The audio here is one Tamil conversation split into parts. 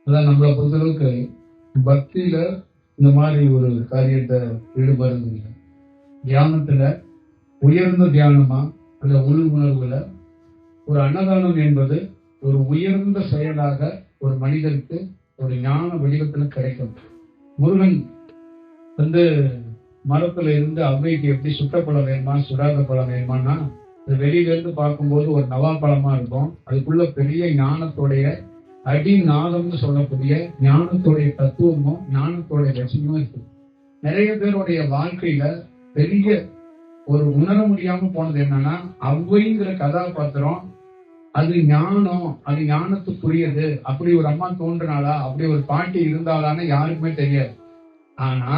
அதான் நம்மளை பொறுத்தளவுக்கு பக்தியில இந்த மாதிரி ஒரு காரியத்தை ஈடுபடுறது இல்லை. தியானத்துல உயர்ந்த தியானமா அந்த உள் உணர்வுல ஒரு அன்னதானம் என்பது ஒரு உயர்ந்த செயலாக ஒரு மனிதனுக்கு ஒரு ஞான வடிவத்துல கிடைக்கும். முருகன் வந்து மரத்துல இருந்து அவ்வைக்கு எப்படி சுட்ட பழம் வேணுமா சுடாத பழம் வேணுமான்னா அது வெளியில இருந்து பார்க்கும்போது ஒரு நவா பழமா இருக்கும். அதுக்குள்ள பெரிய ஞானத்தோடைய அடிநாதம்னு சொல்லக்கூடிய ஞானத்தோடைய தத்துவமும் ஞானத்தோடைய ரசமும் இருக்கு. நிறைய பேருடைய வாழ்க்கையில பெரிய ஒரு உணர முடியாம போனது என்னன்னா, அவ்வைங்கிற கதாபாத்திரம் அது ஞானம், அது ஞானத்துக்குரியது. அப்படி ஒரு அம்மா தோன்றினாளா, அப்படி ஒரு பாட்டி இருந்தாலான்னு யாருக்குமே தெரியாது. ஆனா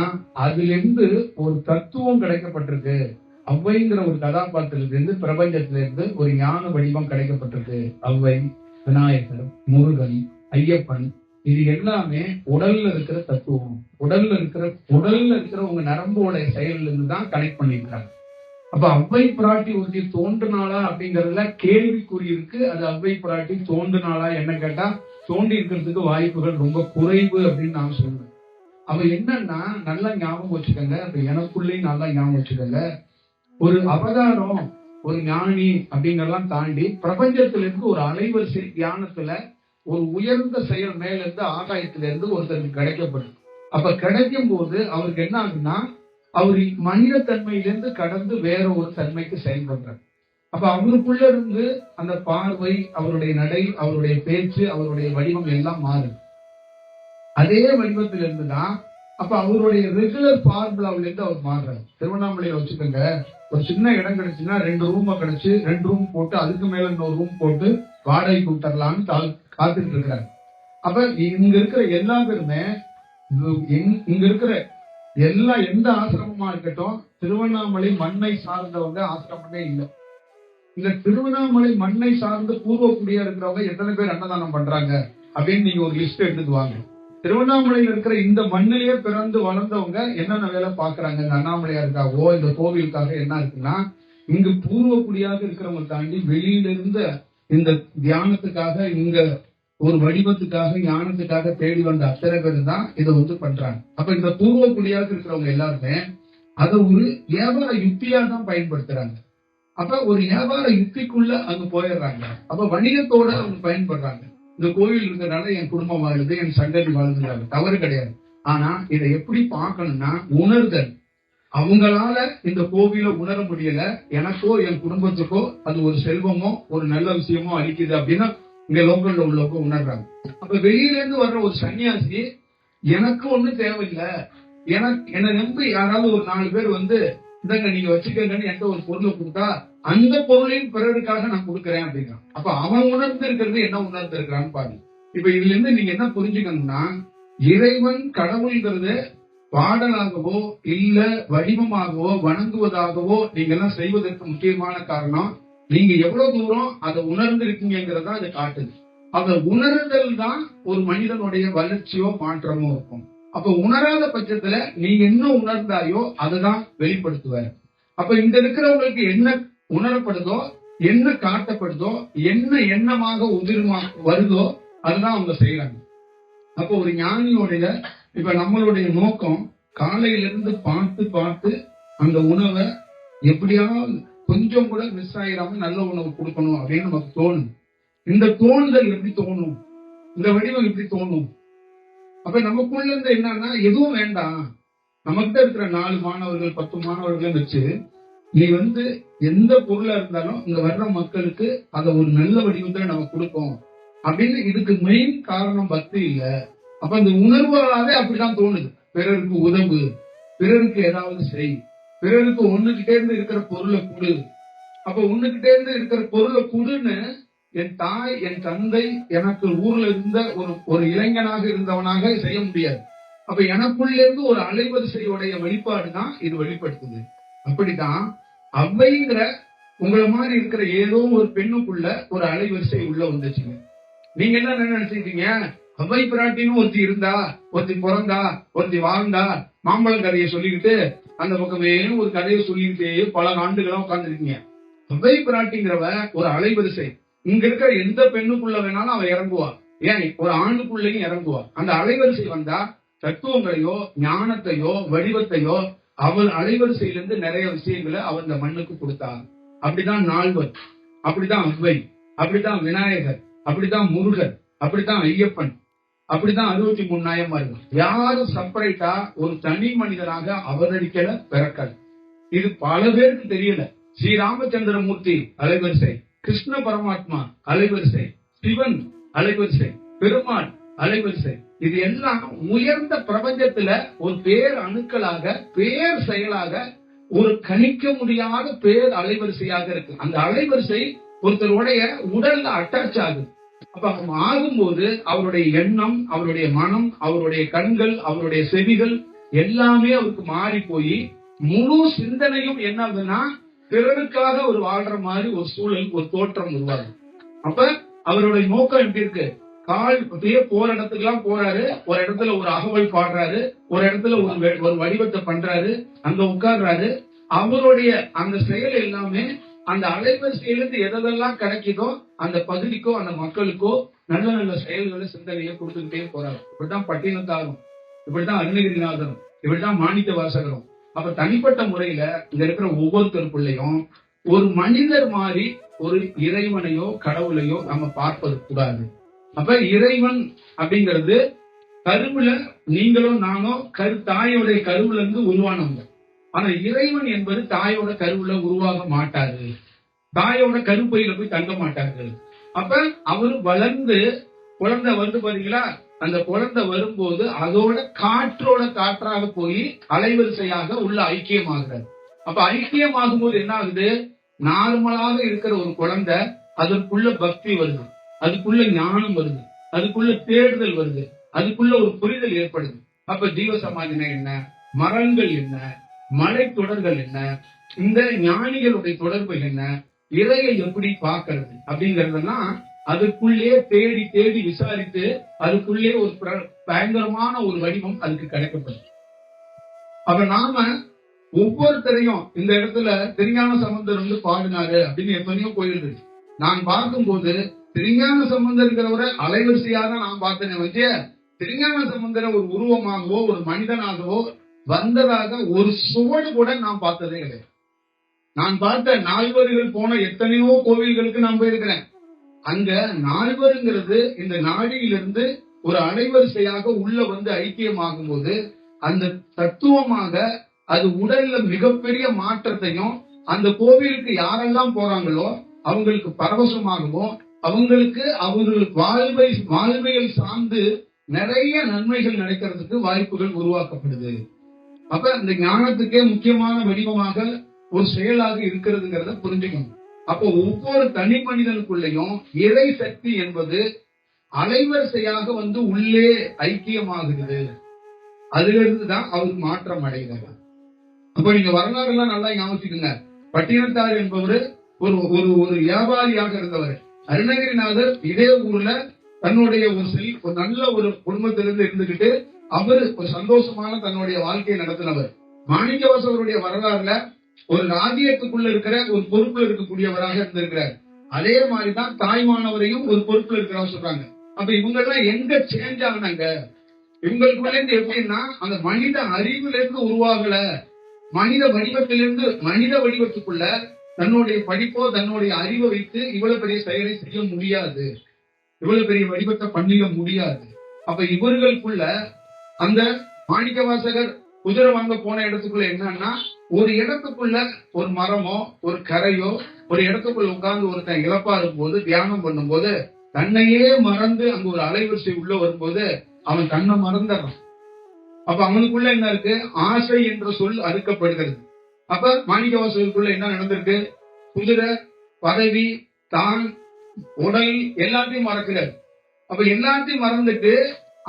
அதுல இருந்து ஒரு தத்துவம் கிடைக்கப்பட்டிருக்கு. அவ்வைங்கிற ஒரு கதாபாத்திரத்திலிருந்து பிரபஞ்சத்திலிருந்து ஒரு ஞான வடிவம் கிடைக்கப்பட்டிருக்கு. அவ்வை, விநாயகர், முருகன், ஐயப்பன், இது எல்லாமே உடல்ல இருக்கிற தத்துவம். உடல்ல இருக்கிற உங்க நரம்போட செயல்ல இருந்து தான் கனெக்ட் பண்ணிருக்காங்க. அப்ப அவ்வை பிராட்டி ஒருத்தி தோன்றினாளா அப்படிங்கறதுல கேள்விக்குறி இருக்கு. அது அவ்வை பிராட்டி தோன்றினாளா என்ன கேட்டா தோண்டி இருக்கிறதுக்கு வாய்ப்புகள் ரொம்ப குறைவு அப்படின்னு நான் சொல்றேன். அவ என்னன்னா நல்லா ஞாபகம் வச்சுக்கோங்க. அப்ப எனக்குள்ளேயும் நல்லா ஞாபகம் வச்சுக்கோங்க. ஒரு அவதாரம், ஒரு ஞானி அப்படிங்கறதெல்லாம் தாண்டி பிரபஞ்சத்துல இருந்து ஒரு அலைவரிசை தியானத்துல ஒரு உயர்ந்த செயல் மேல இருந்து ஆகாயத்துல இருந்து ஒருத்தருக்கு கிடைக்கப்படும். அப்ப கிடைக்கும் போது அவருக்கு என்ன ஆகுதுன்னா அவர் மனித தன்மையிலிருந்து கடந்து வேற ஒரு தன்மைக்கு செயல்படுறார். அப்ப அவருக்குள்ள இருந்து அந்த பார்வை, அவருடைய நடை, அவருடைய பேச்சு, அவருடைய வடிவம் எல்லாம் மாறுது. அதே வடிவத்தில் இருந்துதான் அப்ப அவருடைய ரெகுலர் ஃபார்முலாவில இருந்து அவர் மாறுறாரு. திருவண்ணாமலையில வச்சுக்கோங்க, ஒரு சின்ன இடம் கிடைச்சுன்னா 2 ரூம் கிடைச்சு 2 ரூம் போட்டு அதுக்கு மேல இன்னொரு ரூம் போட்டு வாடகை கொடுத்துடலாம்னு காத்துட்டு இருக்கிறாரு. அப்ப இங்க இருக்கிற எல்லா பேருமே இங்க இருக்கிற எந்த ஆசிரமமா இருக்கட்டும், திருவண்ணாமலை மண்ணை சார்ந்தவங்க ஆசிரமமே இல்லை. இந்த திருவண்ணாமலை மண்ணை சார்ந்து பூர்வக்குடியா இருக்கிறவங்க எத்தனை பேர் அன்னதானம் பண்றாங்க அப்படின்னு நீங்க ஒரு லிஸ்ட் எடுத்துட்டு வாங்க. திருவண்ணாமலையில் இருக்கிற இந்த மண்ணிலேயே பிறந்து வளர்ந்தவங்க என்னென்ன வேலை பாக்குறாங்க இந்த அண்ணாமலையாருக்காகவோ இந்த கோவிலுக்காக என்ன இருக்குன்னா, இங்கு பூர்வக்குடியாக இருக்கிறவங்க தாண்டி வெளியில இருந்த இந்த தியானத்துக்காக இங்க ஒரு வடிவத்துக்காக ஞானத்துக்காக தேடி வந்த அத்தனை பேர் தான் இதை பண்றாங்க. அப்ப இந்த பூர்வக்குடியாக இருக்கிறவங்க எல்லாருமே அதை ஒரு வியாபார யுக்தியா தான் பயன்படுத்துறாங்க. அப்ப ஒரு வியாபார யுக்திக்குள்ள அங்க போயிடுறாங்க. அப்ப வணிகத்தோட அவங்க பயன்படுறாங்க. இந்த கோவில் இருக்கிறதுனால என் குடும்பம் வாழுது, என் சங்கதி வாழுதுங்கிறாங்க. தவறு கிடையாது. ஆனா இதை எப்படி பார்க்கணும்னா உணர்தல். அவங்களால இந்த கோவில உணர முடியல, எனக்கோ என் குடும்பத்துக்கோ அது ஒரு செல்வமோ ஒரு நல்ல விஷயமோ அளிக்குது அப்படின்னா இங்க லோக்கல்ல உள்ளவங்க உணர்றாங்க. அப்ப வெளியில இருந்து வர்ற ஒரு சன்னியாசி எனக்கு ஒண்ணும் தேவையில்லை, என்னை நம்பி யாராவது ஒரு 4 பேர் இந்தங்க நீங்க வச்சுக்கங்கன்னு என்கிட்ட ஒரு பொருளை கொடுத்தா அந்த பொருளையும் பிறருக்காக நான் கொடுக்கறேன் அப்படிங்கிறான். அப்ப அவன் உணர்ந்து இருக்கிறது என்ன உணர்ந்து இருக்கிறான்னு பாருங்க. இப்ப இதுல இருந்து நீங்க என்ன புரிஞ்சுக்கணும்னா, இறைவன் கடவுள்ங்கிறது பாடலாகவோ இல்ல வடிவமாகவோ வணங்குவதாகவோ நீங்க எல்லாம் செய்வதற்கு முக்கியமான காரணம் நீங்க எவ்வளவு தூரம் அதை உணர்ந்து இருக்கீங்கிறதா அது காட்டுது. அந்த உணர்தல் தான் ஒரு மனிதனுடைய வளர்ச்சியோ மாற்றமோ இருக்கும். அப்ப உணராத பட்சத்துல நீங்க என்ன உணர்ந்தாயோ அதுதான் வெளிப்படுத்துவார். அப்ப இங்க இருக்கிறவங்களுக்கு என்ன உணரப்படுதோ, என்ன காட்டப்படுதோ, என்ன எண்ணமாக வருதோ அதுதான் அவங்க செய்யறாங்க. அப்ப ஒரு ஞானியோடைய இப்ப நம்மளுடைய நோக்கம் காலையிலிருந்து பார்த்து பார்த்து அந்த உணவை எப்படியாவது கொஞ்சம் கூட மிஸ் ஆயிராம நல்ல உணவு கொடுக்கணும் அப்படின்னு நமக்கு தோணும். இந்த தோணுதல் எப்படி தோணும், இந்த வடிவம் எப்படி தோணும்? அப்ப நமக்குள்ள இருந்து என்னன்னா எதுவும் வேண்டாம், நமக்கு இருக்கிற 4 மாணவர்கள் 10 மாணவர்கள் வச்சு நீ எந்த பொருளா இருந்தாலும் இங்க வர்ற மக்களுக்கு அதை ஒரு நல்ல வடிவத்துல நம்ம கொடுப்போம் அப்படின்னு. இதுக்கு மெயின் காரணம் பக்தி இல்ல. அப்ப அந்த உணர்வுகளாவே அப்படிதான் தோணுது. பிறருக்கு உதவு, பிறருக்கு ஏதாவது செய், பிறருக்கு ஒண்ணுகிட்டே இருந்து இருக்கிற பொருளை கொடு. அப்ப ஒண்ணுகிட்டே இருந்து இருக்கிற பொருளை கொடுன்னு என் தாய் என் தந்தை எனக்கு ஊர்ல இருந்த ஒரு இளைஞனாக இருந்தவனாக செய்ய முடியாது. அப்ப எனக்குள்ள இருந்து ஒரு அலைவரிசையுடைய வெளிப்பாடுதான் இது வெளிப்படுத்துது. அப்படிதான் அவ்வைங்கிற உங்களை மாதிரி இருக்கிற ஏதோ ஒரு பெண்ணுக்குள்ள ஒரு அலைவரிசை உள்ள வந்துச்சுங்க. நீங்க என்ன நினைச்சிருக்கீங்க, அவ்வை பிராட்டின்னு ஒருத்தி இருந்தா, ஒருத்தி பிறந்தா, ஒருத்தி வாழ்ந்தா, மாம்பழம் கதையை சொல்லிக்கிட்டு அந்த பக்கமே ஒரு கதையை சொல்லிக்கிட்டே பல ஆண்டுகளா உட்கார்ந்துருக்கீங்க. அவ்வை பிராட்டிங்கிறவ ஒரு அலைவரிசை. இங்க இருக்கிற எந்த பெண்ணுக்குள்ள வேணாலும் அவ இறங்குவா. ஏன் ஒரு ஆணுக்குள்ளேயும் இறங்குவா. அந்த அலைவரிசை வந்தா தத்துவங்களையோ ஞானத்தையோ வடிவத்தையோ அவள் அலைவரிசையிலிருந்து நிறைய விஷயங்களை அவர் இந்த மண்ணுக்கு கொடுத்தாங்க. அப்படிதான் நால்வர், அப்படிதான் அவ்வை, அப்படிதான் விநாயகர், அப்படிதான் முருகர், அப்படிதான் ஐயப்பன், அப்படிதான் 63 நாயன்மார்கள். யாரும் செப்பரேட்டா ஒரு தனி மனிதனாக அவதரிக்கல, பிறக்கல. இது பல பேருக்கு தெரியல. ஸ்ரீராமச்சந்திரமூர்த்தி அலைவரிசை, கிருஷ்ண பரமாத்மா அலைவரிசை, சிவன் அலைவரிசை, பெருமாள் அலைவரிசை. இது எல்லாம் உயர்ந்த பிரபஞ்சத்துல ஒரு பேர் அணுக்களாக, பேர் செயலாக, ஒரு கணிக்க முடியாத பேர் அலைவரிசையாக இருக்கு. அந்த அலைவரிசை ஒருத்தருடைய உடல்ல அட்டாச் ஆகுது. அப்ப ஆகும்போது அவருடைய எண்ணம், அவருடைய மனம், அவருடைய கண்கள், அவருடைய செவிகள் எல்லாமே அவருக்கு மாறி போய் முழு சிந்தனையும் என்ன ஆகுதுன்னா பிறருக்காக ஒரு வாழ்ற மாதிரி ஒரு சூழல், ஒரு தோற்றம் உருவாகும். அப்ப அவருடைய நோக்கம் எப்படி இருக்கு? கால் போற இடத்துக்கு எல்லாம் போறாரு, ஒரு இடத்துல ஒரு அகவல் பாடுறாரு, ஒரு இடத்துல ஒரு வடிவத்தை பண்றாரு, அங்க உட்கார்றாரு. அவருடைய அந்த செயல் எல்லாமே அந்த அலைவரிசையிலிருந்து எதெல்லாம் கிடைக்குதோ அந்த பகுதிக்கோ அந்த மக்களுக்கோ நல்ல நல்ல செயல்களை, சிந்தனையை கொடுத்துக்கிட்டே போறாரு. இப்படிதான் பட்டினத்தாரும், இப்படிதான் அருணகிரிநாதரும், இப்படிதான் மாணிக்க வாசகரும். அப்ப தனிப்பட்ட முறையில இங்க இருக்கிற ஒவ்வொருத்தருக்குள்ளயும் ஒரு மனிதர் மாதிரி ஒரு இறைவனையோ கடவுளையோ நம்ம பார்ப்பது கூடாது. அப்ப இறைவன் அப்படிங்கிறது கருவுல நீங்களும் நானும் தாயோடைய கருவுல இருந்து உருவானவங்க. ஆனா இறைவன் என்பது தாயோட கருவுல உருவாக மாட்டாரு, தாயோட கருப்பையில போய் தங்க மாட்டாரு. அப்ப அவரு வளர்ந்து குழந்தை வந்து பாத்தீங்களா, அந்த குழந்தை வரும்போது அதோட காற்றோட காற்றாக போய் அலைவரிசையாக உள்ள ஐக்கியமாகிறார். அப்ப ஐக்கியமாகும் போது என்ன ஆகுது? நார்மலாக இருக்கிற ஒரு குழந்தை அதற்குள்ள பக்தி வருது, அதுக்குள்ள ஞானம் வருது, அதுக்குள்ள தேடுதல் வருது, அதுக்குள்ள ஒரு புரிதல் ஏற்படுது. அப்ப ஜீவ சமாதினா என்ன, மரங்கள் என்ன, மலை தொடர்கள் என்ன, இந்த ஞானிகளுடைய தொடர்பு என்ன, இறையை எப்படி பார்க்கறது அப்படிங்கறதெல்லாம் அதுக்குள்ளே தேடி தேடி விசாரித்து அதுக்குள்ளே ஒரு பயங்கரமான ஒரு வடிவம் அதுக்கு கிடைக்கப்படும். அப்ப நாம ஒவ்வொருத்தரையும் இந்த இடத்துல திருஞான சம்பந்தர் வந்து பாடினாரு அப்படின்னு எத்தனையோ கோயில் நான் பார்க்கும்போது திருஞான சம்பந்தர்கிறவரை அலைவரிசையாக தான் நான் பார்த்தேன் வச்சு திருஞான சம்பந்தரை ஒரு உருவமாகவோ ஒரு மனிதனாகவோ வந்ததாக ஒரு சுவடு கூட நான் பார்த்ததே கிடையாது. நான் பார்த்த நால்வர்கள் போன எத்தனையோ கோவில்களுக்கு நான் போயிருக்கிறேன். அங்க நால்வருங்கிறது இந்த நாடியிலிருந்து ஒரு அலைவரிசையாக உள்ள வந்து ஐக்கியமாகும் போது அந்த தத்துவமாக அது உடல்ல மிகப்பெரிய மாற்றத்தையும், அந்த கோவிலுக்கு யாரெல்லாம் போறாங்களோ அவங்களுக்கு பரவசமாகவும், அவங்களுக்கு வாழ்வையில் சார்ந்து நிறைய நன்மைகள் நடக்கிறதுக்கு வாய்ப்புகள் உருவாக்கப்படுது. அப்ப அந்த ஞானத்துக்கே முக்கியமான வடிவமாக ஒரு செயலாக இருக்கிறதுங்கிறத புரிஞ்சுக்கணும். அப்போ ஒவ்வொரு தனி மனிதனுக்குள்ளேயும் இறை சக்தி என்பது அலைவரிசையாக வந்து உள்ளே ஐக்கியமாகுது. அதுல இருந்துதான் அவருக்கு மாற்றம் அடைகிறார். அப்ப நீங்க வரலாறு எல்லாம் நல்லா ஞாபகிக்குங்க. பட்டினத்தார் என்பவர் ஒரு வியாபாரியாக இருந்தவர். அருணகிரிநாதர் இதே ஊர்ல தன்னுடைய ஒரு நல்ல ஒரு குடும்பத்திலிருந்து இருந்துகிட்டு அவரு ஒரு சந்தோஷமான தன்னுடைய வாழ்க்கையை நடத்தினவர். மாணிக்கவாசகருடைய வரலாறுல ஒரு ராஜ்யத்துக்குள்ள இருக்கிற ஒரு பொறுப்புல இருக்கக்கூடியவராக இருந்திருக்கிறார். அதே மாதிரிதான் தாய்மானவரையும் ஒரு பொறுப்புல இருக்கிறார் சொல்றாங்க. அப்ப இவங்க எல்லாம் எங்க சேஞ்ச் ஆனாங்க? இவங்களுக்குள்ள இருந்து எப்படின்னா அந்த மனித அறிவுல இருந்து உருவாகல, மனித வடிவத்திலிருந்து மனித வடிவத்துக்குள்ள தன்னுடைய படிப்போ தன்னுடைய அறிவை வைத்து இவ்வளவு பெரிய செயலை செய்ய முடியாது, இவ்வளவு பெரிய வடிவத்தை பண்ணிட முடியாது. அப்ப இவர்களுக்குள்ள அந்த மாணிக்கவாசகர் குதிரை வாங்க போன இடத்துக்குள்ள என்னன்னா ஒரு இடத்துக்குள்ள ஒரு மரமோ ஒரு கரையோ ஒரு இடத்துக்குள்ள உட்கார்ந்து ஒருத்தன் இழப்பா இருக்கும் போது தியானம் பண்ணும் போது தன்னையே மறந்து அங்க ஒரு அலைவரிசை உள்ள வரும்போது அவன் தன்னை மறந்துறான். அப்ப அவனுக்குள்ள என்ன இருக்கு? ஆசை என்ற சொல் அறுக்கப்படுகிறது. அப்ப மாணிக்கவாசகருக்குள்ள என்ன நடந்திருக்கு? குதிரை, பதவி, தான், உடல் எல்லாத்தையும் மறக்கிறார். அப்ப எல்லாத்தையும் மறந்துட்டு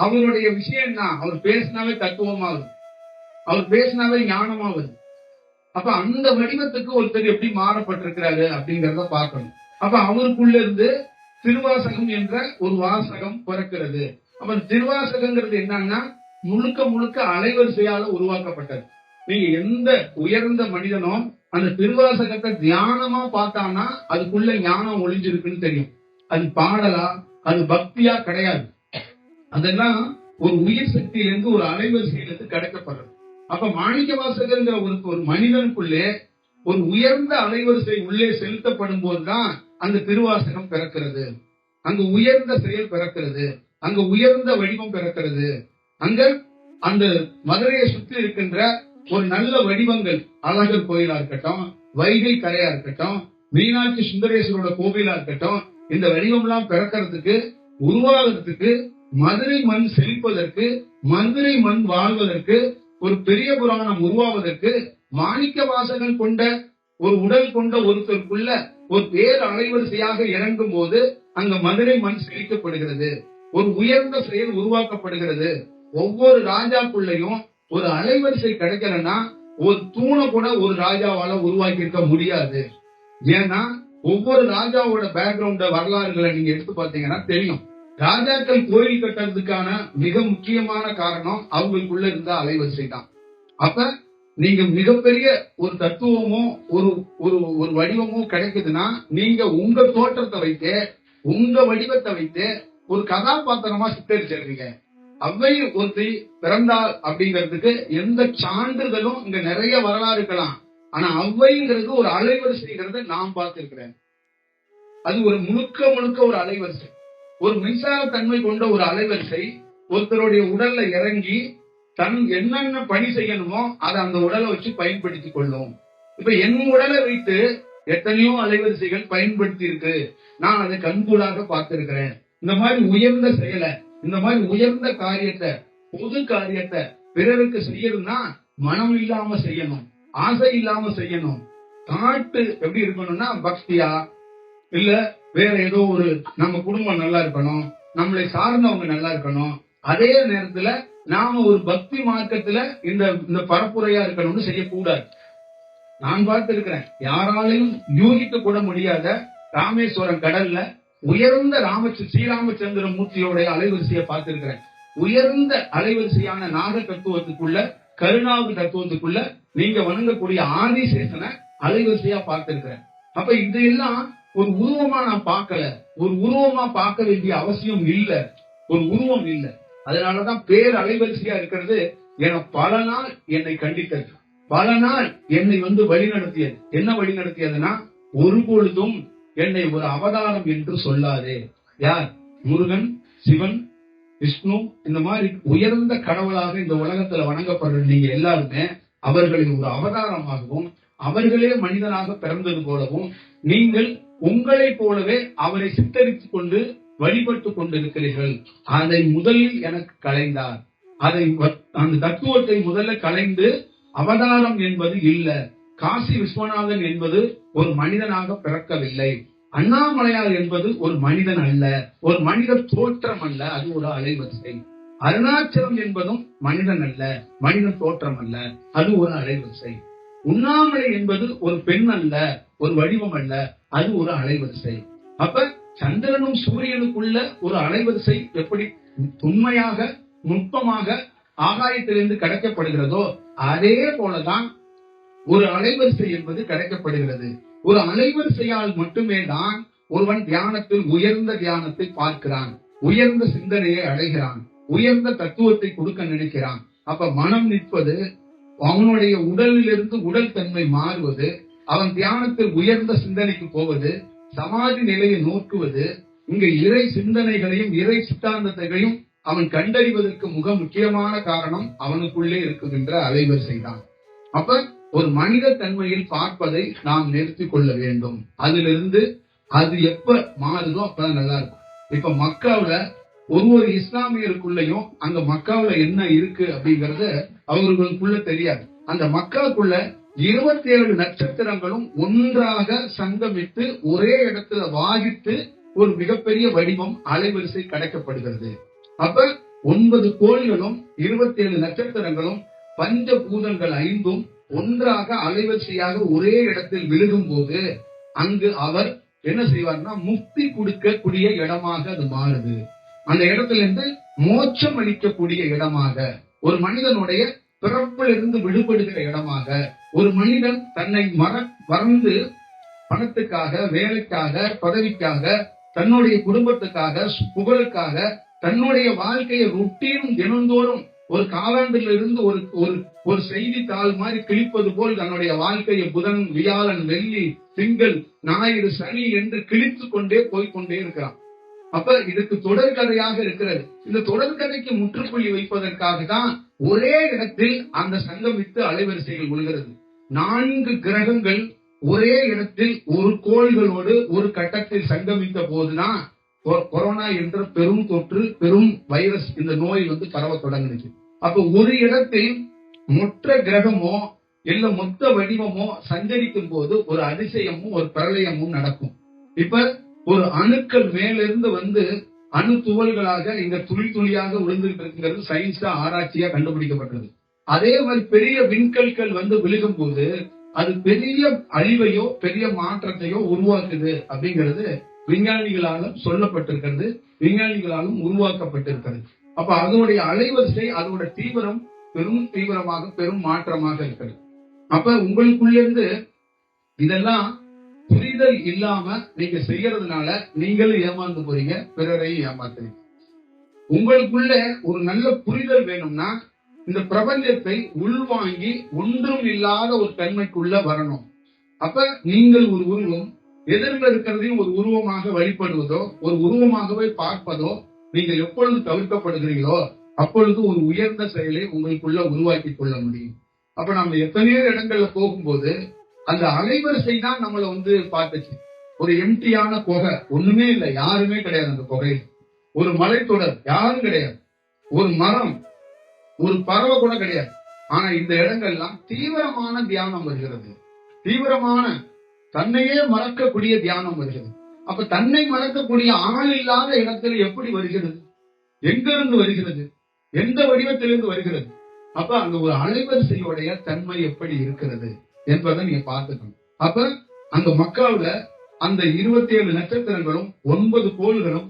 அவருடைய விஷயம் என்ன? அவர் பேசினாவே தத்துவமாகுது, அவர் பேசினாவே ஞானமாகுது. அப்ப அந்த வடிவத்துக்கு ஒருத்தர் எப்படி மாறப்பட்டிருக்கிறாரு அப்படிங்கறத பார்க்கணும். அப்ப அவருக்குள்ள இருந்து திருவாசகம் என்ற ஒரு வாசகம் பிறக்கிறது. அப்ப திருவாசகங்கிறது என்னன்னா முழுக்க முழுக்க அலைவரிசையால உருவாக்கப்பட்டது. நீங்க எந்த உயர்ந்த மனிதனும் அந்த திருவாசகத்தை தியானமா பார்த்தானா அதுக்குள்ள ஞானம் ஒளிஞ்சிருக்குன்னு தெரியும். அது பாடலா, அது பக்தியா கிடையாது. அதெல்லாம் ஒரு உயிர் சக்தியிலிருந்து ஒரு அலைவரிசையிலிருந்து கிடைக்கப்படுறது. அப்ப மாணிக்க வாசகர்ங்கிற ஒரு மனிதனுக்குள்ளே ஒரு உயர்ந்த அலைவரிசை உள்ளே செலுத்தப்படும் போதுதான் அந்த திருவாசகம் பிறக்கிறது, அங்க உயர்ந்த செயல் பிறக்கிறது, அங்க உயர்ந்த வடிவம் பிறக்கிறது. அங்க அந்த மதுரையை சுற்றி இருக்கின்ற ஒரு நல்ல வடிவங்கள், அழகர் கோயிலா இருக்கட்டும், வைகை கரையா இருக்கட்டும், மீனாட்சி சுந்தரேஸ்வரோட கோவிலா இருக்கட்டும், இந்த வடிவம் எல்லாம் பிறக்கிறதுக்கு, உருவாகிறதுக்கு, மதுரை மண் செழிப்பதற்கு, மதுரை மண் வாழ்வதற்கு, ஒரு பெரிய புராணம் உருவாவதற்கு, மாணிக்க வாசகன் கொண்ட ஒரு உடல் கொண்ட ஒருத்தருக்குள்ள ஒரு பேர் அலைவரிசையாக இறங்கும் போது அங்க மதுரை மண் செழிக்கப்படுகிறது, ஒரு உயர்ந்த செயல் உருவாக்கப்படுகிறது. ஒவ்வொரு ராஜாக்குள்ளையும் ஒரு அலைவரிசை கிடைக்கலன்னா ஒரு தூணை கூட ஒரு ராஜாவால உருவாக்கி இருக்க முடியாது. ஏன்னா ஒவ்வொரு ராஜாவோட பேக்ரவுண்ட வரலாறுகளை நீங்க எடுத்து பாத்தீங்கன்னா தெரியும். ராஜாக்கள் கோயில் கட்டுறதுக்கான மிக முக்கியமான காரணம் அவங்களுக்குள்ள இருந்த அலைவரிசை தான். அப்ப நீங்க மிகப்பெரிய ஒரு தத்துவமோ ஒரு ஒரு வடிவமோ கிடைக்குதுன்னா நீங்க உங்க தோற்றத்தை வைத்து, உங்க வடிவத்தை வைத்து ஒரு கதாபாத்திரமா சித்தரிச்சிருக்கீங்க. அவ்வை ஒருத்தி பிறந்தாள் அப்படிங்கிறதுக்கு எந்த சான்றிதழும் இங்க நிறைய வரலாறு இருக்கலாம். ஆனா அவ்வைங்கிறது ஒரு அலைவரிசைங்கிறத நான் பார்த்திருக்கிறேன். அது ஒரு முழுக்க ஒரு அலைவரிசை, ஒரு மின்சார தன்மை கொண்ட ஒரு அலைவரிசை. ஒருத்தருடைய உடல்ல இறங்கி தன் என்னென்ன பணி செய்யணுமோ அதை அந்த உடலை வச்சு பயன்படுத்திக் கொள்ளும். இப்ப என் உடலை வைத்து எத்தனையோ அலைவரிசைகள் பயன்படுத்தி இருக்கு, நான் அதை கண்கூடாக பார்த்திருக்கிறேன். இந்த மாதிரி உயர்ந்த செயலை, இந்த மாதிரி உயர்ந்த காரியத்தை, பொது காரியத்தை பிறருக்கு செய்யணும்னா மனம் இல்லாம செய்யணும், ஆசை இல்லாம செய்யணும். காட்டு எப்படி இருக்கணும்னா பக்தியா, இல்ல வேற ஏதோ ஒரு நம்ம குடும்பம் நல்லா இருக்கணும், நம்மளை சார்ந்தவங்க நல்லா இருக்கணும், அதே நேரத்துல நாம ஒரு பக்தி மார்க்கத்துல இந்த பரப்புரையா இருக்கணும்னு செய்யக்கூடாது. நான் பார்த்திருக்கிறேன், யாராலையும் யூகிக்க கூட முடியாத ராமேஸ்வரம் கடல்ல உயர்ந்த ஸ்ரீராமச்சந்திர மூர்த்தியோட அலைவரிசையை பார்த்திருக்கிறேன். உயர்ந்த அலைவரிசையான நாக தத்துவத்துக்குள்ள, கருணாவு தத்துவத்துக்குள்ள நீங்க வணங்கக்கூடிய ஆதிசேஷனை அலைவரிசையா பார்த்திருக்கிறேன். அப்ப இதெல்லாம் ஒரு உருவமா நான் பார்க்கல, ஒரு உருவமா பார்க்க வேண்டிய அவசியம் இல்ல, ஒரு உருவம் இல்ல. அதனாலதான் பேர் அலைவரிசையா இருக்கிறது என பல நாள் என்னை கண்டித்தது, பல நாள் என்னை வழிநடத்தியது. என்ன வழிநடத்தியதுன்னா, ஒரு பொழுதும் என்னை ஒரு அவதாரம் என்று சொல்லாதே. யார்? முருகன், சிவன், விஷ்ணு, இந்த மாதிரி உயர்ந்த கடவுளாக இந்த உலகத்துல வணங்கப்படுற நீங்க எல்லாருமே அவர்களை ஒரு அவதாரமாகவும் அவர்களே மனிதனாக பிறந்தது போலவும் நீங்கள் உங்களை போலவே அவரை சித்தரித்துக் கொண்டு வழிபட்டுக் கொண்டிருக்கிறீர்கள். அதை முதலில் எனக்கு கலைந்தார். அந்த தத்துவத்தை முதல்ல கலைந்து, அவதாரம் என்பது இல்ல, காசி விஸ்வநாதன் என்பது ஒரு மனிதனாக பிறக்கவில்லை, அண்ணாமலையார் என்பது ஒரு மனிதன் அல்ல, ஒரு மனித தோற்றம் அல்ல, அது ஒரு அலைவரிசை. அருணாச்சலம் என்பதும் மனிதன் அல்ல, மனித தோற்றம் அல்ல, அது ஒரு அலைவரிசை. உண்ணாமலை என்பது ஒரு பெண் அல்ல, ஒரு வடிவம் அல்ல, அது ஒரு அலைவரிசை. அப்ப சந்திரனும் சூரியனுக்குள்ள ஒரு அலைவரிசை எப்படி உண்மையாக நுட்பமாக ஆகாயத்திலிருந்து கிடைக்கப்படுகிறதோ அதே போலதான் ஒரு அலைவரிசை என்பது கிடைக்கப்படுகிறது. ஒரு அலைவரிசையால் மட்டுமே தான் ஒருவன் தியானத்தில் உயர்ந்த தியானத்தை பார்க்கிறான், உயர்ந்த சிந்தனையை அடைகிறான், உயர்ந்த தத்துவத்தை கொடுக்க நினைக்கிறான். அப்ப மனம் நிற்பது, அவனுடைய உடலிலிருந்து உடல் தன்மை மாறுவது, அவன் தியானத்தில் உயர்ந்த சிந்தனைக்கு போவது, சமாதி நிலையை நோக்குவது, இங்க இறை சிந்தனைகளையும் இறை சித்தாந்தத்தையும் அவன் கண்டறிவதற்கு மிக முக்கியமான காரணம் அவனுக்குள்ளே இருக்குகின்ற அலைவரிசை தான். அப்ப ஒரு மனித தன்மையில் பார்ப்பதை நாம் நிறுத்திக் கொள்ள வேண்டும். அதிலிருந்து அது எப்ப மாறுதோ அப்பதான் நல்லா இருக்கும். இப்ப மக்காவுல ஒரு இஸ்லாமியருக்குள்ளயும் அங்க மக்காவுல என்ன இருக்கு அப்படிங்கறது அவர்களுக்குள்ள தெரியாது. அந்த மக்காவுக்குள்ள 27 நட்சத்திரங்களும் ஒன்றாக சங்கமித்து ஒரே இடத்துல வாகித்து ஒரு மிகப்பெரிய வடிவம் அலைவரிசை கிடைக்கப்படுகிறது. அப்ப 9 கோள்களும் 27 நட்சத்திரங்களும் பஞ்சபூதங்கள் 5ம் ஒன்றாக அலைவரிசையாக ஒரே இடத்தில் விழுகும் போது அங்கு அவர் என்ன செய்வார்னா முக்தி கொடுக்கக்கூடிய இடமாக அது மாறுது. அந்த இடத்துல இருந்து மோட்சம் அளிக்கக்கூடிய இடமாக, ஒரு மனிதனுடைய பிறப்பிலிருந்து விடுபடுகிற இடமாக, ஒரு மனிதன் தன்னை மறந்து பணத்துக்காக, வேலைக்காக, பதவிக்காக தன்னுடைய குடும்பத்துக்காக, புகழுக்காக, தன்னுடைய வாழ்க்கையை ரொட்டீனும் தினந்தோறும் ஒரு காலாண்டில் இருந்து ஒரு ஒரு ஒரு செய்தித்தாள் மாதிரி கிழிப்பது போல் தன்னுடைய வாழ்க்கையை புதன், வியாழன், வெள்ளி, திங்கள், ஞாயிறு, சனி என்று கிழித்துக் கொண்டே போய்கொண்டே இருக்கிறான். அப்ப இதுக்கு தொடர்கதையாக இருக்கிறது. இந்த தொடர்கதைக்கு முற்றுப்புள்ளி வைப்பதற்காக தான் ஒரே இடத்தில் அந்த சங்கமித்து அலைவரிசைகள் விழுகிறது. 4 கிரகங்கள் ஒரே இடத்தில் ஒரு கோள்களோடு ஒரு கட்டத்தில் சங்கமித்த போதுதான் கொரோனா என்ற பெரும் தொற்று, பெரும் வைரஸ், இந்த நோய் பரவ தொடங்குச்சு. அப்ப ஒரு இடத்தில் மொத்த கிரகமோ இல்ல மொத்த வடிவமோ சஞ்சரிக்கும் போது ஒரு அதிசயமும் ஒரு பிரளயமும் நடக்கும். இப்ப ஒரு அணுக்கள் மேலிருந்து அணு துகள்களாக இங்க துளி துளியாக விழுந்துட்டு இருக்கிறது சயின்ஸா ஆராய்ச்சியா கண்டுபிடிக்கப்பட்டது. அதே மாதிரி பெரிய விண்கல்கள் விழுகும் போது அது பெரிய அழிவையோ பெரிய மாற்றத்தையோ உருவாக்குது அப்படிங்கிறது விஞ்ஞானிகளாலும் சொல்லப்பட்டிருக்கிறது, விஞ்ஞானிகளாலும் உருவாக்கப்பட்டிருக்கிறது. அப்ப அதனுடைய அலைவரிசை, அதோட தீவிரம் பெரும் தீவிரமாக, பெரும் மாற்றமாக இருக்கிறது. அப்ப உங்களுக்குள்ளிருந்து இதெல்லாம் புரிதல் இல்லாம நீங்க செய்யறதுனால நீங்களும் ஏமாந்து போறீங்க, பிறரையும் ஏமாத்துறீங்க. உங்களுக்குள்ள ஒரு நல்ல புரிதல் வேணும்னா இந்த பிரபஞ்சத்தை உள்வாங்கி ஒன்றும் இல்லாத ஒரு தன்மைக்குள்ள வரணும். அப்ப நீங்கள் ஒரு உருவம், எதிரில் இருக்கிறதையும் ஒரு உருவமாக வழிபடுவதோ ஒரு உருவமாகவே பார்ப்பதோ நீங்கள் எப்பொழுது தவிர்க்கப்படுகிறீர்களோ அப்பொழுது ஒரு உயர்ந்த செயலை உங்களுக்குள்ள உருவாக்கி கொள்ள முடியும். அப்ப நம்ம எத்தனையோ இடங்கள்ல போகும்போது அந்த அலைவரிசை தான் நம்மள பார்த்துச்சு. ஒரு எம்டியான குகை, ஒண்ணுமே இல்லை, யாருமே கிடையாது அந்த குகையில். ஒரு மலைத்தொடர், யாரும் கிடையாது. ஒரு மரம், ஒரு பறவை கூட கிடையாது. ஆனா இந்த இடங்கள்லாம் தீவிரமான தியானம் வருகிறது, தீவிரமான தன்னையே மறக்கக்கூடிய தியானம் வருகிறது. அப்ப தன்னை மறக்கக்கூடிய ஆள் இல்லாத இடத்துல எப்படி வருகிறது? எங்கிருந்து வருகிறது? எந்த வடிவத்திலிருந்து வருகிறது? அப்ப அங்க ஒரு அலைவரிசையுடைய தன்மை எப்படி இருக்கிறது என்பதை நீங்க பார்த்துக்கணும். அப்ப அங்க மக்காவுல அந்த 27 நட்சத்திரங்களும் 9 கோள்களும்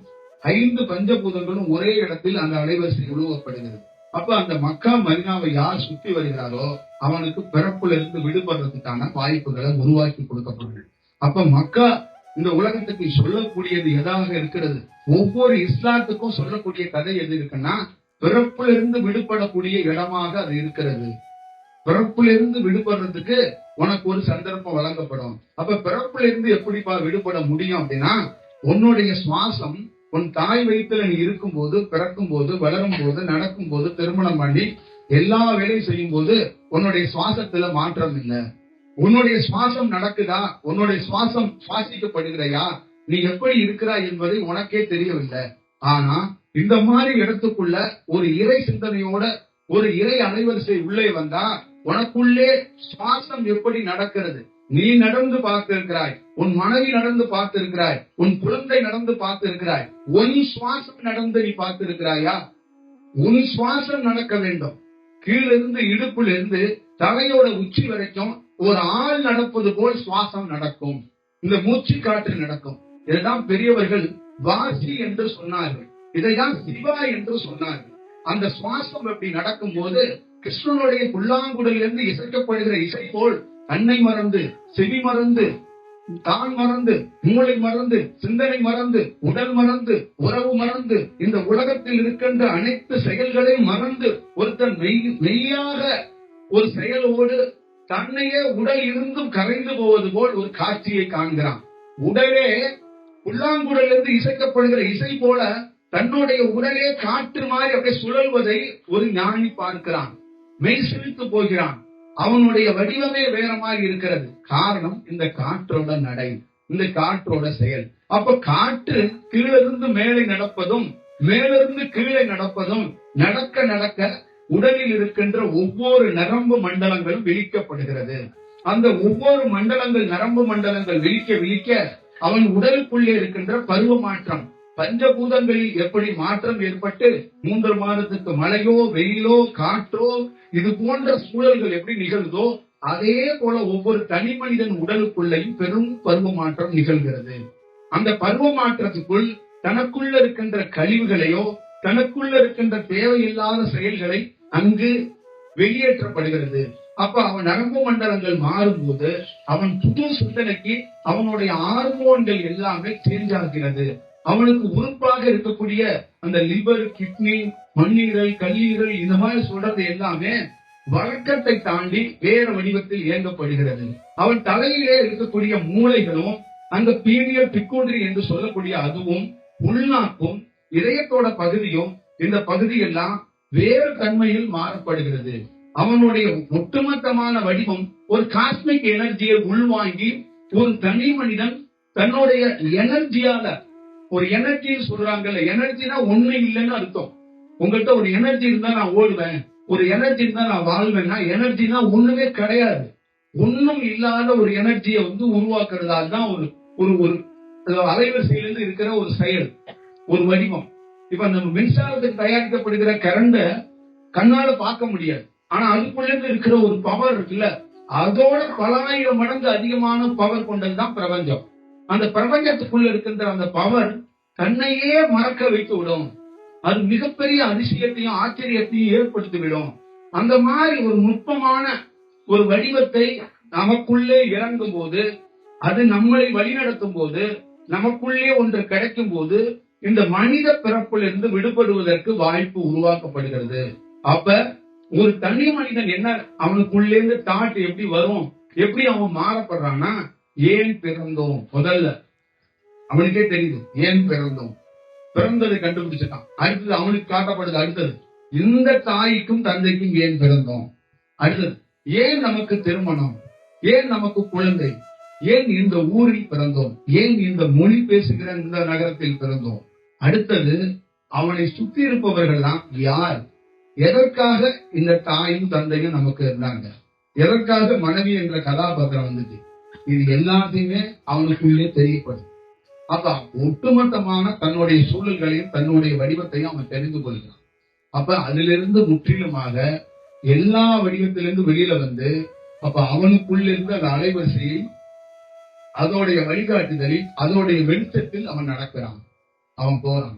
5 பஞ்சபூதங்களும் ஒரே இடத்தில் அந்த அலைவரிசை உருவப்படுகிறது. அப்ப அந்த மக்கா மதீனாவை யார் சுற்றி வருகிறாரோ அவனுக்கு பிறப்புல இருந்து விடுபடுறதுக்கான வாய்ப்புகளை உருவாக்கி கொடுக்கப்படுது. அப்ப மக்கா இந்த உலகத்துக்கு சொல்லக்கூடியது எதாக இருக்கிறது? ஒவ்வொரு இஸ்லாத்துக்கும் சொல்லக்கூடிய கதை எது இருக்குன்னா, பிறப்புல இருந்து விடுபடக்கூடிய இடமாக அது இருக்கிறது. பிறப்புல இருந்து விடுபடுறதுக்கு உனக்கு ஒரு சந்தர்ப்பம் வழங்கப்படும். அப்ப பிறப்புல இருந்து எப்படிப்பா விடுபட முடியும் அப்படின்னா, உன்னுடைய சுவாசம் உன் தாய் வயிற்றுல நீ இருக்கும் போது, பிறக்கும் போது, வளரும் போது, நடக்கும் போது, திருமணம் பண்ணி எல்லா வேலையும் செய்யும் போது உன்னுடைய சுவாசத்துல மாற்றம் இல்லை. உன்னுடைய சுவாசம் நடக்குதா? உன்னுடைய சுவாசம் சுவாசிக்கப்படுகிறையா? நீ எப்படி இருக்கிறாய் என்பதை உனக்கே தெரியவில்லை. ஆனா இந்த மாதிரி இடத்துக்குள்ள ஒரு இறை சிந்தனையோட ஒரு இறை அலைவரிசை உள்ளே வந்தா உனக்குள்ளே சுவாசம் எப்படி நடக்கிறது நீ நடந்து பார்த்திருக்கிறாய், உன் மனைவி நடந்து பார்த்திருக்கிறாய், உன் குழந்தை நடந்து பார்த்திருக்கிறாய். உன் சுவாசம் நடந்து நீ பார்த்திருக்கிறாயா? உன் சுவாசம் நடக்க வேண்டும். கீழிருந்து இடுப்புல இருந்து தலையோட உச்சி வரைக்கும் ஒரு ஆள் நடப்பது போல் சுவாசம் நடக்கும். இந்த மூச்சு காற்று நடக்கும். இதுதான் பெரியவர்கள் வாசி என்று சொன்னார்கள், இதைதான் சிவா என்று சொன்னார்கள். அந்த சுவாசம் அப்படி நடக்கும் போது கிருஷ்ணனுடைய புல்லாங்குழலில் இருந்து இசைக்கப்படுகிற இசை போல் தன்னை மறந்து, செவி மறந்து, தான் மறந்து, மூளை மறந்து, சிந்தனை மறந்து, உடல் மறந்து, உறவு மறந்து, இந்த உலகத்தில் இருக்கின்ற அனைத்து செயல்களையும் மறந்து ஒருத்தன் மெய்யாக ஒரு செயலோடு தன்னையே உடல் இருந்தும் கரைந்து போவது போல் ஒரு காட்சியை காண்கிறான். உடலே புல்லாங்குழலிருந்து இசைக்கப்படுகிற இசை போல தன்னுடைய உடலே காற்று மாதிரி அப்படியே சுழல்வதை ஒரு ஞானி பார்க்கிறான், மெய் சிலித்து போகிறான். அவனுடைய வடிவமே வேற மாதிரி இருக்கிறது. காரணம் இந்த காற்றோட நடை, இந்த காற்றோட செயல். அப்ப காற்று கீழிருந்து மேலே நடப்பதும் மேலிருந்து கீழே நடப்பதும் நடக்க நடக்க உடலில் இருக்கின்ற ஒவ்வொரு நரம்பு மண்டலங்களும் விழிக்கப்படுகிறது. அந்த ஒவ்வொரு மண்டலங்கள், நரம்பு மண்டலங்கள் விழிக்க விழிக்க அவன் உடலுக்குள்ளே இருக்கின்ற பருவ மாற்றம், பஞ்சபூதங்களில் எப்படி மாற்றம் ஏற்பட்டு 3 மாதத்துக்கு மழையோ வெயிலோ காற்றோ இது போன்ற சூழல்கள் எப்படி நிகழ்ந்தோ அதே போல ஒவ்வொரு தனி மனிதன் உடலுக்குள்ளேயும் பெரும் பருவ மாற்றம் நிகழ்கிறது. அந்த பருவ மாற்றத்துக்குள் தனக்குள்ள இருக்கின்ற கழிவுகளையோ தனக்குள்ள இருக்கின்ற தேவையில்லாத செயல்களை அங்கு வெளியேற்றப்படுகிறது. அப்ப அவன் நரம்பு மண்டலங்கள் மாறும்போது அவன் புது சிந்தனைக்கு அவனுடைய ஹார்மோன்கள் எல்லாமே சேஞ்ச் ஆகிறது. அவனுக்கு உறுப்பாக இருக்கக்கூடிய அந்த லிவர், கிட்னி, மண்ணீரல், கல்லீரல் இந்த மாதிரி சொல்றது எல்லாமே வழக்கத்தை தாண்டி வேற வடிவத்தில் இயங்கப்படுகிறது. அவன் தலையிலே இருக்கக்கூடிய மூளைகளும் அந்த பீனியல் பிக்கூண்டரி என்று சொல்லக்கூடிய அதுவும் உள்நாக்கும் இதயத்தோட பகுதியும் இந்த பகுதியெல்லாம் வேறு தன்மையில் மாறப்படுகிறது. அவனுடைய ஒட்டுமொத்தமான வடிவம் ஒரு காஸ்மிக் எனர்ஜியை உள்வாங்கி ஒரு தனி மனிதன் தன்னுடைய எனர்ஜியால, ஒரு எனர்ஜி சொல்றாங்கல்ல, எனர்ஜினா ஒண்ணு இல்லைன்னு அர்த்தம். உங்கள்கிட்ட ஒரு எனர்ஜி இருந்தா நான் ஓடுவேன், ஒரு எனர்ஜி இருந்தா நான் வாழ்வேன்னா எனர்ஜினா ஒண்ணுமே கிடையாது. ஒண்ணும் இல்லாத ஒரு எனர்ஜியை உருவாக்குறதால் தான் ஒரு ஒரு அலைவரிசையிலிருந்து இருக்கிற ஒரு செயல், ஒரு வடிவம். இப்ப நம்ம மின்சாரத்துக்கு தயாரிக்கப்படுகிற கரண்ட கண்ணால பார்க்க முடியாது. ஆனா அதுக்குள்ள இருக்கிற ஒரு பவர் இருக்குல்ல, அதோட பல ஆயிரம் மடங்கு அதிகமான பவர் கொண்டதுதான் பிரபஞ்சம். அந்த பிரபஞ்சத்துக்குள்ள இருக்கின்ற அந்த பவர் தன்னையே மறக்க வைத்து விடும். அது மிகப்பெரிய அதிசயத்தையும் ஆச்சரியத்தையும் ஏற்படுத்திவிடும். அந்த மாதிரி ஒரு நுட்பமான ஒரு வடிவத்தை நமக்குள்ளே இறங்கும் போது, அது நம்மளை வழிநடத்தும் போது, நமக்குள்ளே ஒன்று கிடைக்கும் போது இந்த மனித பிறப்பிலிருந்து விடுபடுவதற்கு வாய்ப்பு உருவாக்கப்படுகிறது. அப்ப ஒரு தனி மனிதன் என்ன, அவனுக்குள்ளே இருந்து தாட் எப்படி வரும், எப்படி அவன் மாறப்படுறான்னா, ஏன் பிறந்தோம்? முதல்ல அவனுக்கே தெரியுது ஏன் பிறந்தோம். பிறந்ததை கண்டுபிடிச்சிட்டான். அடுத்தது அவனுக்கு காட்டப்படுது, அடுத்தது இந்த தாய்க்கும் தந்தைக்கும் ஏன் பிறந்தோம். அடுத்தது ஏன் நமக்கு திருமணம், ஏன் நமக்கு குழந்தை, ஏன் இந்த ஊரில் பிறந்தோம், ஏன் இந்த மொழி பேசுகிற இந்த நகரத்தில் பிறந்தோம். அடுத்தது அவனை சுத்தி இருப்பவர்கள் தான் யார், எதற்காக இந்த தாயும் தந்தையும் நமக்கு இருந்தாங்க, எதற்காக மனைவி என்ற கதாபாத்திரம் வந்துச்சு. இது எல்லாத்தையுமே அவனுக்குள்ளே தெரியப்படும். அப்ப ஒட்டுமொத்தமான தன்னுடைய சூழல்களையும் தன்னுடைய வடிவத்தையும் அவன் தெரிந்து கொள்கிறான். அப்ப அதிலிருந்து முற்றிலுமாக எல்லா வடிவத்திலிருந்து வெளியில வந்து, அப்ப அவனுக்குள்ள இருந்து அந்த அலைவரிசையில் அதோடைய வழிகாட்டுதலில் அதோடைய வெளிச்சத்தில் அவன் நடக்கிறான், அவன் போறான்.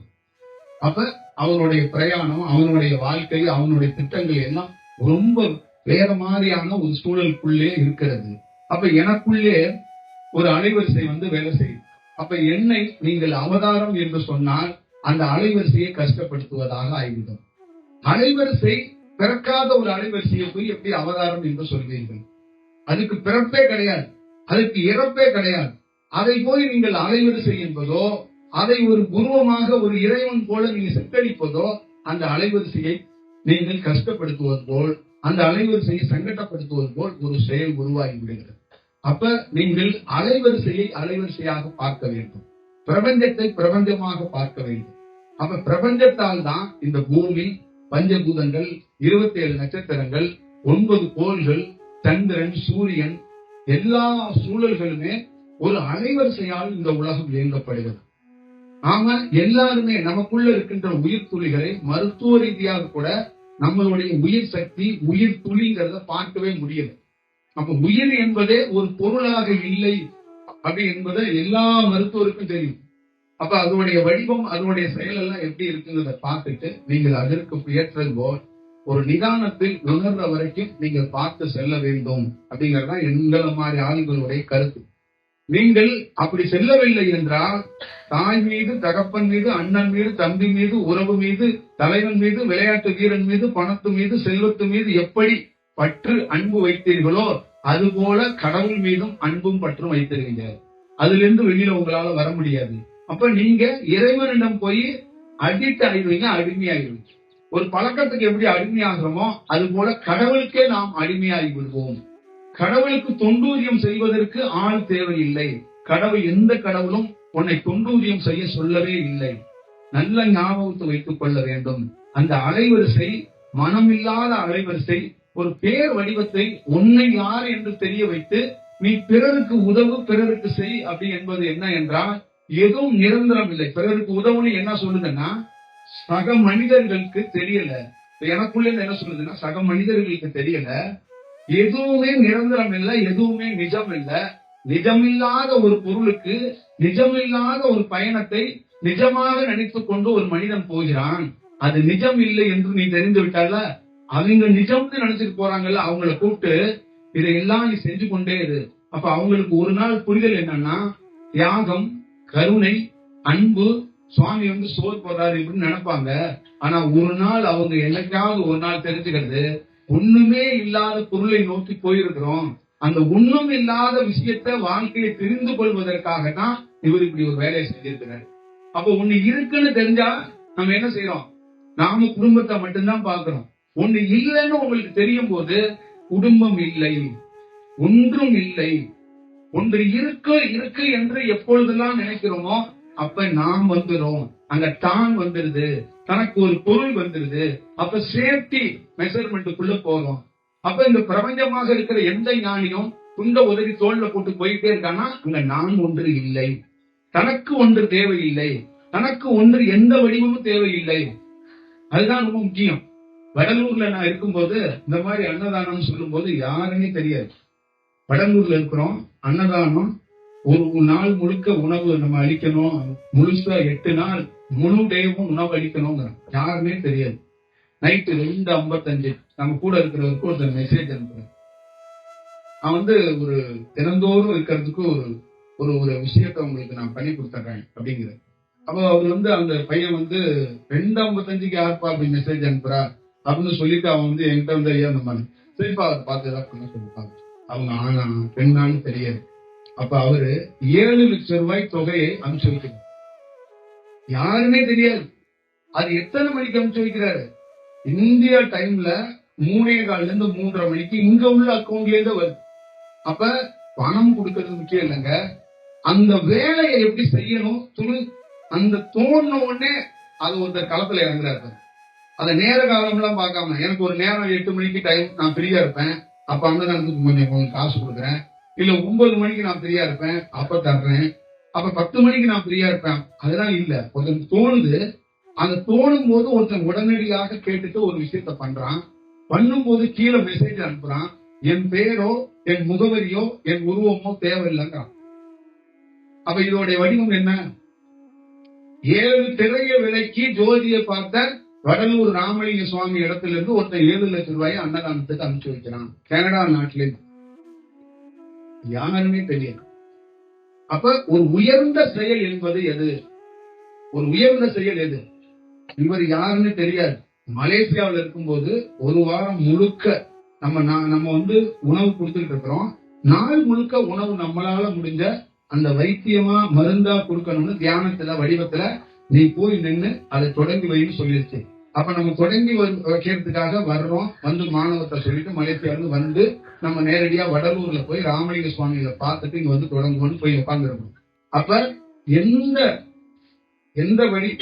அப்ப அவனுடைய பிரயாணம், அவனுடைய வாழ்க்கை, அவனுடைய திட்டங்கள் எல்லாம் ரொம்ப வேற மாதிரியான ஒரு சூழலுக்குள்ளே இருக்கிறது. அப்ப எனக்குள்ளே ஒரு அலைவரிசை வேலை செய்யும். அப்ப என்னை நீங்கள் அவதாரம் என்று சொன்னால் அந்த அலைவரிசையை கஷ்டப்படுத்துவதாக ஆகிவிடும். அலைவரிசை பிறக்காத ஒரு அலைவரிசையை போய் எப்படி அவதாரம் என்று சொல்வீர்கள்? அதுக்கு பிறப்பே கிடையாது, அதுக்கு இறப்பே கிடையாது. அதை போய் நீங்கள் அலைவரிசை என்பதோ, அதை ஒரு குருவமாக ஒரு இறைவன் போல நீங்க சித்தரிப்பதோ, அந்த அலைவரிசையை நீங்கள் கஷ்டப்படுத்துவது போல், அந்த அலைவரிசையை சங்கடப்படுத்துவது போல் ஒரு செயல் உருவாகி விடுகிறது. அப்ப நீங்கள் அலைவரிசையை அலைவரிசையாக பார்க்க வேண்டும், பிரபஞ்சத்தை பிரபஞ்சமாக பார்க்க வேண்டும். அப்ப பிரபஞ்சத்தால் தான் இந்த பூமி, பஞ்சபூதங்கள், 27 நட்சத்திரங்கள், 9 கோள்கள், சந்திரன், சூரியன், எல்லா சூழல்களுமே ஒரு அலைவரிசையால் இந்த உலகம் இயங்கப்படுகிறது. நாம எல்லாருமே நமக்குள்ள இருக்கின்ற உயிர் துளிகளை மருத்துவ ரீதியாக கூட நம்மளுடைய உயிர் சக்தி, உயிர் துளிங்கிறத பார்க்கவே முடியல. அப்ப உயிர் என்பதே ஒரு பொருளாக இல்லை அப்படி என்பதை எல்லா மருத்துவருக்கும் தெரியும். அப்ப அதனுடைய வடிவம், அதனுடைய செயல் எல்லாம் எப்படி இருக்குங்கிறத பார்த்துட்டு நீங்கள் அதற்கு ஏற்றது போல் ஒரு நிதானத்தில் உணர்ற வரைக்கும் நீங்கள் பார்த்து செல்ல வேண்டும் அப்படிங்கறதுதான் எங்களை மாதிரி ஆளுங்களுடைய கருத்து. நீங்கள் அப்படி செல்லவில்லை என்றால் தாய் மீது, தகப்பன் மீது, அண்ணன் மீது, தம்பி மீது, உறவு மீது, தலைவன் மீது, விளையாட்டு வீரன் மீது, பணத்து மீது, செல்வத்து மீது எப்படி பற்று அன்பு வைத்தீர்களோ அதுபோல கடவுள் மீதும் அன்பும் பற்றும் வைத்திருக்கீங்க. அதுல இருந்து வெளியில உங்களால வர முடியாது. அப்ப நீங்க இறைவனிடம் போய் அடிக்ட் ஆகிடுவீங்க, அடிமையாகிடுவீங்க. ஒரு பழக்கத்துக்கு எப்படி அடிமையாகிறோமோ அது போல கடவுளுக்கே நாம் அடிமையாகி விடுவோம். கடவுளுக்கு தொண்டூதியம் செய்வதற்கு ஆள் தேவையில்லை. கடவுள், எந்த கடவுளும் உன்னை தொண்டூதியம் செய்ய சொல்லவே இல்லை. நல்ல ஞாபகத்தை வைத்துக் கொள்ள வேண்டும். அந்த அலைவரிசை மனமில்லாத அலைவரிசை ஒரு பேர் வடிவத்தை உன்னை யார் என்று தெரிய வைத்து நீ பிறருக்கு உதவு, பிறருக்கு செய் அப்படி என்பது என்ன என்றால் எதுவும் நிரந்தரம் இல்லை. பிறருக்கு உதவுன்னு என்ன சொல்லுதுன்னா சக மனிதர்களுக்கு தெரியல. எனக்குள்ள என்ன சொல்லுதுன்னா சக மனிதர்களுக்கு தெரியல. எதுவுமே நிரந்தரம் இல்லை, எதுவுமே நிஜம் இல்லை. நிஜமில்லாத ஒரு பொருளுக்கு நிஜமில்லாத ஒரு பயணத்தை நிஜமாக நினைத்துக் கொண்டு ஒரு மனிதன் போகிறான். அது நிஜம் இல்லை என்று நீ தெரிந்து விட்டால, அவங்க நிஜம்னு நினைச்சிட்டு போறாங்கல்ல, அவங்களை கூப்பிட்டு இதையெல்லாம் நீ செஞ்சு கொண்டே இரு. அப்ப அவங்களுக்கு ஒரு நாள் புரிதல் என்னன்னா தியாகம், கருணை, அன்பு, சுவாமி சோறு போடுறாரு இப்படின்னு நினைப்பாங்க. ஆனா ஒரு நாள் அவங்க என்னைக்காவது ஒரு நாள் தெரிஞ்சுக்கிறது, ஒண்ணுமே இல்லாத பொருளை நோக்கி போயிருக்கிறோம். அந்த ஒண்ணும் இல்லாத விஷயத்த வாழ்க்கையை தெரிந்து கொள்வதற்காக தான் இவர் இப்படி ஒரு வேலையை செஞ்சிருக்கிறார். அப்ப ஒண்ணு இருக்குன்னு தெரிஞ்சா நம்ம என்ன செய்யறோம்? நாம குடும்பத்தை மட்டும்தான் பாக்குறோம். ஒண்ணு இல்லைன்னு உங்களுக்கு தெரியும் போது குடும்பம் இல்லை, ஒன்றும் இல்லை. ஒன்று இருக்கு இருக்கு என்று எப்பொழுதெல்லாம் நினைக்கிறோமோ அப்ப நாம் வந்துடும். அங்க தான் வந்துருது, தனக்கு ஒரு பொருள் வந்துருது. அப்ப சேஃப்டி மெஷர்மெண்ட்டுக்குள்ள போறோம். அப்ப இந்த பிரபஞ்சமாக இருக்கிற எந்த ஞானியும் துண்ட உதவி தோல்ல போட்டு போயிட்டே இருக்கானா அங்க நான் ஒன்று இல்லை, தனக்கு ஒன்று தேவையில்லை, தனக்கு ஒன்று எந்த வடிவமும் தேவையில்லை. அதுதான் ரொம்ப முக்கியம். வடலூர்ல நான் இருக்கும்போது இந்த மாதிரி அன்னதானம் சொல்லும் போது யாருன்னே தெரியாது. வடலூர்ல இருக்கிறோம், அன்னதானம் ஒரு நாள் முழுக்க உணவு நம்ம அளிக்கணும், முழுசா 8 நாள் முழு டேவும் உணவு அளிக்கணும், யாருமே தெரியாது. நைட்டு 2:55 நம்ம கூட இருக்கிறவருக்கு ஒருத்தர் மெசேஜ் அனுப்புறேன். நான் ஒரு தினந்தோறும் இருக்கிறதுக்கு ஒரு ஒரு விஷயத்த உங்களுக்கு நான் பண்ணி கொடுத்துறேன் அப்படிங்கிற. அப்போ அவர் அந்த பையன் 2:55 யாருப்பா அப்படி மெசேஜ் அனுப்புறா அப்படின்னு சொல்லிட்டு அவன் என்கிட்ட ஐயா அந்த மாதிரி சரிப்பா அவர் பார்த்துதான் சொல்லிப்பாங்க. அவங்க ஆனா பெண்ணான்னு தெரியாது. அப்ப அவரு 7 லட்சம் ரூபாய் தொகையை அனுப்பிச்சு வைக்கிறார். யாருமே தெரியாது. அது எத்தனை மணிக்கு அனுப்பிச்சு வைக்கிறாரு? இந்தியா டைம்ல 3:15 3:30 மணிக்கு இங்க உள்ள அக்கௌண்ட்ல இருந்து வருது. அப்ப பணம் கொடுக்கறது முக்கியம் இல்லைங்க, அந்த வேலையை எப்படி செய்யணும் அந்த தோணுன உடனே அது ஒருத்தர் களத்துல இறங்குறாரு. அந்த நேர காலம் எல்லாம் பார்க்காம எனக்கு ஒரு நேரம் 8 மணிக்கு டைம் நான் ஃப்ரீயா இருப்பேன், அப்ப அந்த நேரத்துக்கு கொஞ்சம் காசு கொடுக்குறேன். இல்ல 9 மணிக்கு நான் ஃப்ரீயா இருப்பேன், அப்ப தர்றேன். அப்ப 10 மணிக்கு நான் ஃப்ரீயா இருப்பேன். அதெல்லாம் இல்ல. ஒருத்தன் தோணுது, அந்த தோணும் போது ஒருத்தன் உடனடியாக கேட்டுட்டு ஒரு விஷயத்த பண்றான். பண்ணும் போது கீழே மெசேஜ் அனுப்புறான், என் பேரோ என் முகவரியோ என் உருவமோ தேவையில்லைங்கிறான். அப்ப இதோடைய வடிவம் என்ன? 7 திரைய விலைக்கு ஜோதியை பார்த்த வடலூர் ராமலிங்க சுவாமி இடத்துல இருந்து ஒருத்தன் 7 லட்சம் ரூபாயை அன்னதானத்துக்கு அனுப்பிச்சு வைக்கிறான், கனடா நாட்டில. யாருமே தெரியாது. அப்ப ஒரு உயர்ந்த செயல் என்பது எது? ஒரு உயர்ந்த செயல் எது? இவர் யாருன்னு தெரியாது. மலேசியாவில் இருக்கும்போது ஒரு வாரம் முழுக்க நம்ம உணவு கொடுத்துட்டு இருக்கிறோம். நாள் முழுக்க உணவு நம்மளால முடிஞ்ச அந்த வைத்தியமா மருந்தா கொடுக்கணும்னு தியானத்துல வடிவத்துல நீ போய் நின்று அதை தொடங்கி வைன்னு சொல்லிருச்சு. அப்ப நம்ம தொடங்கி வைக்கிறதுக்காக வர்றோம். மாணவத்தை சொல்லிட்டு மலேசியாவிலிருந்து நம்ம நேரடியா வடலூர்ல போய் ராமலிங்க சுவாமிகளை பார்த்துட்டு இங்க தொடங்குவோம்னு போய் உட்கார்ந்துருக்கோம். அப்ப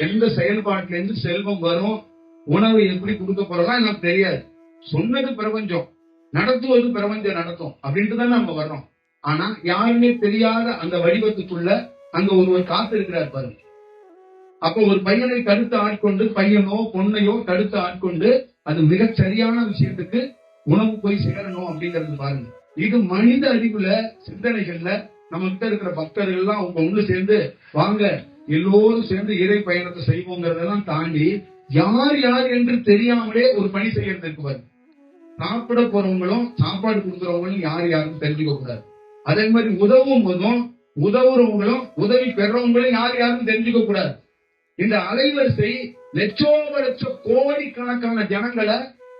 எந்த செயல்பாட்டுல இருந்து செல்வம் வரும், உணவு எப்படி கொடுக்க போறோம் எனக்கு தெரியாது. சொன்னது பிரபஞ்சம், நடத்துவது பிரபஞ்சம் நடத்தும் அப்படின்ட்டு தான் நம்ம வர்றோம். ஆனா யாருமே தெரியாத அந்த வடிவத்துக்குள்ள அங்க ஒருவர் காத்து இருக்கிறார் பாருங்க. அப்ப ஒரு பையனை தடுத்து ஆட்கொண்டு, பையனோ பொண்ணையோ தடுத்து ஆட்கொண்டு அது மிகச் சரியான விஷயத்துக்கு உணவு போய் சேரணும் அப்படிங்கிறது பாருங்க. இது மனித அறிவுல சிந்தனைகள்ல நம்ம கிட்ட இருக்கிற பக்தர்கள் எல்லாம் ஒண்ணு சேர்ந்து வாங்க எல்லோரும் சேர்ந்து இறை பயணத்தை செய்வோங்கிறதெல்லாம் தாண்டி யார் யார் என்று தெரியாமலே ஒரு பணி செய்யறது இருக்கு பாருங்க. சாப்பிட போறவங்களும் சாப்பாடு கொடுக்குறவங்களும் யார் யாருன்னு தெரிஞ்சுக்க கூடாது. அதே மாதிரி உதவும் போதும் உதவுறவங்களும் உதவி பெறவங்களும் யார் யாருன்னு தெரிஞ்சுக்க கூடாது. இந்த அலைவரிசை லட்சோப லட்ச கோடிக்கணக்கான ஜனங்களை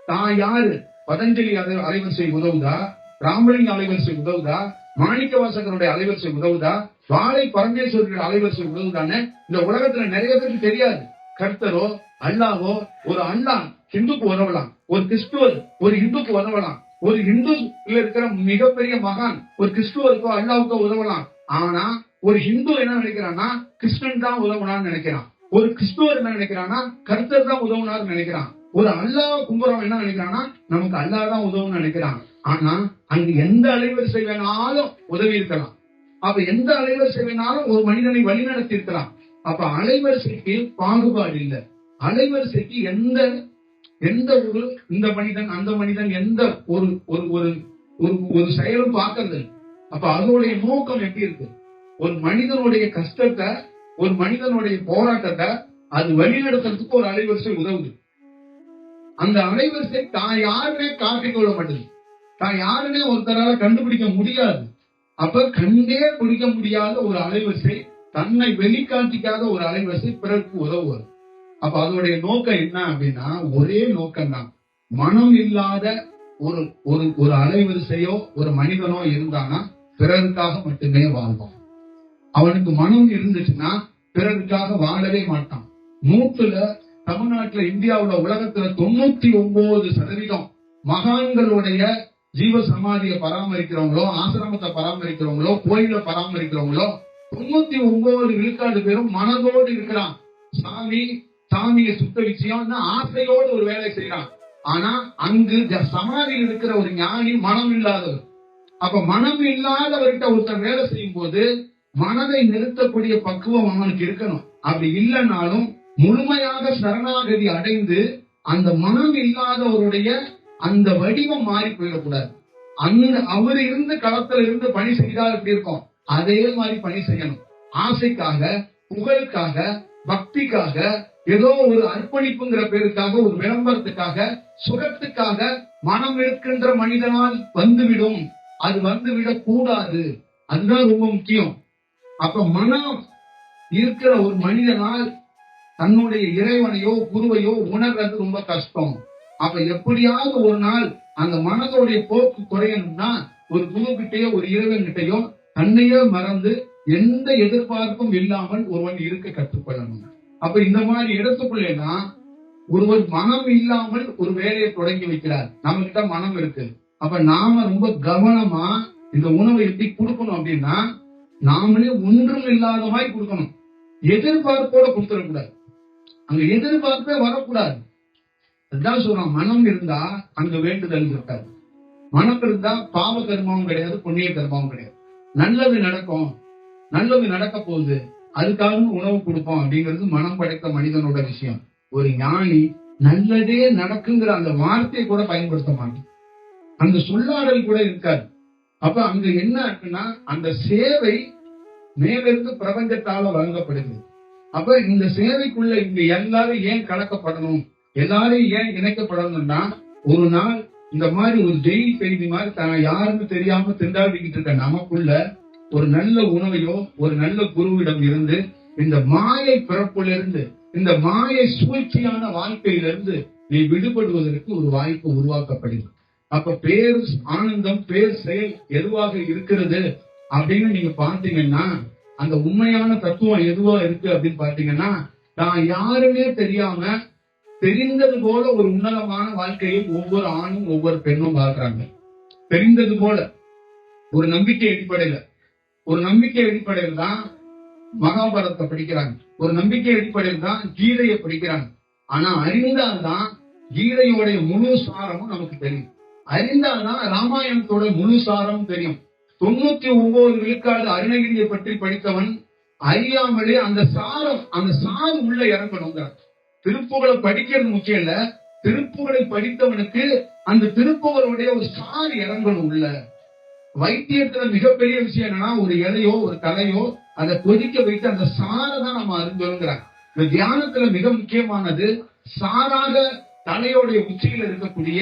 தான் யாரு பதஞ்சலி அலைவரிசை உதவுதா, ராமலிங்க அலைவரிசை உதவுதா, மாணிக்க வாசகருடைய அலைவரிசை உதவுதா, வாழை பரமேஸ்வரருடைய அலைவரிசை உதவுதான்னு இந்த உலகத்துல நிறைய பேருக்கு தெரியாது. கர்த்தரோ அல்லாவோ, ஒரு அண்ணா ஹிந்துக்கு உதவலாம், ஒரு கிறிஸ்துவர் ஒரு இந்துக்கு உதவலாம், ஒரு இந்து இருக்கிற மிகப்பெரிய மகான் ஒரு கிறிஸ்துவருக்கோ அல்லாவுக்கோ உதவலாம். ஆனா ஒரு ஹிந்து என்ன நினைக்கிறான்னா கிருஷ்ணன் தான் உதவனான்னு நினைக்கிறான். ஒரு கிறிஸ்துவர் என்ன நினைக்கிறான்னா கர்த்தர் தான் உதவுனார்னு நினைக்கிறான். ஒரு அல்லாஹ் கும்புறவன் என்ன நினைக்கிறான்னா நமக்கு அல்லாஹ் தான் உதவுன்னு நினைக்கிறான். ஆனா அங்கு எந்த அலைவரிசை வேணாலும் உதவி இருக்கலாம். அப்ப எந்த அலைவரிசை வேணாலும் ஒரு மனிதனை வழிநடத்தி இருக்கலாம். அப்ப அலைவரிசைக்கு பாகுபாடு இல்லை. அலைவரிசைக்கு எந்த ஒரு இந்த மனிதன் அந்த மனிதன் எந்த ஒரு செயலும் பார்க்கறது. அப்ப அதோடைய நோக்கம் எப்படி இருக்கு? ஒரு மனிதனுடைய கஷ்டத்தை, ஒரு மனிதனுடைய போராட்டத்தை அது வழிநடத்துறதுக்கு ஒரு அலைவரிசை உதவுது. அந்த அலைவரிசை தான் யாருமே காட்டிக்கொள்ள மாட்டேது, தான் யாருமே ஒருத்தரால கண்டுபிடிக்க முடியாது. அப்ப கண்டே பிடிக்க முடியாத ஒரு அலைவரிசை தன்னை வெளிக்காட்டிக்காத ஒரு அலைவரிசை பிறருக்கு உதவுவது. அப்ப அதோடைய நோக்கம் என்ன அப்படின்னா, ஒரே நோக்கம் தான். மனம் இல்லாத ஒரு ஒரு ஒரு அலைவரிசையோ ஒரு மனிதனோ இருந்தானா பிறருக்காக மட்டுமே வாழ்வான். அவனுக்கு மனம் இருந்துச்சுன்னா பிறருக்காக வாழவே மாட்டான். 100ல தமிழ்நாட்டுல, இந்தியாவுல, உலகத்துல 99% மகான்களுடைய ஜீவ சமாதியை பராமரிக்கிறவங்களோ, ஆசிரமத்தை பராமரிக்கிறவங்களோ, கோயில பராமரிக்கிறவங்களோ 99 விழுக்காடு பேரும் மனதோடு இருக்கிறான். சாமியை சுத்த விஷயம் ஆசையோடு ஒரு வேலை செய்யறான். ஆனா அங்கு சமாதியில் இருக்கிற ஒரு ஞானி மனம் இல்லாதவர். அப்ப மனம் இல்லாதவர்கிட்ட ஒருத்தர் வேலை செய்யும் போது மனதை நிறுத்தக்கூடிய பக்குவம் அவனுக்கு இருக்கணும். அப்படி இல்லைன்னாலும் முழுமையாக சரணாகதி அடைந்து அந்த மனம் இல்லாதவருடைய அந்த வடிவம் மாறி போயிடக்கூடாது. அவர் இருந்து களத்துல இருந்து பணி செய்தால் எப்படி இருக்கும், அதே மாதிரி பணி செய்யணும். ஆசைக்காக, புகழுக்காக, பக்திக்காக, ஏதோ ஒரு அர்ப்பணிப்புங்கிற பேருக்காக, ஒரு விளம்பரத்துக்காக, சுகத்துக்காக மனம் இருக்கின்ற மனிதனால் வந்துவிடும். அது வந்துவிடக் கூடாது. அதுதான் ரொம்ப முக்கியம். அப்ப மனம் இருக்கிற ஒரு மனிதனால் தன்னுடைய இறைவனையோ குருவையோ உணர்றது ரொம்ப கஷ்டம். அப்ப எப்படியாவது ஒரு நாள் அந்த மனதோடைய போக்கு குறையணும்னா ஒரு குரு கிட்டையோ ஒரு இறைவன் கிட்டையோ தன்னையே மறந்து எந்த எதிர்பார்ப்பும் இல்லாமல் ஒருவன் இருக்க கற்றுக்கொள்ளணும். அப்ப இந்த மாதிரி இடத்துக்குள்ளேனா ஒருவர் மனம் இல்லாமல் ஒரு வேலையை தொடங்கி வைக்கிறார். நம்ம கிட்ட மனம் இருக்கு. அப்ப நாம ரொம்ப கவனமா இந்த உணவை எப்படி கொடுக்கணும் அப்படின்னா, நாமளே ஒன்றும் இல்லாத மாதிரி கொடுக்கணும். எதிர்பார்ப்போட கொடுத்துடக்கூடாது. அங்க எதிர்பார்ப்பே வரக்கூடாது. அதுதான் சொல்றோம், மனம் இருந்தா அங்க வேண்டுதல் இருக்காது. மனம் இருந்தா பாவ கர்மாவும் கிடையாது, புண்ணிய கர்மாவும் கிடையாது. நல்லது நடக்கும், நல்லது நடக்க போகுது, அதுக்காக உணவு கொடுப்போம் அப்படிங்கிறது மனம் படைத்த மனிதனோட விஷயம். ஒரு ஞானி நல்லதே நடக்குங்கிற அந்த வார்த்தையை கூட பயன்படுத்த மாட்டேன், அந்த சொல்லாடல் கூட இருக்காது. அப்ப அங்க என்ன இருக்குன்னா, அந்த சேவை மேலிருந்து பிரபஞ்சத்தால வழங்கப்படுது. அப்ப இந்த சேவைக்குள்ள இங்க எல்லாரும் ஏன் கலக்கப்படணும், எல்லாரும் ஏன் இணைக்கப்படணும்னா, ஒரு நாள் இந்த மாதிரி ஒரு டெய்லி செய்தி மாதிரி தான் யாருன்னு தெரியாம திண்டாடிக்கிட்டு இருக்க நமக்குள்ள ஒரு நல்ல உணவையோ ஒரு நல்ல குருவிடம் இருந்து இந்த மாயை பிறப்பிலிருந்து, இந்த மாயை சூழ்ச்சியான வாழ்க்கையிலிருந்து நீ விடுபடுவதற்கு ஒரு வாய்ப்பு உருவாக்கப்படுது. அப்ப பேர் ஆனந்தம், பேர் செயல் எதுவாக இருக்கிறது அப்படின்னு நீங்க பாத்தீங்கன்னா, அந்த உண்மையான தத்துவம் எதுவா இருக்கு அப்படின்னு பாத்தீங்கன்னா, நான் யாருமே தெரியாம தெரிந்தது போல ஒரு உன்னதமான வாழ்க்கையை ஒவ்வொரு ஆணும் ஒவ்வொரு பெண்ணும் பார்க்கிறாங்க. தெரிந்தது போல ஒரு நம்பிக்கை அடிப்படையில் தான் மகாபாரதத்தை படிக்கிறாங்க. ஒரு நம்பிக்கை அடிப்படையில் தான் கீதையை படிக்கிறாங்க. ஆனா அறிந்தால்தான் கீதையோடைய முழு சாரமும் நமக்கு தெரியும். அறிந்தால்தான் ராமாயணத்தோட முழு சாரமும் தெரியும். 99 விழுக்காடு அருணகிரியை பற்றி படித்தவன் அறியாமலே அந்த சாறு உள்ள இறங்கணுங்க. திருப்புகழை படிக்கிறது முக்கியம் இல்ல, திருப்புகழை படித்தவனுக்கு அந்த திருப்புகளுடைய ஒரு சாறு இறங்கணும் உள்ள. வைத்தியத்துல மிகப்பெரிய விஷயம் என்னன்னா, ஒரு இலையோ ஒரு தலையோ அதை கொதிக்க வைத்து அந்த சாரை தான் நம்ம அறிஞ்சோங்கிறாங்க. இந்த தியானத்துல மிக முக்கியமானது சாராக தலையோடைய உச்சியில் இருக்கக்கூடிய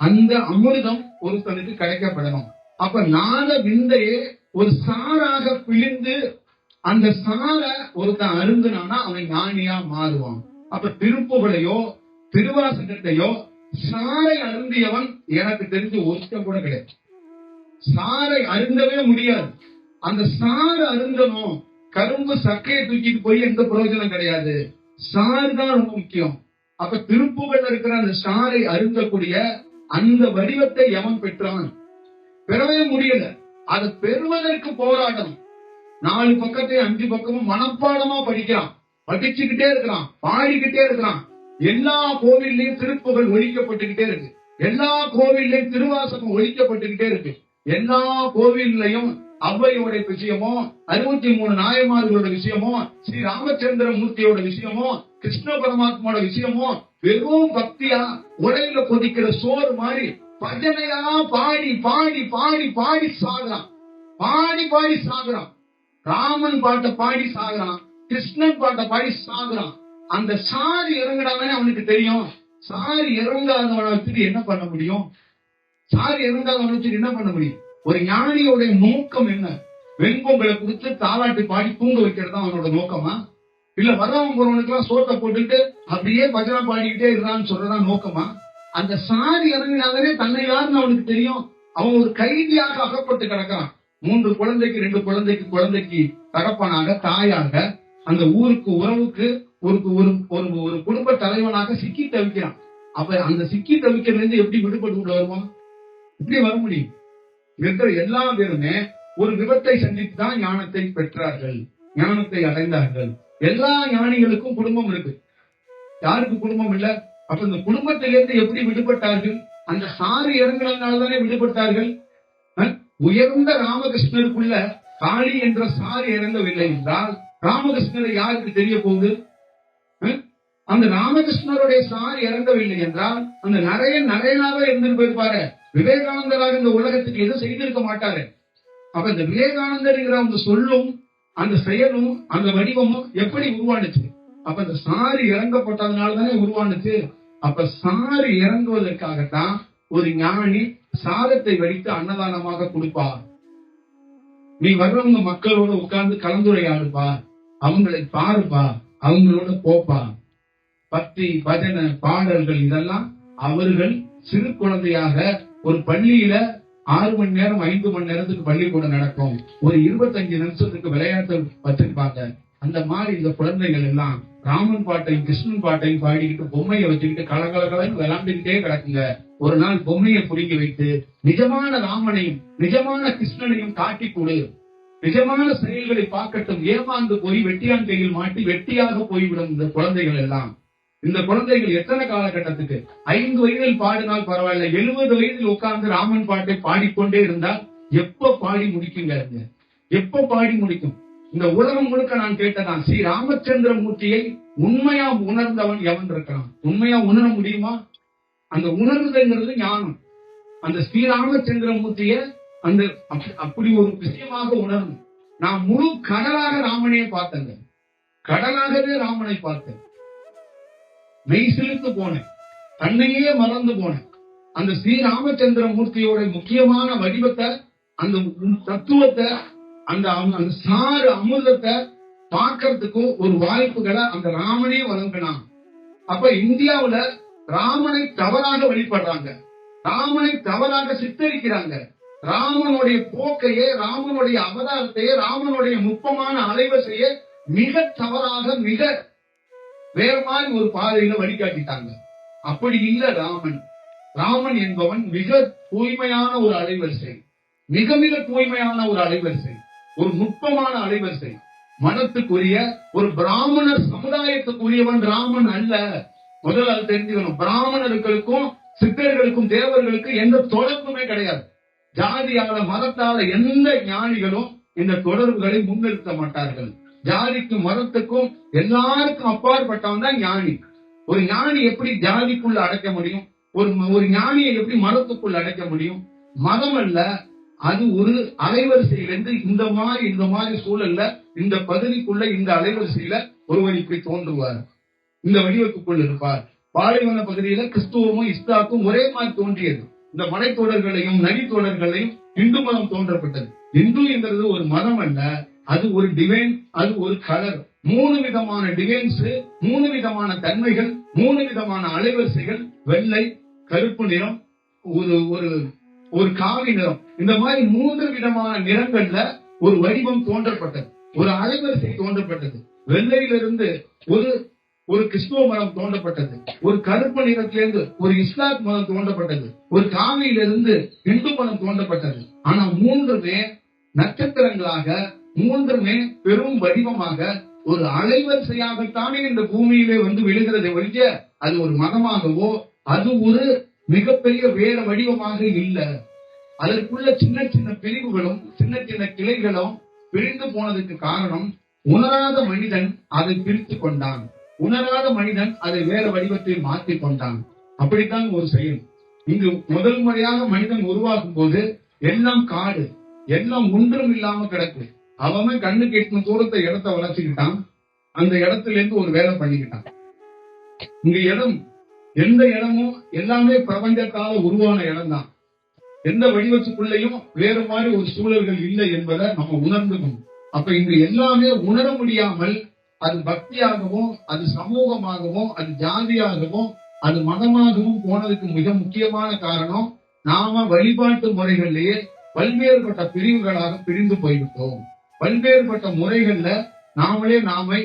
அந்த அமிர்தம் ஒருத்தனுக்கு கிடைக்கப்படணும். அப்ப நாத விந்தையே ஒரு சாராக பிழிந்து அந்த சார ஒருத்தன் அருந்தினானா அவன் ஞானியா மாறுவான். அப்ப திருப்புகளையோ திருவாசகத்தையோ சாரை அருந்தியவன் எனக்கு தெரிஞ்சு ஒருத்தன் கூட கிடையாது. சாரை அருந்தவே முடியாது. அந்த சாறு அருந்தனும், கரும்பு சக்கையை தூக்கிட்டு போய் எந்த பிரயோஜனம் கிடையாது. சாறு தான் ரொம்ப முக்கியம். அப்ப திருப்புகள்ல இருக்கிற அந்த சாரை அருந்தக்கூடிய அந்த வடிவத்தை எவன் பெற்றான்? பெறவே முடியல. அதை பெறுவதற்கு போராட்டம். 4 பக்கத்தையும் 5 பக்கமும் மனப்பாடமா படிக்கிறான், படிச்சுக்கிட்டே இருக்கிறான், பாடிக்கிட்டே இருக்கிறான். எல்லா கோவில்லையும் திருப்புகழ் ஒழிக்கப்பட்டுக்கிட்டே இருக்கு. எல்லா கோவில்லையும் திருவாசகம் ஒழிக்கப்பட்டுக்கிட்டே இருக்கு. எல்லா கோவில்லையும் அவ்வையோட விஷயமோ, 63 நாயன்மார்களோட விஷயமோ, ஸ்ரீ ராமச்சந்திர மூர்த்தியோட விஷயமோ, கிருஷ்ண பரமாத்மாவோட விஷயமோ வெறும் பக்தியா உடையில கொதிக்கிற சோறு மாதிரி பஜனையா பாடி பாடி பாடி பாடி சாகுறான். பாடி சாகுறான். ராமன் பாட்டை பாடி சாகுறான், கிருஷ்ணன் பாட்டை பாடி சாகுறான். அந்த சாரி இறங்கினாங்கன்னு அவனுக்கு தெரியும். சாரி இறங்காதவனை வச்சுட்டு என்ன பண்ண முடியும்? சாரி இறங்காதவனை வச்சுட்டு என்ன பண்ண முடியும்? ஒரு ஞானியோட நோக்கம் என்ன? வெண்பொங்கலை கொடுத்து தாலாட்டி பாடி தூங்க வைக்கிறது அவனோட நோக்கமா? இல்ல வர்றவங்க போறவனுக்கு எல்லாம் சோத்தை போட்டுட்டு அப்படியே பஜனை பாடிக்கிட்டே இருக்கான்னு சொல்றதான் நோக்கமா? அந்த சாதி இறங்கினாலே தன்னை யாருன்னு அவனுக்கு தெரியும். அவன் ஒரு கைதியாக அகப்பட்டு கிடக்கிறான். 3 குழந்தைக்கு 2 குழந்தைக்கு தகப்பனாக, தாயாக, அந்த ஊருக்கு உறவுக்கு ஒரு ஒரு குடும்ப தலைவனாக சிக்கி தவிக்கிறான். அப்ப அந்த சிக்கி தவிக்கிறதுல இருந்து எப்படி விடுபட்டு உள்ள வருவான்? இப்படி வர முடியும்? இருக்கிற எல்லா பேருமே ஒரு விபத்தை சந்தித்து தான் ஞானத்தை பெற்றார்கள், ஞானத்தை அடைந்தார்கள். எல்லா ஞானிகளுக்கும் குடும்பம் இருக்கு. யாருக்கு குடும்பம் இல்ல? அப்ப இந்த குடும்பத்திலிருந்து எப்படி விடுபட்டார்கள்? அந்த சாறு இறங்குறதுனாலதானே விடுபட்டார்கள். உயர்ந்த ராமகிருஷ்ணருக்குள்ள காளி என்ற சாறு இறங்கவில்லை என்றால் ராமகிருஷ்ணரை யாருக்கு தெரிய போகுது? அந்த ராமகிருஷ்ணருடைய சாறு இறங்கவில்லை என்றால் அந்த நரையனாவே இருந்துட்டு போயிருப்பாரு. விவேகானந்தராக இந்த உலகத்துக்கு எதுவும் செய்திருக்க மாட்டாரு. அப்ப இந்த விவேகானந்தர் அந்த சொல்லும் அந்த செயலும் அந்த வடிவமும் எப்படி உருவானுச்சு? அப்ப இந்த சாறு இறங்கப்பட்டதுனாலதானே உருவானுச்சு. அப்ப சாறு இறங்குவதற்காகத்தான் ஒரு ஞானி சாதத்தை வடித்து அன்னதானமாக கொடுப்பார். நீ வர்றவங்க மக்களோட உட்கார்ந்து கலந்துரையாடுப்பா, அவங்களை பாருப்பா, அவங்களோட போப்பா. பக்தி, பஜனை, பாடல்கள் இதெல்லாம் அவர்கள் சிறு குழந்தையாக ஒரு பள்ளியில 6 மணி நேரம் 5 மணி நேரத்துக்கு பள்ளிக்கூடம் நடக்கும். ஒரு 25 நிமிஷத்துக்கு விளையாட்டு வச்சிருப்பாங்க. அந்த மாதிரி இந்த குழந்தைகள் எல்லாம் ராமன் பாட்டையும் கிருஷ்ணன் பாட்டையும் பாடிக்கிட்டு பொம்மையை வச்சுக்கிட்டு கலகலகலன்னு விளையாண்டுகிட்டே கிடக்குங்க. ஒரு நாள் பொம்மையை புடுங்கி வைத்து நிஜமான ராமனையும் நிஜமான கிருஷ்ணனையும் காட்டி கொடு, நிஜமான செயல்களை பார்க்கட்டும். ஏமாந்து போய் வெட்டியான் கையில் மாட்டி வெட்டியாக போய்விடும் இந்த குழந்தைகள் எல்லாம். இந்த குழந்தைகள் எத்தனை காலகட்டத்துக்கு? 5 வயதில் பாடினால் பரவாயில்ல, 70 வயதில் உட்கார்ந்து ராமன் பாட்டை பாடிக்கொண்டே இருந்தால் எப்ப பாடி முடிக்குங்க? எப்ப பாடி முடிக்கும்? இந்த உலகம் முழுக்க நான் கேட்டதான், ஸ்ரீ ராமச்சந்திர மூர்த்தியை உண்மையா உணர்ந்தவன் எவன் இருக்கிறான்? உண்மையா உணர முடியுமா? அந்த உணர்வுங்கிறது ஞானம். அந்த ஸ்ரீராமச்சந்திர மூர்த்திய அந்த அப்படி ஒரு விஷயமாக உணரணும். நான் முழு கடலாக ராமனையே பார்த்தேங்க. கடலாகவே ராமனை பார்த்தேன். மெய் சிலிர்த்து போனேன், தன்னையே மறந்து போனேன். அந்த ஸ்ரீராமச்சந்திர மூர்த்தியோட முக்கியமான வடிவத்தை, அந்த தத்துவத்தை, அந்த சாறு அமுதத்தை பார்க்கறதுக்கும் ஒரு வாய்ப்புகளை அந்த ராமனே வழங்கினான். அப்ப இந்தியாவுல ராமனை தவறாக வழிபடுறாங்க, ராமனை தவறாக சித்தரிக்கிறாங்க. ராமனுடைய போக்கையே, ராமனுடைய அவதாரத்தையே, ராமனுடைய நுட்பமான அலைவரிசையை மிக தவறாக, மிக வேற மாதிரி ஒரு பாதையில வழிகாட்டிட்டாங்க. அப்படி இல்ல ராமன். ராமன் என்பவன் மிக தூய்மையான ஒரு அலைவரிசை, மிக மிக தூய்மையான ஒரு அலைவரிசை, ஒரு நுட்பமான அலைவரிசை. மனத்துக்குரிய ஒரு பிராமணர் சமுதாயத்துக்குரியவன் ராமன் அல்ல. முதல்ல அது தெரிஞ்சுக்கணும். பிராமணர்களுக்கும் சித்தர்களுக்கும் தேவர்களுக்கும் எந்த தொடர்புமே கிடையாது. ஜாதியால மதத்தால எந்த ஞானிகளும் இந்த தொடர்புகளை முன்னிறுத்த மாட்டார்கள். ஜாதிக்கும் மதத்துக்கும் எல்லாருக்கும் அப்பாற்பட்டவன் தான் ஞானி. ஒரு ஞானி எப்படி ஜாதிக்குள்ள அடைக்க முடியும்? ஒரு ஞானியை எப்படி மதத்துக்குள்ள அடைக்க முடியும்? மதம் அல்ல, அது ஒரு அலைவரிசையிலிருந்து இந்த மாதிரி சூழல்ல, இந்த பகுதிக்குள்ள, இந்த அலைவரிசையில ஒருவர் இப்படி தோன்றுவார், இந்த வடிவத்துக்குள் இருப்பார். பாலைவன பகுதியில கிறிஸ்துவமும் இஸ்லாமும் ஒரே மாதிரி தோன்றியது. இந்த மலைத்தொடர்களையும் நதித்தொடர்களையும் இந்து மதம் தோன்றப்பட்டது. இந்து என்றது ஒரு மதம் அல்ல, அது ஒரு டிவைன், அது ஒரு கலர். 3 விதமான டிவைன்ஸ், 3 விதமான தன்மைகள், 3 விதமான அலைவரிசைகள், வெள்ளை, கருப்பு நிறம், ஒரு காவி நிறம். இந்த மாதிரி 3 விதமான நிறங்கள்ல ஒரு வடிவம் தோன்றப்பட்டது, ஒரு அலைவரிசை தோன்றப்பட்டது. வெள்ளையிலிருந்து ஒரு கிறிஸ்துவ மதம் தோன்றப்பட்டது, ஒரு கருப்பு நிறத்திலிருந்து ஒரு இஸ்லாம் மதம் தோன்றப்பட்டது, ஒரு காவியிலிருந்து இந்து மதம் தோன்றப்பட்டது. ஆனா 3மே நட்சத்திரங்களாக, 3மே பெரும் வடிவமாக ஒரு அலைவரிசையாகத்தானே இந்த பூமியிலே வந்து விழுகிறதை ஒழிய அது ஒரு மதமாகவோ அது ஒரு மிகப்பெரிய வேற வடிவமாக இல்ல. அதற்குள்ள சின்ன சின்ன பிரிவுகளும் சின்ன சின்ன கிளைகளும் பிரிந்து போனதுக்கு காரணம், உணராத மனிதன் அதை பிரித்து கொண்டான், உணராத மனிதன் அதை வேற வடிவத்தில் மாற்றிக் கொண்டான். அப்படித்தான் ஒரு செயல். இங்கு முதல் முறையாக மனிதன் உருவாகும் போது எல்லாம் காடு, எல்லாம் ஒன்றும் இல்லாம கிடக்கு. அவன் கண்ணுக்கு எட்டு தூரத்தை இடத்தை வளர்ச்சிக்கிட்டான், அந்த இடத்துல இருந்து ஒரு வேலை பண்ணிக்கிட்டான். இங்க இடம், எந்த இடமும் எல்லாமே பிரபஞ்சத்தால உருவான இடம் தான். எந்த வடிவத்துக்குள்ளேயும் வேறு மாதிரி ஒரு சூழல்கள் இல்லை என்பதை நம்ம உணர்ந்துக்கணும். அப்ப இங்கு எல்லாமே உணர முடியாமல் அது பக்தியாகவும், அது சமூகமாகவும், அது ஜாதியாகவும், அது மதமாகவும் போனதுக்கு மிக முக்கியமான காரணம் நாம வழிபாட்டு முறைகளிலேயே பல்வேறுபட்ட பிரிவுகளாக பிரிந்து போய்விட்டோம். பல்வேறுபட்ட முறைகள்ல நாமே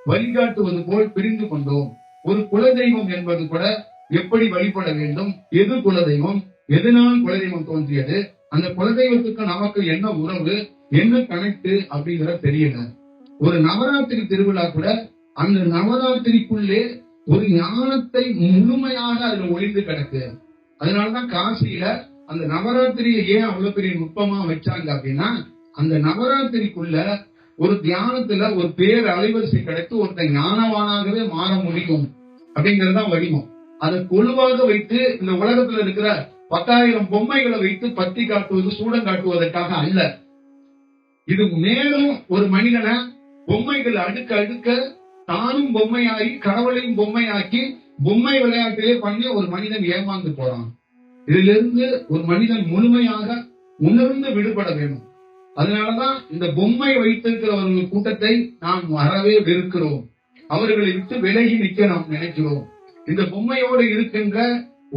வழிகாட்டுவது போல் பிரிந்து கொண்டோம். ஒரு குலதெய்வம் என்பது கூட எப்படி வழிபட வேண்டும், எது குலதெய்வம், எதனால் குலதெய்வம் தோன்றியது, அந்த குலதெய்வத்துக்கு நமக்கு என்ன உறவு, என்ன கனெக்ட் அப்படிங்கிறத தெரியல. ஒரு நவராத்திரி திருவிழா கூட அந்த நவராத்திரிக்குள்ளே ஒரு ஞானத்தை முழுமையாக அதுல ஒளிந்து கிடக்கு. அதனாலதான் காசியில அந்த நவராத்திரியை ஏன் அவ்வளவு பெரிய நுட்பமா வச்சாங்க அப்படின்னா, அந்த நவராத்திரிக்குள்ள ஒரு தியானத்துல ஒரு பேர் அலைவரிசை கிடைத்து ஒருத்தன் ஞானவானாகவே மாற முடியும் அப்படிங்கறதுதான் வடிவம். அதை கொழுவாக வைத்து இந்த உலகத்துல இருக்கிற 10,000 பொம்மைகளை வைத்து பத்தி காட்டுவது, சூடம் காட்டுவதற்காக அல்ல. இது மேலும் ஒரு மனிதனை பொம்மைகள் அடுக்க அடுக்க தானும் பொம்மையாகி கடவுளையும் பொம்மையாக்கி பொம்மை விளையாட்டிலே பண்ணி ஒரு மனிதன் ஏமாந்து போறான். இதிலிருந்து ஒரு மனிதன் முழுமையாக உணர்ந்து விடுபட வேண்டும். அதனாலதான் இந்த பொம்மை வைத்திருக்கிறவர்கள் கூட்டத்தை நாம் அறவே வெறுக்கிறோம். அவர்களை விட்டு விலகி நிற்க நாம் நினைக்கிறோம். இந்த பொம்மையோடு இருக்கின்ற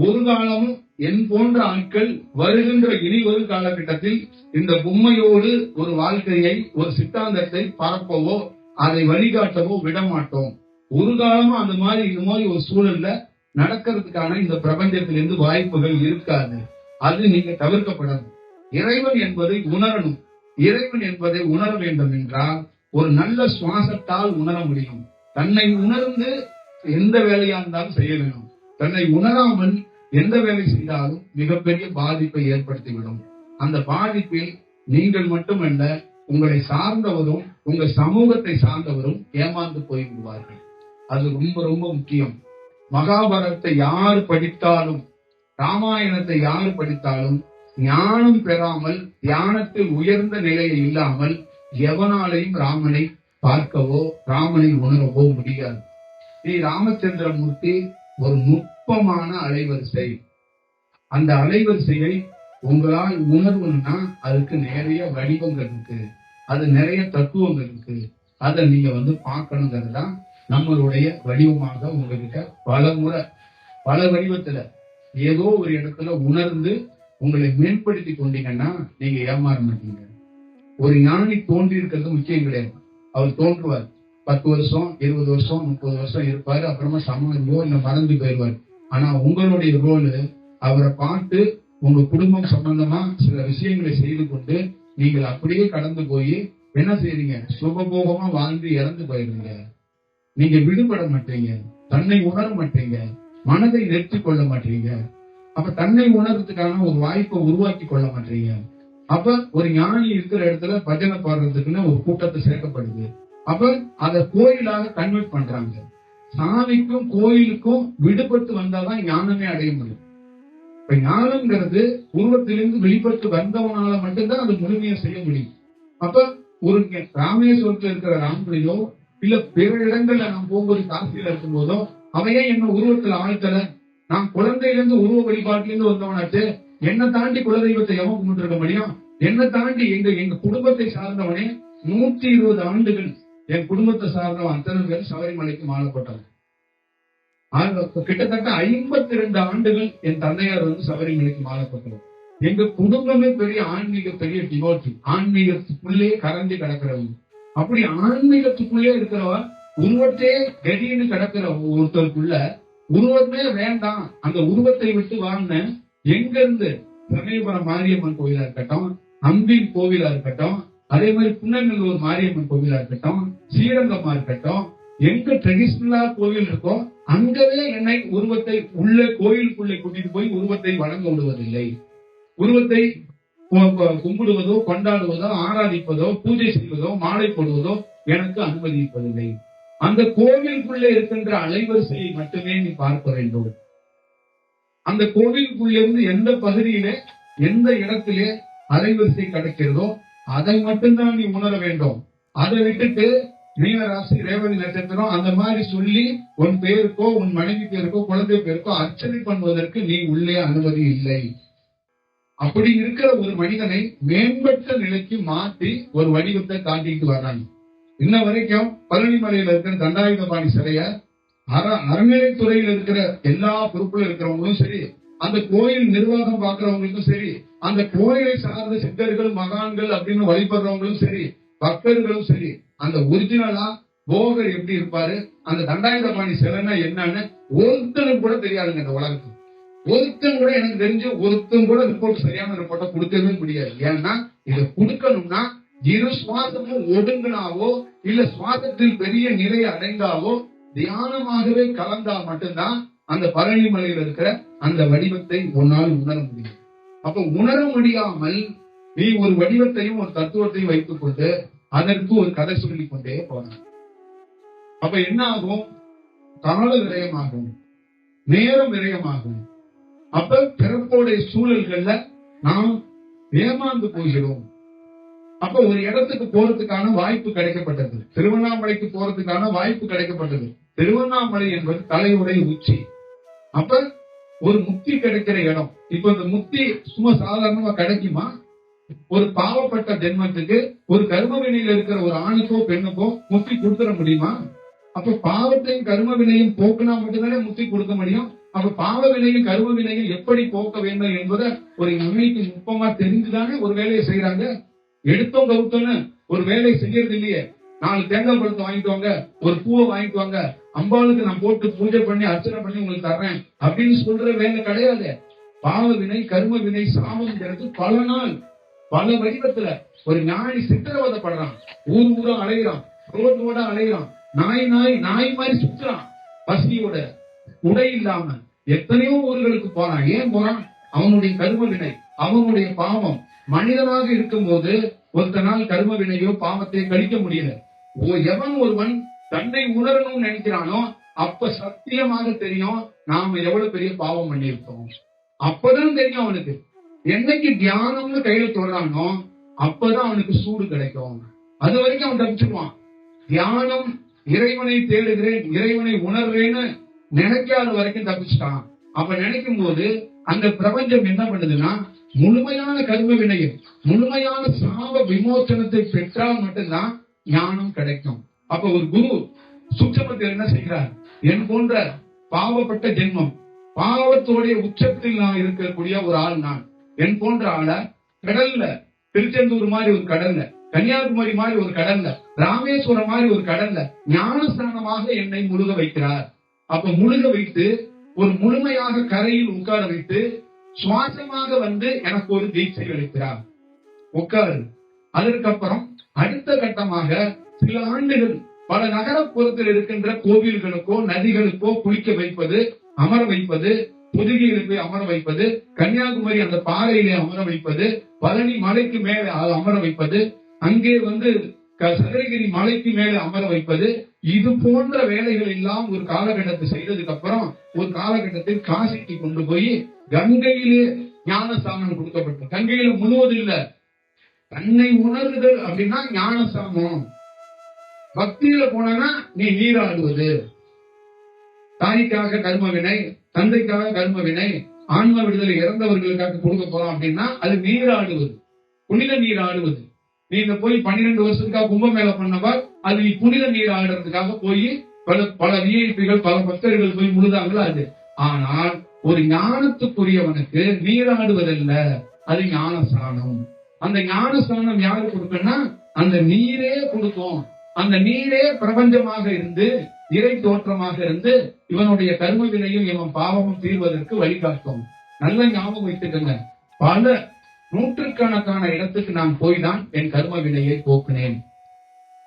ஒரு காலமும் என் போன்ற ஆட்கள் வருகின்ற இனி ஒரு காலகட்டத்தில் இந்த பொம்மையோடு ஒரு வாழ்க்கையை, ஒரு சித்தாந்தத்தை பரப்பவோ அதை வழிகாட்டவோ விடமாட்டோம். ஒரு காலமும் அந்த மாதிரி இந்த மாதிரி ஒரு சூழல்ல நடக்கிறதுக்கான இந்த பிரபஞ்சத்திலிருந்து வாய்ப்புகள் இருக்காது. அது நீங்க தவிர்க்கப்படணும். இறைவன் என்பதை உணரணும். இறைவன் என்பதை உணர வேண்டும் என்றால் ஒரு நல்ல சுவாசத்தால் உணர முடியும். தன்னை உணர்ந்து எந்த வேலையா இருந்தாலும் செய்ய வேண்டும். தன்னை உணராமல் எந்த வேலை செய்தாலும் மிகப்பெரிய பாதிப்பை ஏற்படுத்திவிடும். அந்த பாதிப்பில் நீங்கள் மட்டுமல்ல, உங்களை சார்ந்தவரும் உங்க சமூகத்தை சார்ந்தவரும் ஏமாந்து போய்விடுவார்கள். அது ரொம்ப ரொம்ப முக்கியம். மகாபாரதத்தை யார் படித்தாலும், ராமாயணத்தை யார் படித்தாலும் ஞானம் பெறாமல், தியானத்தில் உயர்ந்த நிலையை இல்லாமல் எவனாலையும் ராமனை பார்க்கவோ ராமனை உணரவோ முடியாது. ஸ்ரீ ராமச்சந்திரமூர்த்தி ஒரு நுட்பமான அலைவரிசை. அந்த அலைவரிசையை உங்களால் உணர்வுன்னா அதுக்கு நிறைய வடிவங்கள் இருக்கு, அது நிறைய தத்துவங்கள் இருக்கு. அதை நீங்க பார்க்கணுங்கிறது தான் நம்மளுடைய வடிவமாக உங்ககிட்ட பல முறை பல வடிவத்துல ஏதோ ஒரு இடத்துல உணர்ந்து உங்களை மேம்படுத்தி கொண்டீங்கன்னா நீங்க ஏமாற மாட்டீங்க. ஒரு ஞானி தோன்றி இருக்கிறது முக்கியம் கிடையாது. அவர் தோன்றுவார், 10 வருஷம் 20 வருஷம் 30 வருஷம் இருப்பாரு, அப்புறமா சமாளியோ இல்ல மறந்து போயிடுவார். ஆனா உங்களுடைய ரோல் அவரை பார்த்து உங்க குடும்பம் சம்பந்தமா சில விஷயங்களை செய்து கொண்டு நீங்கள் அப்படியே கடந்து போய் என்ன செய்றீங்க, சுகபோகமா வாழ்ந்து இறந்து போயிடுறீங்க. நீங்க விடுபட மாட்டீங்க, தன்னை உணர மாட்டீங்க, மனதை நிறுத்தி கொள்ள மாட்டீங்க. அப்ப தன்னை உணர்றதுக்கான ஒரு வாய்ப்பை உருவாக்கி கொள்ள மாட்டீங்க. அப்ப ஒரு ஞானி இருக்கிற இடத்துல பஜனை பாடுறதுக்குன்னு ஒரு கூட்டத்தை சேர்க்கப்படுது. அப்ப அதை கோயிலாக கன்வெர்ட் பண்றாங்க. சாமிக்கும் கோயிலுக்கும் விடுபட்டு வந்தாதான் ஞானமே அடைய முடியும். இப்ப ஞானம்ங்கிறது உருவத்திலிருந்து வெளிப்பட்டு வந்தவனால மட்டும்தான் அது முழுமையா செய்ய முடியும். அப்ப ஒரு ராமேஸ்வரத்துல இருக்கிற ராமனையோ இல்ல பிற இடங்கள்ல நாம் போகும்போது காசியில இருக்கும் போதோ அவையே என்ன உருவத்துல ஆழ்த்தல. நான் குழந்தையிலிருந்து உருவ வழிபாட்டிலிருந்து வந்தவனாச்சு, என்னை தாண்டி குலதெய்வத்தை எவன் கும்பிட்டு இருக்க முடியும்? என்னை தாண்டி எங்க குடும்பத்தை சார்ந்தவனே 120 ஆண்டுகள் என் குடும்பத்தை சார்ந்தவன் அத்தனை பேர் சபரிமலைக்கு மாலைப்பட்டவன். கிட்டத்தட்ட 52 ஆண்டுகள் என் தந்தையார் சபரிமலைக்கு மாலைப்பட்டவர். எங்க குடும்பமே பெரிய ஆன்மீக பெரிய டிவோட்டி, ஆன்மீகத்துக்குள்ளே கரைஞ்சு கிடக்கிறவங்க. அப்படி ஆன்மீகத்துக்குள்ளே இருக்கிறவ உருவத்தையே கெடின்னு கிடக்கிற ஒருத்தருக்குள்ள உருவமே வேண்டாம், அந்த உருவத்தை விட்டு வாங்க. எங்க இருந்து சமயபுரம் மாரியம்மன் கோவிலா இருக்கட்டும், அம்பின் கோவிலா இருக்கட்டும், அதே மாதிரி புன்னநல்லூர் மாரியம்மன் கோவிலா இருக்கட்டும், ஸ்ரீரங்கமா இருக்கட்டும், எங்க ட்ரெடிஷனலா கோவில் இருக்கோ அங்கவே என்னை உருவத்தை உள்ள கோயிலுக்குள்ளே கூட்டிட்டு போய் உருவத்தை வழங்க விடுவதில்லை. உருவத்தை கும்பிடுவதோ கொண்டாடுவதோ ஆராதிப்பதோ பூஜை செய்வதோ மாலை போடுவதோ எனக்கு அனுமதிப்பதில்லை. அந்த கோவிலுக்குள்ளே இருக்கின்ற அலைவரிசையை மட்டுமே நீ பார்க்க வேண்டும். அந்த கோவிலுக்குள்ளிருந்து எந்த பகுதியிலே எந்த இடத்திலே அலைவரிசை கிடைக்கிறதோ அதை மட்டும்தான் நீ உணர வேண்டும். அதை விட்டுட்டு மீனராசி ரேவதி நட்சத்திரம் அந்த மாதிரி சொல்லி உன் பேருக்கோ உன் மனைவி பேருக்கோ குழந்தை பேருக்கோ அர்ச்சனை பண்ணுவதற்கு நீ உள்ளே அனுமதி இல்லை. அப்படி இருக்கிற ஒரு மனிதனை மேம்பட்ட நிலைக்கு மாற்றி ஒரு வடிவத்தை காட்டிட்டு வர்றாங்க. இன்ன வரைக்கும் பழனிமலையில இருக்கிற தண்டாயுதபாணி சிலைய அறநிலைத்துறையில் இருக்கிற எல்லா பொறுப்புல இருக்கிறவங்களும் சரி, அந்த கோயில் நிர்வாகம் பார்க்கிறவங்களுக்கும் சரி, அந்த கோயிலை சார்ந்த சித்தர்கள் மகான்கள் அப்படின்னு வழிபடுறவங்களும் சரி, பக்தர்களும் சரி, அந்த ஒரிஜினலா போகர் எப்படி இருப்பாரு, அந்த தண்டாயுதபாணி சிலைன்னா என்னன்னு ஒருத்தனுக்கு கூட தெரியாதுங்க. இந்த உலகத்துக்கு ஒருத்தன் கூட, எனக்கு தெரிஞ்சு ஒருத்தன் கூட ரிப்போர்ட் சரியான ரிப்போர்ட்டை கொடுக்கவே முடியாது. ஏன்னா இதை கொடுக்கணும்னா இரு சுவாசமும் ஒடுங்கினாவோ இல்ல சுவாசத்தில் பெரிய நிலை அடைந்தாவோ தியானமாகவே கலந்தா மட்டும்தான் அந்த பழனிமலையில் இருக்கிற அந்த வடிவத்தை ஒன்னால் உணர முடியும். அப்ப உணர முடியாமல் நீ ஒரு வடிவத்தையும் ஒரு தத்துவத்தையும் வைத்துக் கொண்டு அதற்கு ஒரு கதை சொல்லிக் கொண்டே போன, அப்ப என்ன ஆகும்? கால விரயமாகும், நேரம் விரயமாகும். அப்ப பிறப்போடைய சூழல்கள்ல நாம் ஏமாந்து போகிறோம். அப்ப ஒரு இடத்துக்கு போறதுக்கான வாய்ப்பு கிடைக்கப்பட்டது, திருவண்ணாமலைக்கு போறதுக்கான வாய்ப்பு கிடைக்கப்பட்டது. திருவண்ணாமலை என்பது தலையுடைய உச்சி. அப்ப ஒரு முக்தி கிடைக்கிற இடம். இப்ப இந்த முக்தி சும்மா சாதாரணமா கிடைக்குமா? ஒரு பாவப்பட்ட ஜென்மத்துக்கு ஒரு கர்ம வினையில இருக்கிற ஒரு ஆணுக்கோ பெண்ணுக்கோ முக்தி கொடுத்துட முடியுமா? அப்ப பாவத்தையும் கர்ம வினையும் போக்குனா மட்டும்தானே முக்தி கொடுக்க முடியும். அப்ப பாவ வினையும் கர்ம வினையும் எப்படி போக்க வேண்டும் என்பதை ஒரு அன்னைக்கு நுட்பமா தெரிஞ்சுதானே ஒரு வேலையை செய்யறாங்க. எடுத்தோம் கவுத்தோன்னு ஒரு வேலையை செய்யறது இல்லையே. 4 தேங்காய் பழத்தை வாங்கிட்டு வாங்க, ஒரு பூவை வாங்கிட்டு வாங்க, அம்பாளுக்கு நான் போட்டு பூஜை பண்ணி அர்ச்சனை பண்ணி உங்களுக்கு தர்றேன் அப்படின்னு சொல்ற வேலை கிடையாது. பாவ வினை கர்ம வினை சாபம்ங்கிறது பல நாள் பல வடிவத்துல ஒரு ஞானி சித்திரவதைப்படுறான், ஊர் ஊரா அலைகிறான், ரோடு ரோடா அலைகிறான், நாய் மாதிரி சுத்துறான், பசியோட உடை இல்லாம எத்தனையோ ஊர்களுக்கு போறான். ஏன் போறான்? அவனுடைய கர்ம வினை, அவனுடைய பாவம். மனிதனாக இருக்கும் போது ஒருத்தனால் கர்ம வினையோ பாவத்தையோ கழிக்க முடியல. எவன் ஒருவன் தன்னை உணரணும்னு நினைக்கிறானோ அப்ப சத்தியமாக தெரியும் நாம எவ்வளவு பெரிய பாவம் பண்ணியிருக்கோம். அப்பதான் தெரியும் அவனுக்கு. என்னைக்கு தியானம்னு கையில சொல்றானோ அப்பதான் அவனுக்கு சூடு கிடைக்கும். அது வரைக்கும் அவன் தப்பிச்சுடுவான். தியானம், இறைவனை தேடுகிறேன், இறைவனை உணர்றேன்னு நினைக்காத வரைக்கும் தப்பிச்சுட்டான். அப்ப நினைக்கும் போது அந்த பிரபஞ்சம் என்ன பண்ணுதுன்னா முழுமையான கர்ம வினையும் முழுமையான சாப விமோசனத்தை பெற்றால் மட்டும்தான் ஞானம் கிடைக்கும். அப்ப ஒரு குரு சூட்சமத்தில் என்ன செய்கிறார்? என் போன்ற பாவப்பட்ட ஜென்மம், பாவத்தோடைய உச்சத்தில் நான் இருக்கக்கூடிய ஒரு ஆள், நான் என் போன்ற ஆள கடல்ல, திருச்செந்தூர் மாதிரி ஒரு கடல்ல, கன்னியாகுமரி மாதிரி ஒரு கடல்ல, ராமேஸ்வரம் மாதிரி ஒரு கடல்ல ஞானஸ்தானமாக என்னை முழுக வைக்கிறார். அப்ப முழுக வைத்து ஒரு முழுமையாக கரையில் உட்கார வைத்து சுவாசமாக வந்து எனக்கு ஒரு தீட்சை அளிக்கிறார். உட்காரு. அதற்கப்புறம் அடுத்த கட்டமாக சில ஆண்டுகள் பல நகரப்புறத்தில் இருக்கின்ற கோவில்களுக்கோ நதிகளுக்கோ குளிக்க வைப்பது, அமர வைப்பது, புதுகையில் போய் அமர வைப்பது, கன்னியாகுமரி அந்த பாறையிலே அமர வைப்பது, பழனி மலைக்கு மேலே அமர வைப்பது, அங்கே வந்து சதுரகிரி மலைக்கு மேலே அமர வைப்பது, இது போன்ற வேலைகள் எல்லாம் ஒரு காலகட்டத்தை செய்ததுக்கு அப்புறம் ஒரு காலகட்டத்தில் காசிக்கு கொண்டு போய் கங்கையிலே ஞானஸ்தானம் கொடுக்கப்பட்டது. கங்கையில முழுவதும் இல்ல, தன்னை உணர்தல் அப்படின்னா ஞானஸ்தானம். பக்தியில போனா நீ நீராடுவது, தாய்க்காக கர்ம வினை, தந்தைக்காக கர்ம வினை, ஆன்ம விடுதலை இறந்தவர்களுக்காக கொடுக்க போறோம் அப்படின்னா அது நீராடுவது, புனித நீராடுவது. நீ இந்த போய் 12 வருஷத்துக்காக கும்பமேளா பண்ணவா, அது நீ புனித நீர் ஆடுறதுக்காக போய் பல விஐபிகள் பல பக்தர்கள் போய் முழுதாங்களா அது. ஆனால் ஒரு ஞானத்துக்குரியவனுக்கு நீராடுவதல்ல, அது ஞானஸ்தானம். அந்த ஞானஸ்தானம் யாரு கொடுக்கணும்னா அந்த நீரே கொடுக்கும். அந்த நீரே பிரபஞ்சமாக இருந்து இறை தோற்றமாக இருந்து இவனுடைய கர்ம வினையும் இவன் பாவமும் தீர்வதற்கு வழிகாட்டும். நல்ல ஞாபகம் வைத்துக்கங்க. பல நூற்றுக்கணக்கான இடத்துக்கு நான் போய்தான் என் கர்ம வினையை போக்குனேன்.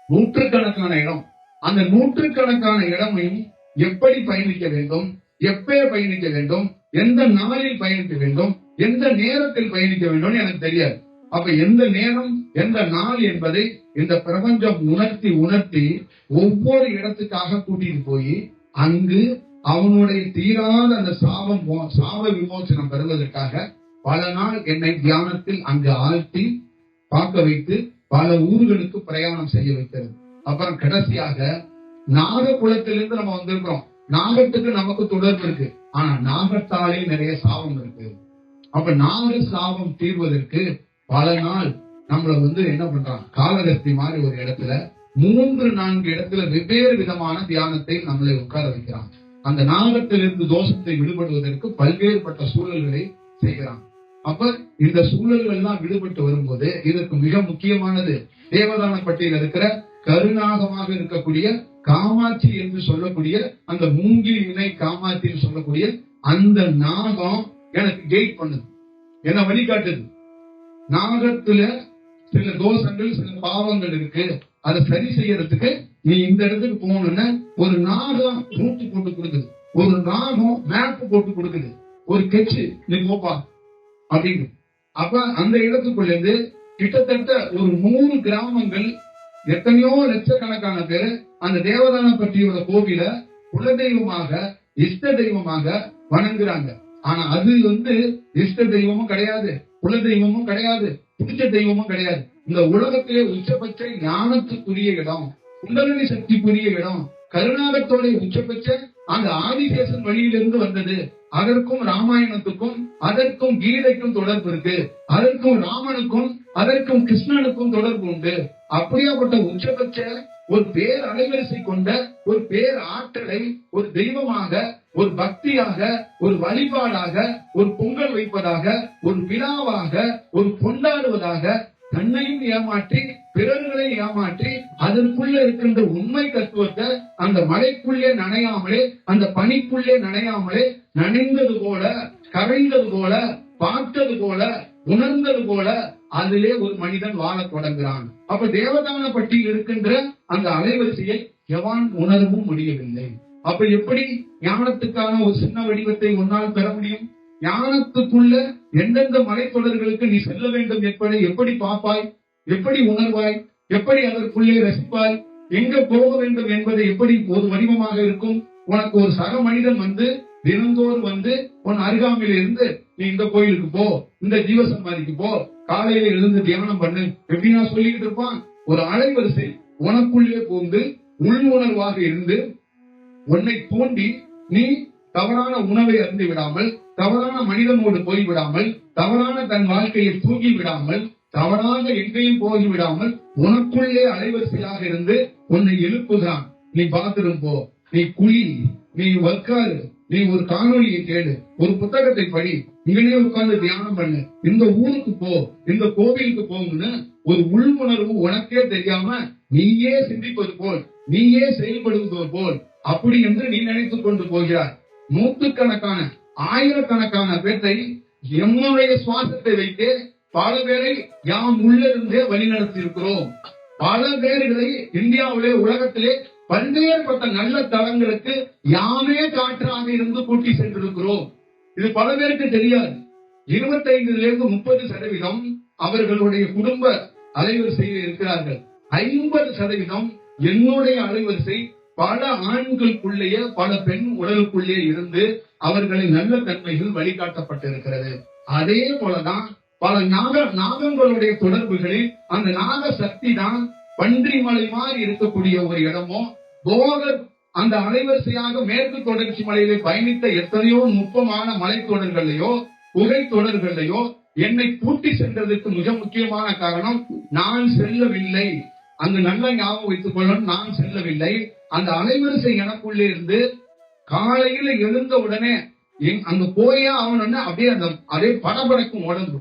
நூற்றுக்கணக்கான இடம். அந்த நூற்றுக்கணக்கான இடமையும் எப்படி பயணிக்க வேண்டும், எப்பே பயணிக்க வேண்டும், எந்த நாளில் பயணிக்க வேண்டும், எந்த நேரத்தில் பயணிக்க வேண்டும் எனக்கு தெரியாது. அப்ப எந்த நேரம் எந்த நாள் என்பதை இந்த பிரபஞ்சம் உணர்த்தி உணர்த்தி ஒவ்வொரு இடத்துக்காக கூட்டிட்டு போய் அங்கு அவனுடைய தீராத அந்த சாப விமோசனம் பெறுவதற்காக பல நாள் என்னை தியானத்தில் அங்கு ஆழ்த்தி பார்க்க வைத்து பல ஊர்களுக்கு பிரயாணம் செய்ய வைக்கிறது. அப்புறம் கடைசியாக நாககுலத்திலிருந்து நம்ம வந்திருக்கிறோம். நாகத்துக்கு நமக்கு தொடர்பு இருக்கு, ஆனா நாகத்தாலே நிறைய சாபம் இருக்கு. அப்ப நாக சாபம் தீர்வதற்கு பல நாள் நம்மள என்ன பண்றான், காலகஸ்தி மாதிரி ஒரு இடத்துல 3-4 இடத்துல வெவ்வேறு விதமான தியானத்தை நம்மளை உட்கார வைக்கிறான். அந்த நாகத்திலிருந்து தோஷத்தை விடுபடுவதற்கு பல்வேறுபட்ட சூழல்களை செய்கிறான். அப்ப இந்த சூழல்கள் எல்லாம் விடுபட்டு வரும்போது இதற்கு மிக முக்கியமானது தேவதானப்பட்டியில் இருக்கிற கருநாகமாக இருக்கக்கூடிய காமாட்சி என்று சொல்லக்கூடிய அந்த மூங்கில் இணை காமாட்சி சொல்லக்கூடிய அந்த நாகம் எனக்கு கைட் பண்ணுது, என்ன வழிகாட்டுது. நாகத்துல சில தோஷங்கள் சில பாவங்கள் இருக்கு, அதை சரி செய்யறதுக்கு நீ இந்த இடத்துக்கு போகணும்னு ஒரு நாகம் ரூட்டு போட்டு கொடுக்குது, ஒரு நாகம் மேப் போட்டு கொடுக்குது, ஒரு கெச்சு நீ போப்பா அப்படின்னு. அப்ப அந்த இடத்துக்குள்ள இருந்து கிட்டத்தட்ட ஒரு 100 கிராமங்கள் எத்தனையோ லட்சக்கணக்கான பேரு அந்த தேவதானப்பட்டியோட கோவில குலதெய்வமாக இஷ்ட தெய்வமாக வணங்குறாங்க. ஆனா அது இஷ்ட தெய்வமும் கிடையாது, குல தெய்வமும் கிடையாது, பிடிச்ச தெய்வமும் கிடையாது. இந்த உலகத்திலே உச்சபட்ச ஞானத்துக்குரிய இடம், குண்டலினி சக்திக்குரிய இடம், கருணாகத்தோட உச்சபட்ச அந்த ஆதிசேஷன் வழியிலிருந்து வந்தது. அதற்கும் ராமாயணத்துக்கும் அதற்கும் கீதைக்கும் தொடர்பு இருக்கு, அதற்கும் ராமனுக்கும் அதற்கும் கிருஷ்ணனுக்கும் தொடர்பு உண்டு. அப்படியாப்பட்ட உச்சபட்ச ஒரு பேர் அலைவரிசை கொண்ட ஒரு பேர் ஆற்றலை ஒரு தெய்வமாக, ஒரு பக்தியாக, ஒரு வழிபாடாக, ஒரு பொங்கல் வைப்பதாக, ஒரு விழாவாக, ஒரு கொண்டாடுவதாக தன்னையும் ஏமாற்றி பிறர்களை ஏமாற்றி அதற்குள்ள இருக்கின்ற உண்மை தத்துவத்தை அந்த மழைக்குள்ளே நனையாமலே அந்த பனிக்குள்ளே நனையாமலே நனைந்தது போல, கரைந்தது போல, பார்த்தது போல, உணர்ந்தது போல அதிலே ஒரு மனிதன் வாழ தொடங்குகிறான். அப்ப தேவதானப்பட்டியில் இருக்கின்ற அந்த அலைவரிசையை எவன் உணரவும் முடியவில்லை. அப்ப எப்படி ஞானத்துக்கான ஒரு சின்ன வடிவத்தை உன்னால் பெற முடியும்? ஞானத்துக்குள்ள எந்தெந்த மலைத்தொடர்களுக்கு நீ செல்ல வேண்டும் என்பதை எப்படி பார்ப்பாய், எப்படி உணர்வாய், எப்படி அதற்குள்ளே ரசிப்பாய், எங்க போக வேண்டும் என்பதை எப்படி ஒரு வடிவமாக இருக்கும்? உனக்கு ஒரு சக மனிதன் தினந்தோறும் உன் அருகாமையில இருந்து நீ இந்த கோயிலுக்கு போ, இந்த ஜீவசமாதிக்கு போ, காலையில எழுந்து தியானம் பண்ணு எப்படின்னா சொல்லிட்டு இருப்பான். ஒரு அலைவரிசை உனக்குள்ளே புகுந்து உள் உணர்வாக இருந்து உன்னை தூண்டி நீ தவறான உணவை அருந்து விடாமல், தவறான மனிதனோடு போய்விடாமல், தவறான தன் வாழ்க்கையை தூங்கி விடாமல், தவறாக எங்கேயும் போய்விடாமல் உனக்குள்ளே அலைவரிசையாக இருந்து உன்னை எழுப்புகிறான். நீ பாத்ரூம் போ, நீ குழி, நீ உட்காரு, நீ ஒரு காணொலியை கேளு, ஒரு புத்தகத்தை படி, இங்கனே உட்கார்ந்து தியானம் பண்ணு, இந்த ஊருக்கு போ, இந்த கோவிலுக்கு போகும்னு ஒரு உள்வுணர்வு உனக்கே தெரியாம நீயே சிந்திப்பது போல், நீயே செயல்படுவது போல் அப்படி என்று நீ நினைத்துக் கொண்டு போகிறாய். நூற்றுக்கணக்கான ஆயிரக்கணக்கான பேரை எம்முடைய சுவாசத்தை வைத்து பல பேரை யாம் உள்ளிருந்தே வழிநடத்தி இருக்கிறோம். பல பேர்களை இந்தியாவிலே உலகத்திலே பல்வேறுபட்ட நல்ல தளங்களுக்கு யாமே காற்றாக இருந்து கூட்டி சென்றிருக்கிறோம். இது பல பேருக்கு தெரியாது. 25-30% அவர்களுடைய குடும்ப அலைவரிசையில் இருக்கிறார்கள். 50% என்னுடைய அலைவரிசை பல ஆண்களுக்குள்ளேயே பல பெண் உடலுக்குள்ளே இருந்து அவர்களின் நல்ல தன்மைகள் வழிகாட்டப்பட்டிருக்கிறது. அதே போலதான் பல நாகங்களுடைய தொடர்புகளில் அந்த நாக சக்தி தான் பன்றிமலை மாதிரி இருக்கக்கூடிய ஒரு இடமோ, போகர் அந்த அலைவரிசையாக மேற்கு தொடர்ச்சி மலையிலே பயணித்த எத்தனையோ நுட்பமான மலைத்தொடர்களையோ புகை தொடர்களையோ என்னை கூட்டி சென்றதற்கு மிக முக்கியமான காரணம் நான் செல்லவில்லை. அங்கு நல்ல ஞாபகம் வைத்துக் கொள்ளணும், நான் செல்லவில்லை. அந்த அலைவரிசை எனக்குள்ளே இருந்து காலையில எழுந்த உடனே அங்க போயா ஆகணும்னு அப்படியே அதே படபடக்கும் உடம்பு.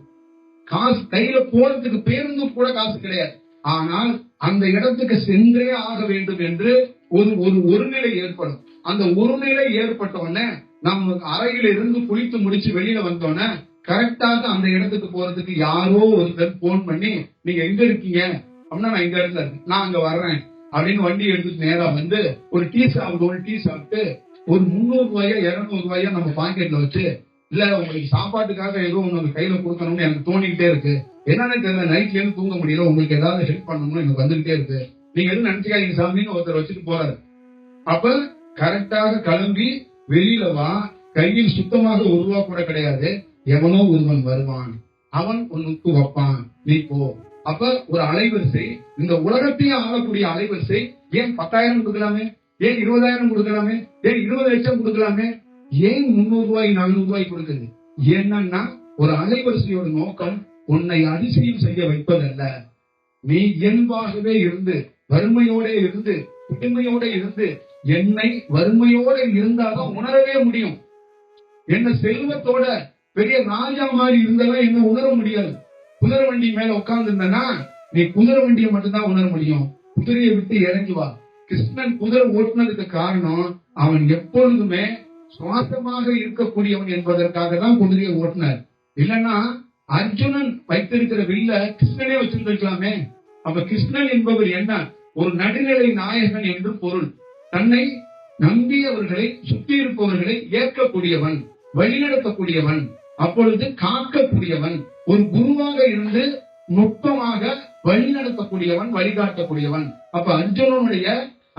காசு கையில போறதுக்கு பேருந்து கூட காசு கிடையாது. ஆனால் அந்த இடத்துக்கு சென்றே ஆக வேண்டும் என்று ஒருநிலை ஏற்படும். அந்த ஒருநிலை ஏற்பட்ட உடனே நம்ம அறையில இருந்து குளித்து முடிச்சு வெளியில வந்தோடனே கரெக்டாக அந்த இடத்துக்கு போறதுக்கு யாரோ ஒருத்தர் போன் பண்ணி நீங்க எங்க இருக்கீங்க அப்படின்னா, நான் இந்த இடத்துல இருக்கேன், நான் அங்க வர்றேன் அப்படின்னு வண்டி எடுத்துட்டு நேரா ஒரு டீ சாப்பிட்டு ஒரு 300 ரூபாயா 200 ரூபாயா நம்ம பாக்கெட்ல வச்சு, இல்ல உங்களுக்கு சாப்பாட்டுக்காக ஏதோ உங்களுக்கு கையில கொடுக்கணும்னு எனக்கு தோணிக்கிட்டே இருக்கு, என்னன்னு தெரியல, நைட்ல இருந்து தூங்க முடியல, உங்களுக்கு ஏதாவது ஹெல்ப் பண்ணணும்னு எனக்கு வந்துகிட்டே இருக்கு, நீங்க எதுவும் நினைச்சுக்காதீங்க சாமின்னு ஒருத்தர் வச்சுட்டு போறாரு. அப்ப கரெக்டாக கிளம்பி வெளியில வா, கையில் சுத்தமாக 1 ரூபா கூட கிடையாது, எவனோ ஒருவன் வருவான், அவன் உனக்கு வைப்பான், நீ போ. அப்ப ஒரு அலைவரிசை, இந்த உலகத்தையே ஆளக்கூடிய அலைவரிசை ஏன் 10,000 கொடுக்கலாமே, ஏன் 20,000 கொடுக்கலாமே, ஏன் 20 லட்சம் கொடுக்கலாமே, ஏன் 300 ரூபாய் 400 ரூபாய் கொடுக்குது? என்னன்னா ஒரு அலைவரிசையோட நோக்கம் உன்னை அதிசயம் செய்ய வைப்பதல்ல. நீ இயல்பாகவே இருந்து, வறுமையோட இருந்து, புதுமையோட இருந்து, என்னை வறுமையோட இருந்தாதான் உணரவே முடியும். என்ன செல்வத்தோட பெரிய ராஜா மாதிரி இருந்தாலும் என்ன உணர முடியாது. குதிரை வண்டி மேல உட்கார்ந்து இருந்தனா நீ குதிரை வண்டியை மட்டும்தான் உணர முடியும். குதிரையை விட்டு இறங்கி வா. கிருஷ்ணன் குதிரை ஓட்டுனதுக்கு காரணம் அவன் எப்பொழுதுமே சுவாசமாக இருக்கக்கூடியவன் என்பதற்காக தான் குதிரையை ஓட்டினார். இல்லன்னா அர்ஜுனன் வைத்திருக்கிற வில்ல கிருஷ்ணனே வச்சிருந்திருக்கலாமே. அப்ப கிருஷ்ணன் என்பவர் என்ன? ஒரு நடுநிலை நாயகன் என்று பொருள். தன்னை நம்பியவர்களை, சுற்றி இருப்பவர்களை ஏற்கக்கூடியவன், வழிநடத்தக்கூடியவன், அப்பொழுது காக்கக்கூடியவன், ஒரு குருவாக இருந்து நுட்பமாக வழிநடத்தக்கூடியவன், வழிகாட்டக்கூடியவன். அப்ப அர்ஜுனனுடைய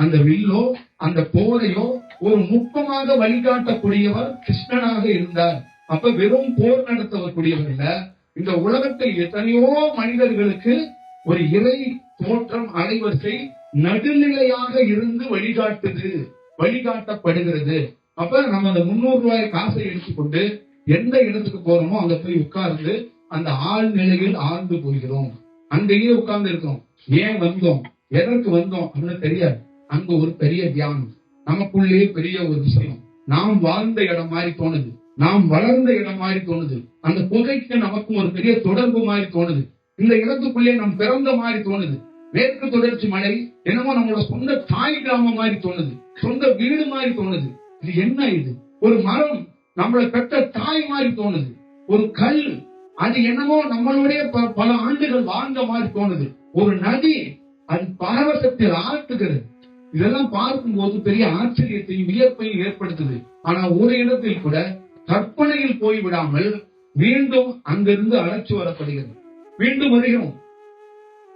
அந்த வில்லோ அந்த போரையோ ஒரு நுட்பமாக வழிகாட்டக்கூடியவர் கிருஷ்ணனாக இருந்தார். அப்ப வெறும் போர் நடத்தக்கூடியவர் இல்ல. இந்த உலகத்தில் எத்தனையோ மனிதர்களுக்கு ஒரு இறை தோற்றம், அலைவரிசை நடுநிலையாக இருந்து வழிகாட்டப்படுகிறது. அப்ப நம்ம அந்த 300 ரூபாய் காசை எடுத்துக்கொண்டு எந்த இடத்துக்கு போறோமோ அங்க போய் உட்கார்ந்து அந்த ஆள் நிலையில் ஆழ்ந்து போகிறோம். அங்கேயே உட்கார்ந்து இருக்கோம். ஏன் வந்தோம், எதற்கு வந்தோம் அப்படின்னு தெரியாது. அங்க ஒரு பெரிய தியானம், நமக்குள்ளே பெரிய ஒரு விஷயம். நாம் வாழ்ந்த இடம் மாதிரி தோணுது, நாம் வளர்ந்த இடம் மாதிரி தோணுது. அந்த புகைக்கு நமக்கும் ஒரு பெரிய தொடர்பு மாதிரி தோணுது. இந்த இடத்துக்குள்ளே நாம் பிறந்த மாதிரி தோணுது. மேற்கு தொடர்ச்சி மலை என்னமோ நம்மளோட சொந்த தாய் கிராமம் மாதிரி தோணுது, சொந்த வீடு மாதிரி தோணுது. இது என்ன? இது ஒரு மரம் நம்மளை பெற்ற தாய் மாதிரி தோணுது. ஒரு கல் அது என்னமோ நம்மளுடைய பல ஆண்டுகள் வாழ்ந்த மாதிரி தோணுது. ஒரு நதி அது பரவசத்தில் ஆழ்த்துகிறது. இதெல்லாம் பார்க்கும்போது பெரிய ஆச்சரியத்தையும் வியப்பையும் ஏற்படுத்துது. ஆனா ஒரு இடத்தில் கூட கற்பனையில் போய்விடாமல் மீண்டும் அங்கிருந்து அழைச்சு வரப்படுகிறது. மீண்டும் வருகிறோம்,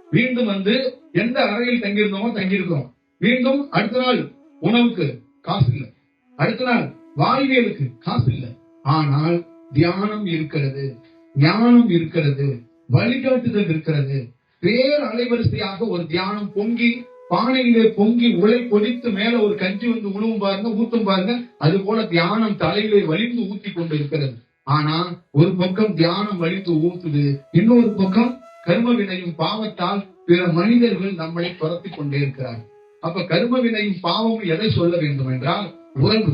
மீண்டும் வந்து எந்த அறையில் தங்கியிருந்தோமோ தங்கியிருக்கிறோம். மீண்டும் அடுத்த நாள் உணவுக்கு காசு இல்லை, அடுத்த நாள் வாழ்வியலுக்கு காசு இல்லை. ஆனால் தியானம் இருக்கிறது, ஞானம் இருக்கிறது, வழிகாட்டுதல் இருக்கிறது. வேறு அலைவரிசையாக ஒரு தியானம் பொங்கி பானையிலே பொங்கி உலை கொதித்து மேல ஒரு கஞ்சி வந்து உணவும் பாருங்க, ஊத்தும் பாருங்க. அது போல தியானம் தலையிலே வலிந்து ஊத்தி கொண்டு இருக்கிறது. ஆனா ஒரு பக்கம் தியானம் வலித்து ஊத்துது, இன்னொரு பக்கம் கர்ம வினையும் பாவத்தால் பிற மனிதர்கள் நம்மளை துரத்தி கொண்டே இருக்கிறார். அப்ப கர்ம வினையும் பாவமும் எதை சொல்ல வேண்டும் என்றால் உறவு,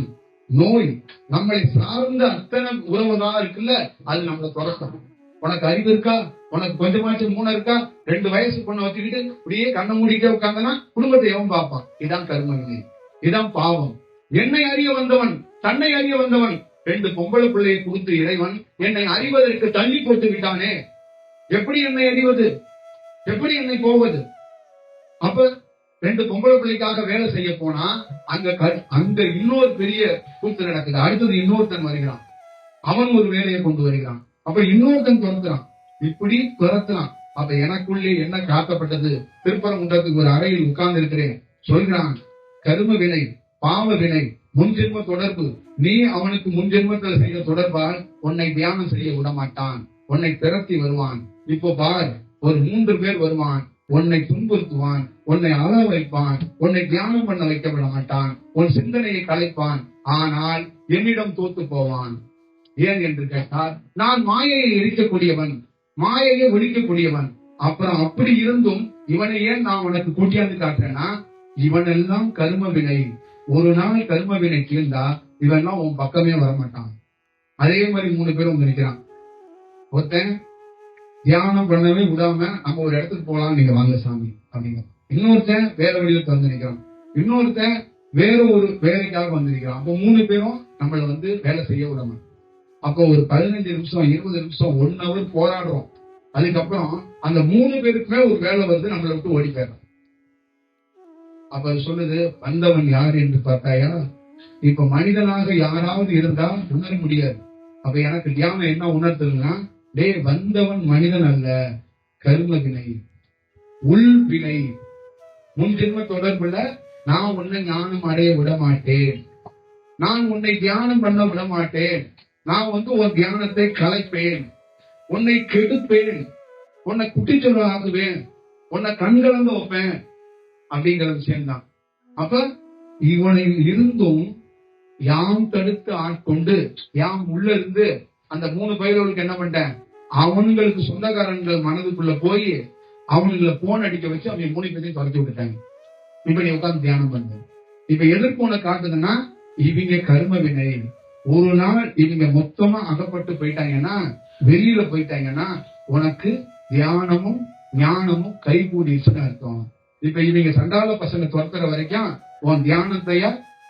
நோய், நம்மளை சார்ந்த அத்தனை உறவுதான் இருக்குல்ல, அது நம்மளை துரத்தும். உனக்கு அறிவு இருக்கா, உனக்கு கொஞ்சமாச்சு மூணு இருக்கா, 2 வயசு பொண்ணை வச்சுக்கிட்டு இப்படியே கண்ணை மூடிக்க உட்கார்ந்தனா குடும்பத்தை எவன் பார்ப்பான்? இதான் கர்ம வினை, இதான் பாவம். என்னை அறிய வந்தவன், தன்னை அறிய வந்தவன். 2 பொம்பளை பிள்ளையை கொடுத்து இறைவன் என்னை அறிவதற்கு தள்ளி போட்டு விட்டானே. எப்படி என்னை அறிவது, எப்படி என்னை போவது? அப்ப 2 பொம்பளை பிள்ளைக்காக வேலை செய்ய போனா அங்க இன்னொரு பெரிய கூத்து நடக்குது. அடுத்தது இன்னொருத்தன் வருகிறான், அவன் ஒரு வேலையை கொண்டு வருகிறான். அப்ப இன்னொருத்தன் துரத்துறான், இப்படி துரத்துறான். அப்ப எனக்குள்ளே என்ன காக்கப்பட்டது? திருப்பரங்குன்றத்துக்கு ஒரு அறையில் உட்கார்ந்து இருக்கிறேன். சொல்கிறான், கர்ம வினை, பாவ வினை, முன்ஜென்ம தொடர்பு. நீ அவனுக்கு முன்ஜென்மத்தில் செய்த தொடர்பால் உன்னை தியானம் செய்ய விட மாட்டான், உன்னை திரட்டி வருவான். இப்போ பார், ஒரு 3 பேர் வருவான், உன்னை துன்புறுத்துவான், உன்னை அழ வைப்பான், உன்னை தியானம் பண்ண வைக்க விட மாட்டான், உன் சிந்தனையை கலைப்பான். ஆனால் என்னிடம் தோத்து போவான். ஏன் என்று கேட்டால் நான் மாயையை எரிக்கக்கூடியவன், மாயையை ஒழிக்கக்கூடியவன். அப்புறம் அப்படி இருந்தும் இவனை ஏன் நான் உனக்கு கூட்டியாந்து காட்டுறேன்னா, இவனெல்லாம் கர்ம வினை. ஒரு நாள் கர்ம வினை தீர்ந்தா இவெல்லாம் உன் பக்கமே வரமாட்டான். அதே மாதிரி 3 பேரும் வந்து நிற்கிறான். ஒருத்தன் தியானம் பண்ணவே விடாம நம்ம ஒரு இடத்துக்கு போலாம், நீங்க வாங்க சாமி அப்படிங்க. இன்னொருத்தன் வேற வழியில வந்து நிற்கிறான், இன்னொருத்தன் வேற ஒரு வேலைக்காக வந்து நிற்கிறான். அப்போ 3 பேரும் நம்மளை வந்து வேலை செய்ய விடாம. அப்போ ஒரு 15 நிமிஷம் 20 நிமிஷம் 1 hour போராடுறோம். அதுக்கப்புறம் அந்த 3 பேருக்குமே ஒரு வேலை வந்து நம்மளை விட்டு ஓடி போயிடும். அப்ப அது சொல்லுது, வந்தவன் யார் என்று பார்த்தாயா? இப்ப மனிதனாக யாராவது இருந்தா உணர முடியாது. அப்ப எனக்கு தியானம் என்ன உணர்த்துதுன்னா, வந்தவன் மனிதன் அல்ல, கர்ம வினை, உள் வினை. முன்ஜென்ம தொடர்புல நான் உன்னை ஞானம் அடைய விட மாட்டேன், நான் உன்னை தியானம் பண்ண விட மாட்டேன், நான் வந்து உன் தியானத்தை கலைப்பேன், உன்னை கெடுப்பேன், உன்னை குட்டிச்சொல்ல ஆகுவேன், உன்னை கண்கலந்து வைப்பேன் அப்படிங்கிற விஷயம்தான். அப்ப இவனை இருந்தும் யாம் தடுத்து ஆட்கொண்டு யாம் உள்ள இருந்து அந்த 3 பயிர்களுக்கு என்ன பண்ணிட்டேன், அவங்களுக்கு சொந்தக்காரங்கள் மனதுக்குள்ள போய் அவங்களை போன் அடிக்க வச்சு அவங்க 3 பேரையும் துரத்தி விட்டுட்டாங்க. இப்ப நீ உட்கார்ந்து தியானம் பண்ணு. இப்ப எதற்கு உனக்கு காட்டுதுன்னா, இவங்க கர்ம வினை. ஒரு நாள் இவங்க மொத்தமா அகப்பட்டு போயிட்டாங்கன்னா, வெளியில போயிட்டாங்கன்னா, உனக்கு தியானமும் ஞானமும் கைகூடிச்சுன்னு அர்த்தம். இப்ப இவங்க சண்டால பசங்க துரத்துற வரைக்கும் உன்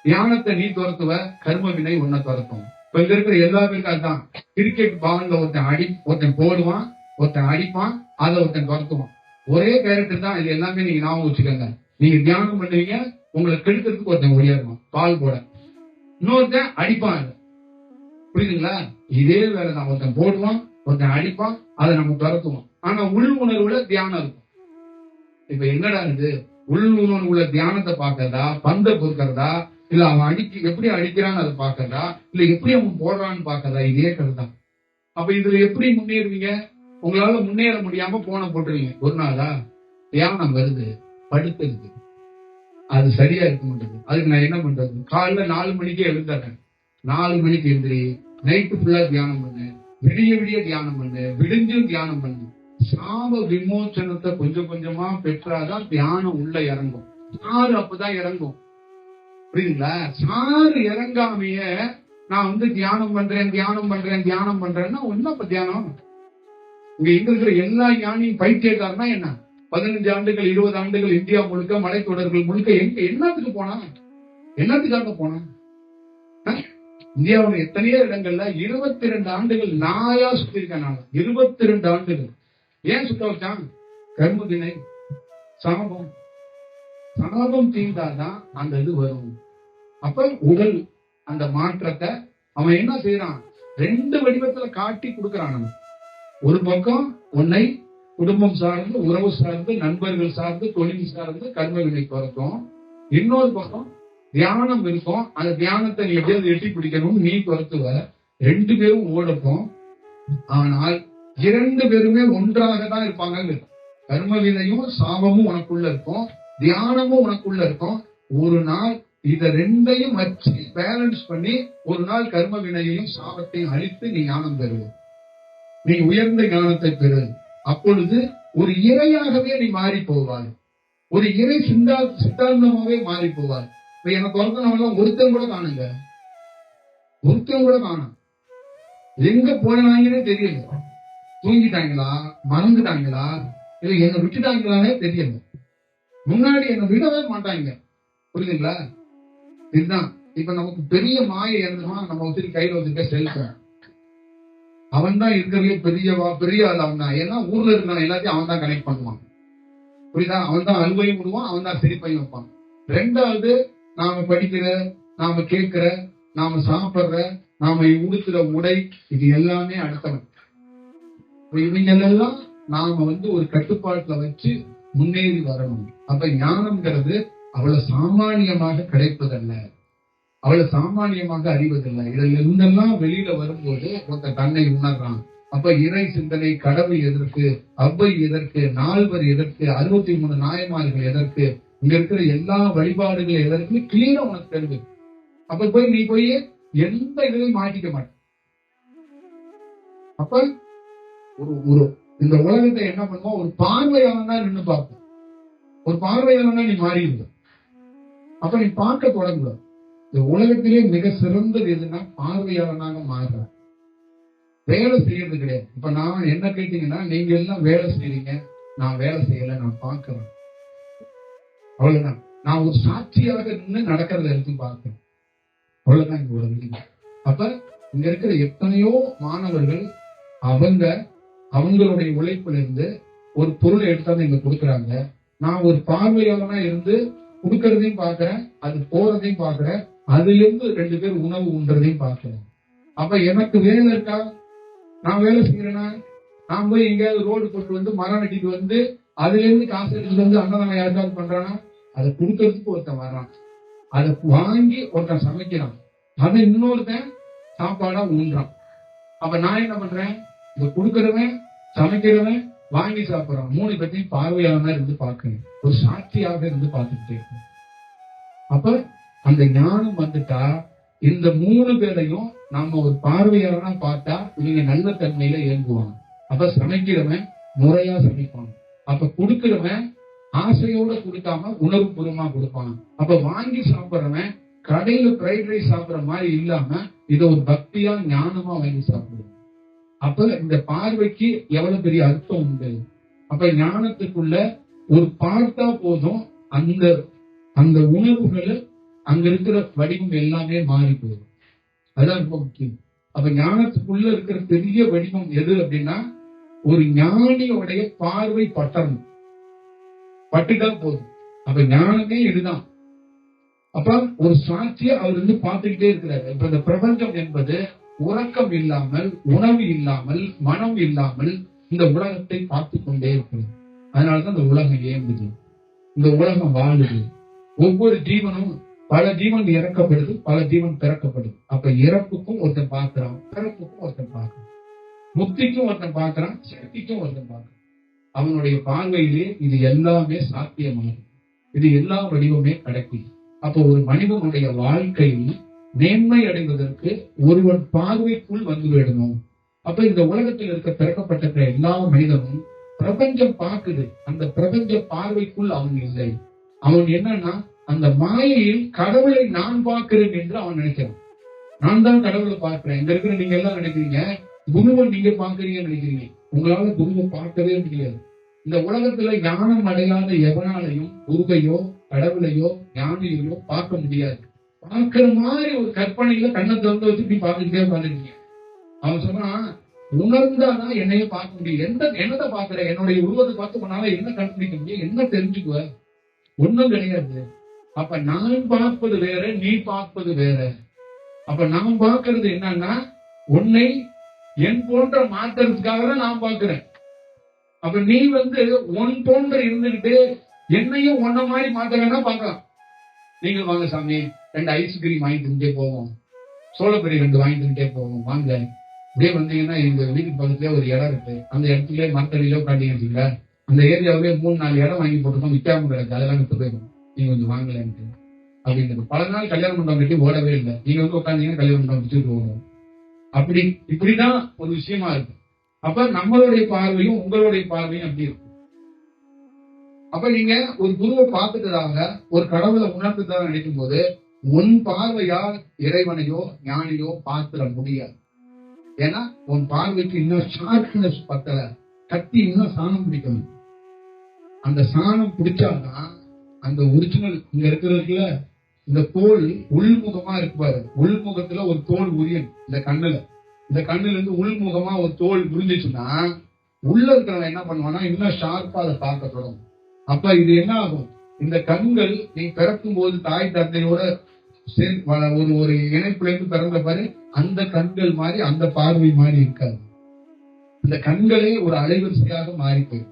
தியானத்தை நீ துரத்துவ, கர்ம வினை உன்னை துரத்தும். இப்ப இங்க இருக்கிற எல்லா பேருக்கும் அதுதான். கிரிக்கெட் பால்ல ஒருத்தன் போடுவான், ஒருத்தன் அடிப்பான், அதை ஒருத்தன் துரத்துவான். ஒரே கேரக்டர் தான். இது எல்லாமே நீங்க ஞாபகம் வச்சுக்கோங்க. நீங்க தியானம் பண்ணுவீங்க, உங்களை கெடுக்கிறதுக்கு ஒருத்தன் ஒளியாருவான் பால் போட, இன்னொருத்தன் அடிப்பான். புரியுதுங்களா? இதே வேலைதான். ஒருத்தன் போடுவான், ஒருத்தன் அடிப்பான், அதை நம்ம துரத்துவோம். ஆனா உள் உணர்வுல தியானம் இருக்கும். இப்ப என்னடா இது, உள் உணர்வுல தியானத்தை பாக்குறதா, பந்தை பொறுக்கிறதா, இல்ல அவன் எப்படி அடிக்கிறான்னு அதை பாக்குறதா, இல்ல எப்படி அவன் போடுறான்னு பாக்குறதா, இதே கதை தான். அப்ப இதுல எப்படி முன்னேறுவீங்க? உங்களால முன்னேற முடியாம போன போட்டுருவீங்க. ஒரு நாளா தியானம் வருது, படுத்துருக்கு, அது சரியா இருக்க மாட்டேங்குது. அதுக்கு நான் என்ன பண்றது? காலைல 4 மணிக்கே எழுந்துறேன். 4 மணிக்கு எழுந்திரி, நைட்டு ஃபுல்லா தியானம் பண்ணு, விடிய தியானம் பண்ணு, விடிஞ்சும் தியானம் பண்ணு. சாப விமோச்சனத்தை கொஞ்சம் கொஞ்சமா பெற்றாதான் தியானம் உள்ள இறங்கும். சாறு அப்பதான் இறங்கும். புரியுதுங்களா? சாறு இறங்காமைய நான் தியானம் பண்றேன்னா ஒன்னும் இப்ப தியானம். இங்க இருக்கிற எல்லா ஞானியும் பைத்தியக்காரனா என்ன? 15 ஆண்டுகள் 20 ஆண்டுகள் இந்தியா முழுக்க மலைத்தொடர்கள் முழுக்க என்னத்துக்கு போனா? என்னத்துக்காக போனா? இந்தியாவோட எத்தனையோ இடங்கள்ல 22 ஆண்டுகள் நாயா சுத்திருக்கேன். நான் 22 ஆண்டுகள். ஏன் சுத்த வச்சான்? கர்ம வினை, சாபம் தீர்ந்தாதான் அந்த இது வரும். அப்ப உடல் அந்த மாற்றத்தை அவன் என்ன செய்யறான்? 2 வடிவத்துல காட்டி கொடுக்கறான். ஒரு பக்கம் உன்னை குடும்பம் சார்ந்து, உறவு சார்ந்து, நண்பர்கள் சார்ந்து, தொழில் சார்ந்து கர்ம வினை துரத்தும். இன்னொரு பக்கம் தியானம் இருக்கும். அந்த தியானத்தை நீ எப்படியாவது எட்டி பிடிக்கணும், நீ துரத்துவ. 2 பேரும் ஓடட்டும். ஆனால் 2 பேருமே ஒன்றாக தான் இருப்பாங்க. கர்ம வினையும் சாபமும் உனக்குள்ள இருக்கும், தியானமும் உனக்குள்ள இருக்கும். ஒரு நாள் இத 2ஐயும் வச்சு பேலன்ஸ் பண்ணி ஒரு நாள் கர்ம வினையையும் சாபத்தையும் அழித்து நீ ஞானம் பெறுவ. நீ உயர்ந்த ஞானத்தை பெறு. அப்பொழுது ஒரு இறையாகவே நீ மாறி போவாய். ஒரு இறை சித்தாந்தமாவே மாறி போவாய். இப்ப எனக்கு ஒருத்தனவெல்லாம் ஒருத்தன் கூட காணுங்க, ஒருத்தன் கூட காணும். எங்க போனாங்கன்னே தெரியல. தூங்கிட்டாங்களா, மறந்துட்டாங்களா, இல்ல என்ன விட்டுட்டாங்களானே தெரியல. முன்னாடி என்ன விடவே மாட்டாங்க. புரியுதுங்களா? இதுதான் இப்ப நமக்கு பெரிய மாயை இருந்தமா, நம்ம வச்சுட்டு கையில வச்சுக்க செல்போன். அவன் தான் இருக்கிறதே பெரிய ஆள். அவன் தான். ஏன்னா ஊர்ல இருக்கிற எல்லாத்தையும் அவன் தான் கனெக்ட் பண்ணுவான். புரியுதா? அவன் தான் அழுவையும் விடுவான், அவன் தான் சிரிப்பையும் வைப்பான். 2வது, நாம படிக்கிற, நாம கேட்கிற, நாம சாப்பிடுற, நாம உடுத்துற உடை, இது எல்லாமே அடுத்தவன். இவங்களெல்லாம் நாம ஒரு கட்டுப்பாட்டுல வச்சு முன்னேறி வரணும். அப்ப ஞானம்ங்கிறது அவ்வளவு சாமானியமாக கிடைப்பதல்ல, அவ்வளவு சாமானியமாக அறிவதில்லை. இதுல இருந்தெல்லாம் வெளியில வரும்போது ஒருத்தர் தன்னை உணர்றான். அப்ப இறை சிந்தனை, கடவுள் எதற்கு, அவ்வை எதற்கு, 4 எதற்கு, 63 நாயன்மார்கள் எதற்கு, இங்க இருக்கிற எல்லா வழிபாடுகள் எதற்கு கிளீனா உனக்கு தெரிஞ்சு. அப்ப நீ போய் எந்த இதுலையும் மாட்டிக்க மாட்ட. அப்ப ஒரு இந்த உலகத்தை என்ன பண்ணுவோம், ஒரு பார்வையாளன் தான் நின்று பார்ப்போம். ஒரு பார்வையாளன் தான் நீ மாறிடுவ. அப்ப நீ பார்க்க தொடங்குவ. இந்த உலகத்திலே மிக சிறந்தது எதுன்னா பார்வையாளனாக மாறுற. வேலை செய்யறது கிடையாது. இப்ப நான் என்ன கேட்டீங்கன்னா, நீங்க எல்லாம் வேலை செய்யறீங்க, நான் வேலை செய்யல, நான் பார்க்கிறேன், அவ்வளவுதான். நான் ஒரு சாட்சியாக நின்று நடக்கிறத எடுத்து பார்க்கிறேன், அவ்வளவுதான் இங்க உலகம். அப்ப இங்க இருக்கிற எத்தனையோ மாணவர்கள் அவங்களுடைய உழைப்புல இருந்து ஒரு பொருளை எடுத்தாந்து இங்க கொடுக்குறாங்க. நான் ஒரு பார்வையாளனா இருந்து கொடுக்கறதையும் பாக்குறேன், அது போறதையும் பாக்குறேன், அதுல இருந்து 2 பேர் உணவு உண்றதையும் பாக்குறேன். அப்ப எனக்கு வேலை இருக்கா? நான் வேலை செய்யறேன்னா, நான் போய் எங்கேயாவது ரோடு போட்டு மரம் வெட்டிட்டு அதுல இருந்து காசு எடுத்துட்டு அன்னதானம் யாருக்காவது பண்றானா? அதை கொடுக்கறதுக்கு ஒருத்தன் வர்றான், அதை வாங்கி ஒருத்தன் சமைக்கிறான், அதை இன்னொருத்தன் சாப்பாடா உண்றான். அப்ப நான் என்ன பண்றேன்? இதை கொடுக்கறவன், சமைக்கிறவன், வாங்கி சாப்பிடுறான், 3 பேர்த்தையும் பார்வையாளனா இருந்து பார்க்கணும், ஒரு சாட்சியாக இருந்து பார்த்துக்கிட்டே இருக்கணும். அப்ப அந்த ஞானம் வந்துட்டா இந்த 3 பேரையும் நாம ஒரு பார்வையாளனா பார்த்தா இவங்க நல்ல தன்மையில இயங்குவாங்க. அப்ப சமைக்கிறவன் முறையா சமைப்பாங்க. அப்ப கொடுக்கிறவன் ஆசையோட கொடுக்காம உணர்வு பூர்வமா கொடுப்பாங்க. அப்ப வாங்கி சாப்பிடுறவன் கடையில ஃப்ரைட் ரைஸ் சாப்பிடுற மாதிரி இல்லாம இதை ஒரு பக்தியா ஞானமா வாங்கி சாப்பிடுவோம். அப்ப இந்த பார்வைக்கு எவ்வளவு பெரிய அர்த்தம் உண்டு. அப்ப ஞானத்துக்குள்ள ஒரு பார்த்தா போதும் அந்த அந்த உணர்வுகள் அங்க இருக்கிற வடிவம் எல்லாமே மாறி போயிடும். அதுதான் ரொம்ப முக்கியம். அப்ப ஞானத்துக்குள்ள இருக்கிற பெரிய வடிவம் எது அப்படின்னா ஒரு ஞானியோடைய பார்வை பட்டணும், பட்டுட்டா போதும். அப்ப ஞானமே இதுதான். அப்ப ஒரு சாட்சியை அவர் வந்து பார்த்துக்கிட்டே இருக்கிறாரு. இப்ப இந்த பிரபஞ்சம் என்பது உறக்கம் இல்லாமல், உணவு இல்லாமல், மனம் இல்லாமல் இந்த உலகத்தை பார்த்து கொண்டே இருக்கிறது. அதனாலதான் இந்த உலகம் இயங்குது, இந்த உலகம் வாழுது. ஒவ்வொரு ஜீவனும் பல ஜீவன் இறக்கப்படுது, பல ஜீவன் பிறக்கப்படுது. அப்ப இறப்புக்கும் ஒருத்தன் பார்க்கிறான், பிறப்புக்கும் ஒருத்தன் பார்க்கிறான், முக்திக்கும் ஒருத்தன் பார்க்கிறான், சக்திக்கும் ஒருத்தன் பார்க்கிறான். அவனுடைய பார்வையிலே இது எல்லாமே சாத்தியமாகும், இது எல்லா வடிவமே கிடைக்கும். அப்போ ஒரு மனிதனுடைய வாழ்க்கையில் மேன்மை அடைவதற்கு ஒருவன் பார்வைக்குள் வந்து விடணும். அப்ப இந்த உலகத்தில் இருக்க பிறக்கப்பட்ட எல்லா மனிதனும் பிரபஞ்சம் பார்க்குது, அந்த பிரபஞ்ச பார்வைக்குள் அவன் இல்லை. அவன் என்னன்னா அந்த மாயையில் கடவுளை நான் பார்க்கிறேன் என்று அவன் நினைக்கிறான். நான் தான் கடவுளை பார்க்கிறேன். இங்க இருக்கிற நீங்க எல்லாம் நினைக்கிறீங்க குருவை நீங்க பாக்குறீங்கன்னு நினைக்கிறீங்க. உங்களால குருவை பார்க்கவே முடியாது. இந்த உலகத்துல ஞானம் அடையாத எவனாலையும் குருவையோ கடவுளையோ ஞானியையோ பார்க்க முடியாது. பார்க்கிற மாதிரி ஒரு கற்பனையில கண்ணை திறந்து வச்சு இப்படி பார்த்துக்கிட்டே உட்காந்துருக்கீங்க. அவன் சொன்னா உணர்ந்தாதான் என்னையே பார்க்க முடியும். என்னத்தை பாக்குற, என்னுடைய உருவத்தை பார்த்து உன்னால என்ன கண்டுபிடிக்க முடியும், என்ன தெரிஞ்சுக்குவ? ஒண்ணும் கிடையாது. அப்ப நான் பார்ப்பது வேற, நீ பார்ப்பது வேற. அப்ப நான் பார்க்கறது என்னன்னா உன்னை என் போன்ற மாத்துறதுக்காக தான் நான் பார்க்கிறேன். அப்ப நீ வந்து உன் போன்ற இருந்துகிட்டு என்னையும் ஒன்ன மாதிரி மாத்துறேன்னா பார்க்கலாம். நீங்க வாங்க சாமி 2 ஐஸ்கிரீம் வாங்கி தின்ட்டே போவோம், சோளப்பொரி 2 வாங்கி தின்ட்டே போவோம் வாங்க. இப்படியே வந்தீங்கன்னா எங்க வீட்டுக்கு பக்கத்துல ஒரு இடம் இருக்கு, அந்த இடத்துல மரத்தடியில உட்காந்தீங்க, அந்த ஏரியாவிலே 3-4 இடம் வாங்கி போட்டுருக்கோம், விற்காம கிடக்கு, அதெல்லாம் விட்டு போயிடும், நீங்க கொஞ்சம் வாங்கலன்ட்டு அப்படிங்கிறது. பல நாள் கல்யாணம் மண்டபம் கட்டி ஓடவே இல்லை, நீங்க வந்து உட்காந்தீங்கன்னா கல்யாண மண்டபம் வச்சுட்டு போகணும். அப்படி இப்படிதான் ஒரு விஷயமா இருக்கு. அப்ப நம்மளுடைய பார்வையும் உங்களுடைய பார்வையும் அப்படி இருக்கும். அப்ப நீங்க ஒரு குருவை பார்த்துட்டதாக ஒரு கடவுளை உணர்ந்துதான் நினைக்கும் போது உன் பார்வையால் இறைவனையோ ஞானியோ பார்த்துட முடியாது. ஏன்னா உன் பார்வைக்கு இன்னும் ஷார்ப்னஸ் பத்தல, கத்தி இன்னும் சாணம் பிடிக்கணும். அந்த சாணம் பிடிச்சாதான் அந்த ஒரிஜினல் இங்க இருக்கிறதுல இந்த தோல் உள்முகமா இருப்பாரு. உள்முகத்துல ஒரு தோல் உரியன் இந்த கண்ணுல, இந்த கண்ணுல இருந்து உள்முகமா ஒரு தோல் உறிஞ்சிச்சுன்னா உள்ள இருக்கிறவன் என்ன பண்ணுவானா இன்னும் ஷார்ப்பா அதை பார்க்க தொடங்கும். அப்ப இது என்ன ஆகும், இந்த கண்கள் நீ பிறக்கும் போது தாய் தந்தையோட ஒரு இணைப்புல இருந்து பிறந்த பாரு, அந்த கண்கள் மாதிரி அந்த பார்வை மாதிரி இருக்காது. இந்த கண்களே ஒரு அலைவரிசையாக மாறி போயிடும்.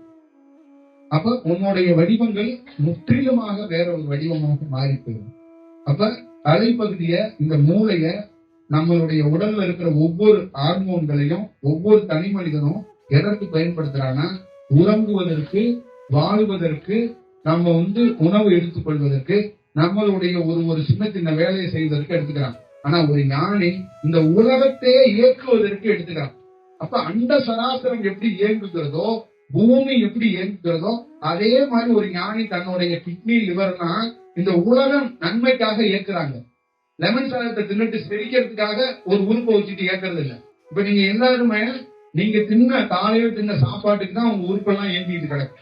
அப்ப உன்னுடைய வடிவங்கள் முற்றிலுமாக வேற ஒரு வடிவமாக மாறி போயிடும். அப்ப தலைப்பகுதிய இந்த மூளைய நம்மளுடைய உடல்ல இருக்கிற ஒவ்வொரு ஹார்மோன்களையும் ஒவ்வொரு தனி மனிதனும் எதற்கு பயன்படுத்துறான்னா உறங்குவதற்கு, வாழ்வதற்கு, நம்ம வந்து உணவு எடுத்துக்கொள்வதற்கு, நம்மளுடைய ஒரு சின்ன சின்ன வேலையை செய்வதற்கு எடுத்துக்கிறான். ஆனா ஒரு ஞானி இந்த உலகத்தையே இயக்குவதற்கு எடுத்துக்கிறான். அப்ப அண்ட சராசரம் எப்படி இயங்குகிறதோ, பூமி எப்படி இயங்குகிறதோ, அதே மாதிரி ஒரு ஞானி தன்னுடைய கிட்னி லிவர்னா இந்த உலகம் நன்மைக்காக இயக்குறாங்க. லெமன் சாதத்தை தின்னுட்டு செரிக்கிறதுக்காக ஒரு உறுப்பை வச்சுட்டு இயக்கிறது இல்லை. இப்ப நீங்க எல்லாருமே நீங்க காலையில தின்ன சாப்பாட்டுக்கு தான் உங்க உறுப்பெல்லாம் இயங்கிட்டு கிடக்கு.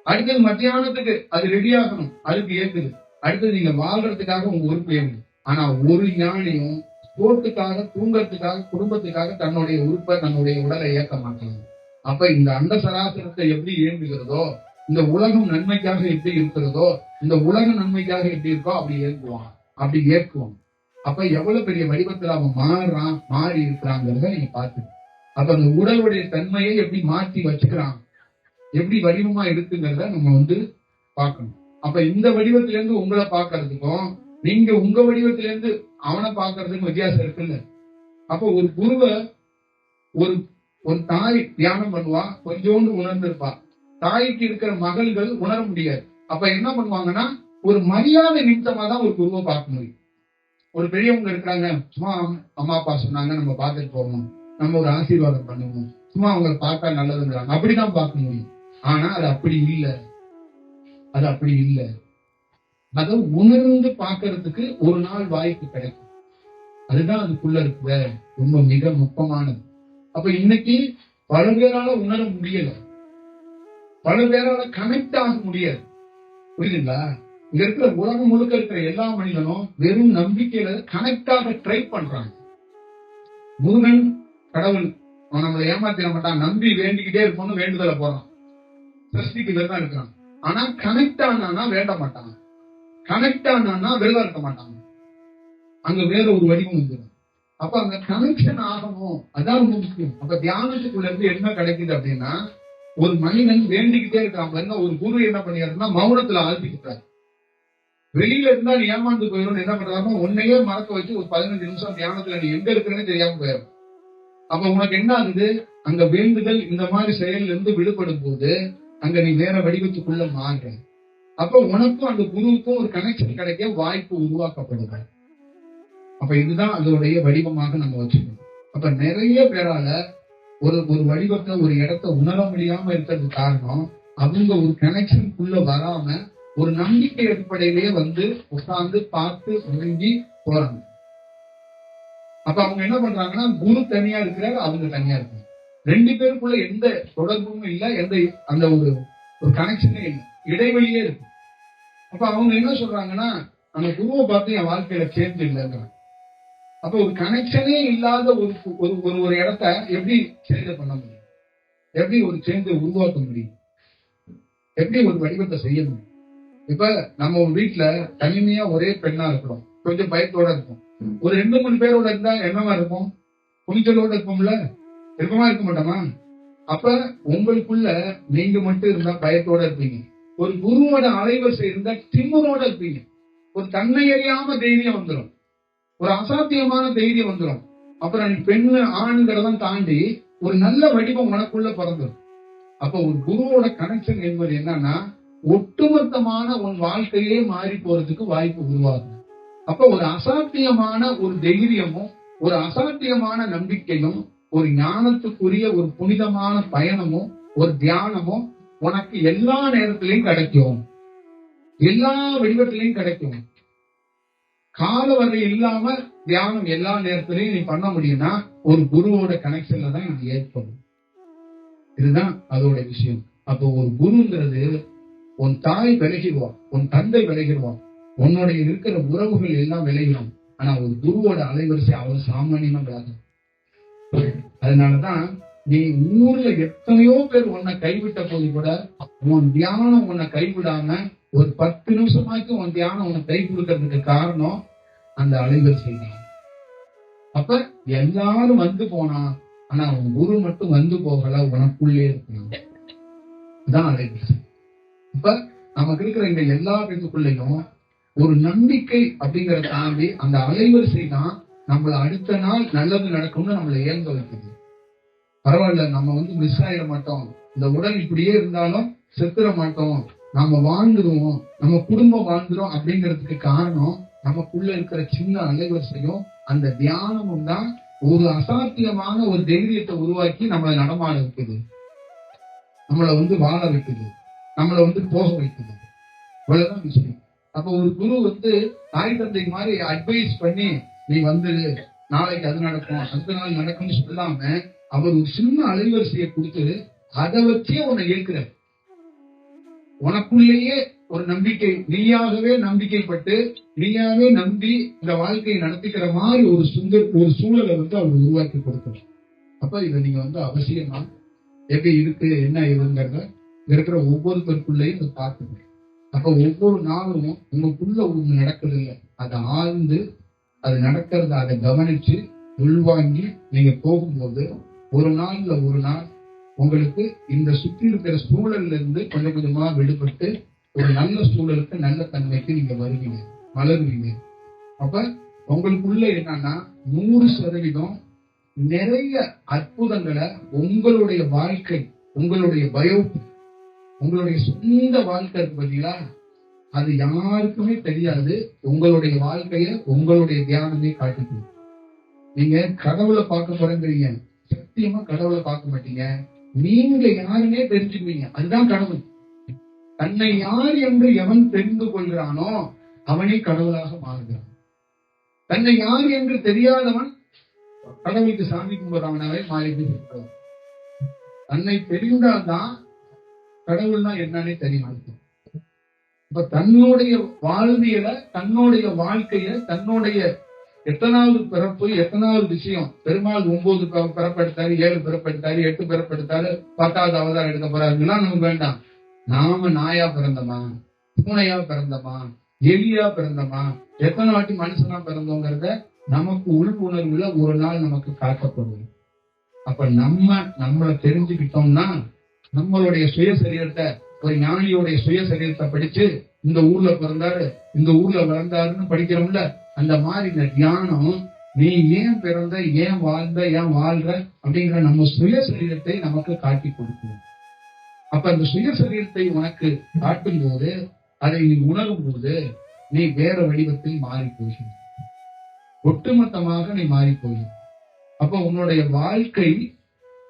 அடுத்தது மத்தியானத்துக்கு அது ரெடி ஆகணும், அதுக்கு இயக்குது. அடுத்தது நீங்க வாழ்றதுக்காக உங்க உறுப்பு இயங்குது. ஆனா ஒரு ஞானியும் சோத்துக்காக, தூங்கறதுக்காக, குடும்பத்துக்காக தன்னுடைய உறுப்பை, தன்னுடைய உடலை இயக்க மாட்டாங்க. அப்ப இந்த அண்ட சராசரத்தை எப்படி இயங்குகிறதோ, இந்த உலகம் நன்மைக்காக எப்படி இருக்கிறதோ, இந்த உலக நன்மைக்காக எப்படி இருக்கோ அப்படி இயக்குவான், அப்படி இயக்குவான். அப்ப எவ்வளவு பெரிய வடிவத்துல அவன் மாறி இருக்கிறாங்கிறத நீங்க பாத்துக்க. அப்ப அந்த உடலுடைய தன்மையை எப்படி மாற்றி வச்சுக்கிறான், எப்படி வடிவமா இருக்குங்கிறத நம்ம வந்து பார்க்கணும். அப்ப இந்த வடிவத்தில இருந்து உங்களை பார்க்கறதுக்கும் நீங்க உங்க வடிவத்தில இருந்து அவனை பார்க்கறதுக்கும் வித்தியாசம் இருக்குல்ல. அப்ப ஒரு குருவை ஒரு தாய் தியானம் பண்ணுவா, கொஞ்சோண்டு உணர்ந்திருப்பா. தாய்க்கு இருக்கிற மகள்கள் உணர முடியாது. அப்ப என்ன பண்ணுவாங்கன்னா ஒரு மரியாதை நிமித்தமா தான் ஒரு குருவை பார்க்க முடியும். ஒரு பெரியவங்க இருக்கிறாங்க, சும்மா அம்மா அப்பா சொன்னாங்க நம்ம பார்த்துட்டு போகணும், நம்ம ஒரு ஆசீர்வாதம் பண்ணுவோம், சும்மா அவங்களை பார்த்தா நல்லதுங்கிறாங்க, அப்படிதான் பார்க்க முடியும். ஆனா அது அப்படி இல்லை, அது அப்படி இல்லை. அதை உணர்ந்து பார்க்கறதுக்கு ஒரு நாள் வாய்ப்பு கிடைக்கும். அதுதான் அதுக்குள்ள இருக்கிற ரொம்ப மிக முக்கியமானது. அப்ப இன்னைக்கு பல பேரால உணர முடியல, பல பேரால கனெக்ட் ஆக முடியாது. புரியுதுங்களா? இங்க இருக்கிற உலகம் முழுக்க இருக்கிற எல்லா மனிதனும் வெறும் நம்பிக்கையில கனெக்ட் ஆக ட்ரை பண்றாங்க. முருகன் கடவுள் நம்மளை ஏமாத்திட மாட்டான், நம்பி வேண்டிக்கிட்டே இருக்கணும்னு வேண்டுதலை போறான், சஷ்டிக்கு விரதம் இருக்கிறான். ஆனா கனெக்ட் ஆனா வேண்ட மாட்டாங்க, கனெக்ட் ஆனா விரதம் இருக்க மாட்டாங்க. அங்க வேற ஒரு வடிவம் வந்துடும். அப்ப அங்க கனெக்ஷன் ஆகணும், அதான் ரொம்ப முக்கியம். அப்ப தியானத்துக்குள்ள இருந்து என்ன கிடைக்குது அப்படின்னா, ஒரு மனிதன் வேண்டிக்கிட்டே இருக்காங்க. ஒரு குரு என்ன பண்ணிடுறா, மௌனத்துல ஆழ்த்திக்கிட்டாரு. வெளியில இருந்தா நீ ஏமாந்து போயிடும். என்ன பண்றாங்க, உன்னையே மறக்க வச்சு ஒரு 15 நிமிஷம் தியானத்துல நீ எங்க இருக்கிறேன்னு தெரியாம போயிடும். அப்ப உனக்கு என்ன ஆகுது, அங்க வேண்டுதல் இந்த மாதிரி செயல்ல இருந்து விடுபடும் போது அங்க நீ வேற வடிவத்துக்குள்ள மாறுற. அப்ப உனக்கும் அந்த குருவுக்கும் ஒரு கனெக்ஷன் கிடைக்க வாய்ப்பு உருவாக்கப்படுது. அப்ப இதுதான் அதோடைய வடிவமாக நம்ம வச்சுக்கணும். அப்ப நிறைய பேரால ஒரு ஒரு வடிவத்தை ஒரு இடத்த உணர முடியாம இருக்கிறது காரணம், அவங்க ஒரு கனெக்ஷனுக்குள்ள வராம ஒரு நம்பிக்கை அடிப்படையிலேயே வந்து உட்கார்ந்து பார்த்து ஒழுங்கி போறாங்க. அப்ப அவங்க என்ன பண்றாங்கன்னா, குரு தனியா இருக்கிறாரு, அவங்க தனியா இருக்காங்க. 2 பேருக்குள்ள எந்த தொடர்பும் இல்லை, எந்த அந்த ஒரு கனெக்ஷனே இல்லை, இடைவெளியே இருக்கு. அப்ப அவங்க என்ன சொல்றாங்கன்னா, அந்த குருவை பார்த்து என் வாழ்க்கையில சேர்ந்து இல்லைங்கிறாங்க. அப்ப ஒரு கனெக்ஷனே இல்லாத ஒரு இடத்த எப்படி சேஞ்ச் பண்ண முடியும், எப்படி ஒரு சேஞ்ச உருவாக்க முடியும், எப்படி ஒரு வடிவத்தை செய்ய முடியும்? இப்ப நம்ம ஒரு வீட்டுல தனிமையா ஒரே பெண்ணா இருக்கிறோம், கொஞ்சம் பயத்தோட இருக்கும். ஒரு 2-3 பேரோட இருந்தா என்னவா இருக்கும், துணிச்சலோட இருப்போம்ல, இருக்கமா இருக்க மாட்டோமா? அப்ப உங்களுக்குள்ள நீங்க மட்டும் இருந்தா பயத்தோட இருப்பீங்க. ஒரு குருவோட அலைவரிசை இருந்தா திமிரோட இருப்பீங்க. ஒரு தன்னை அறியாம தைரியம் வந்துடும், ஒரு அசாத்தியமான தைரியம் வந்துடும். அப்புறம் நீ பெண்ணு ஆணுங்கிறதான் தாண்டி ஒரு நல்ல வடிவம் உனக்குள்ள பிறந்துடும். அப்ப ஒரு குருவோட கனெக்ஷன் என்பது என்னன்னா, ஒட்டுமொத்தமான உன் வாழ்க்கையே மாறி போறதுக்கு வாய்ப்பு உருவாகும். அப்ப ஒரு அசாத்தியமான ஒரு தைரியமும் ஒரு அசாத்தியமான நம்பிக்கையும் ஒரு ஞானத்துக்குரிய ஒரு புனிதமான பயணமும் ஒரு தியானமும் உனக்கு எல்லா நேரத்திலையும் கிடைக்கும், எல்லா வடிவத்திலையும் கிடைக்கும். கால வரை இல்லாம தியானம் எல்லா நேரத்திலையும் நீ பண்ண முடியும்னா ஒரு குருவோட கனெக்ஷன்ல தான் இது ஏற்படும். இதுதான் அதோட விஷயம். அப்போ ஒரு குருங்கிறது, உன் தாய் விலகிடுவான், உன் தந்தை விலகிடுவான், உன்னுடைய இருக்கிற உறவுகள் எல்லாம் விலகிடும். ஆனா ஒரு குருவோட அலைவரிசை அவ்வளவு சாமானியமா விலகும். அதனாலதான் நீ ஊர்ல எத்தனையோ பேர் உன்னை கைவிட்ட போது கூட உன் தியானம் உன்னை கைவிடாம ஒரு 10 நிமிஷமாக்கு உன் தியானம் உன்னை கை கொடுக்கறதுக்கு காரணம் அந்த அலைவரிசை தான். அப்ப எல்லாரும் வந்து போனா, ஆனா உன் குரு மட்டும் வந்து போகல, உனக்குள்ளே இருக்கணும். இதுதான் அலைவரிசை. இப்ப நமக்கு இருக்கிற இந்த எல்லா பேருக்குள்ளேயும் ஒரு நம்பிக்கை அப்படிங்கறத தாண்டி அந்த அலைவரிசை தான் நம்மள அடுத்த நாள் நல்லது நடக்கும்னு நம்மளை இயங்க வைக்குது. பரவாயில்ல, நம்ம மிஸ் ஆயிட மாட்டோம், இந்த உடல் இப்படியே இருந்தாலும் செத்துற மாட்டோம், நம்ம வாழ்ந்துருவோம், நம்ம குடும்பம் வாழ்ந்துரும் அப்படிங்கிறதுக்கு காரணம் நமக்குள்ள இருக்கிற சின்ன அலைவரிசையும் அந்த தியானமும் தான் ஒரு அசாத்தியமான ஒரு தைரியத்தை உருவாக்கி நம்மளை நடமாட வைக்குது, நம்மளை வாழ வைக்குது, நம்மளை போக வைக்குது. இவ்வளவுதான் விஷயம். அப்ப ஒரு குரு தாய் தந்தை மாதிரி அட்வைஸ் பண்ணி நீ நாளைக்கு அது நடக்கும் அடுத்த நாள் நடக்கும்னு சொல்லாம அவர் ஒரு சின்ன அலைவரிசையை கொடுத்து அதை வச்சே உன்னை ஏற்கிறார். உனக்குள்ளேயே ஒரு நம்பிக்கை, நீயாகவே நம்பிக்கைப்பட்டு நீயாவே நம்பி இந்த வாழ்க்கையை நடத்திக்கிற மாதிரி ஒரு சூழலை அவர் உருவாக்கி கொடுக்கிறார். அப்ப இதை நீங்க அவசியமா எப்படி இருக்கு என்ன இதுங்கிறத இருக்கிற ஒவ்வொருத்தருக்குள்ளேயும் பார்க்கணும். அப்ப ஒவ்வொரு நாளும் உங்களுக்குள்ள ஒண்ணு நடக்குது இல்லை, அதை ஆழ்ந்து அது நடக்கிறத அதை கவனிச்சு உள்வாங்கி நீங்க போகும்போது ஒரு நாள் உங்களுக்கு இந்த சுற்றி இருக்கிற சூழல்ல இருந்து கொஞ்சம் கொஞ்சமா விடுபட்டு ஒரு நல்ல சூழலுக்கு நல்ல தன்மைக்கு நீங்க வருவீங்க, வளருவீங்க. அப்ப உங்களுக்குள்ள என்னன்னா 100% நிறைய அற்புதங்களை உங்களுடைய வாழ்க்கை, உங்களுடைய பயோ, உங்களுடைய சொந்த வாழ்க்கை இருக்கு பார்த்தீங்களா, அது யாருக்குமே தெரியாது. உங்களுடைய வாழ்க்கைய உங்களுடைய தியானமே காட்டிக்கும். நீங்க கடவுளை பார்க்க போறேங்கிறீங்க, சத்தியமா கடவுளை பார்க்க மாட்டீங்க. நீங்க யாருன்னே தெரிஞ்சுக்குவீங்க. அதுதான் கடவுள். தன்னை யார் என்று எவன் தெரிந்து கொள்கிறானோ அவனே கடவுளாக மாறுகிறான். தன்னை யார் என்று தெரியாதவன் கடவுளுக்கு சாமி கும்பிடுறவனாவே மாறிட்டு இருக்கிறான். தன்னை தெரிந்தால்தான் கடவுள்னா என்னன்னே தெரியும். இப்ப தன்னுடைய வாழ்வியல, தன்னுடைய வாழ்க்கைய, தன்னுடைய எத்தனாவது பிறப்பு, எத்தனாவது விஷயம், பெருமாள் 9 பிறப்பெடுத்தாரு, 7 பிறப்பெடுத்தாரு, 8 பிறப்பெடுத்தாரு, 10வது அவதாரம் எடுக்க போறாரு, இதெல்லாம் நமக்கு வேண்டாம். நாம நாயா பிறந்தோமா, பூனையா பிறந்தோமா, எலியா பிறந்தோமா, எத்தனை வாட்டி மனுஷனா பிறந்தோங்கிறத நமக்கு உள்வுணர்வுல ஒரு நாள் நமக்கு காட்டப்படும். அப்ப நம்மளை தெரிஞ்சுக்கிட்டோம்னா நம்மளுடைய சுயசரீரத்தை, ஒரு ஞானியோடைய சுயசரீரத்தை படிச்சு இந்த ஊர்ல பிறந்தாரு, இந்த ஊர்ல வளர்ந்தாருன்னு படிக்கிறோம்ல, அந்த மாதிரி இந்த தியானம் நீ ஏன் பிறந்த, ஏன் வாழ்ந்த, ஏன் வாழ்ற அப்படிங்கிற நம்ம சுயசரீரத்தை நமக்கு காட்டி கொடுக்கும். அப்ப அந்த சுயசரீரத்தை உனக்கு காட்டும் போது, அதை நீ உணரும் போது நீ வேற வடிவத்தில் மாறி போகிற, ஒட்டுமொத்தமாக நீ மாறி போகிற. அப்ப உன்னுடைய வாழ்க்கை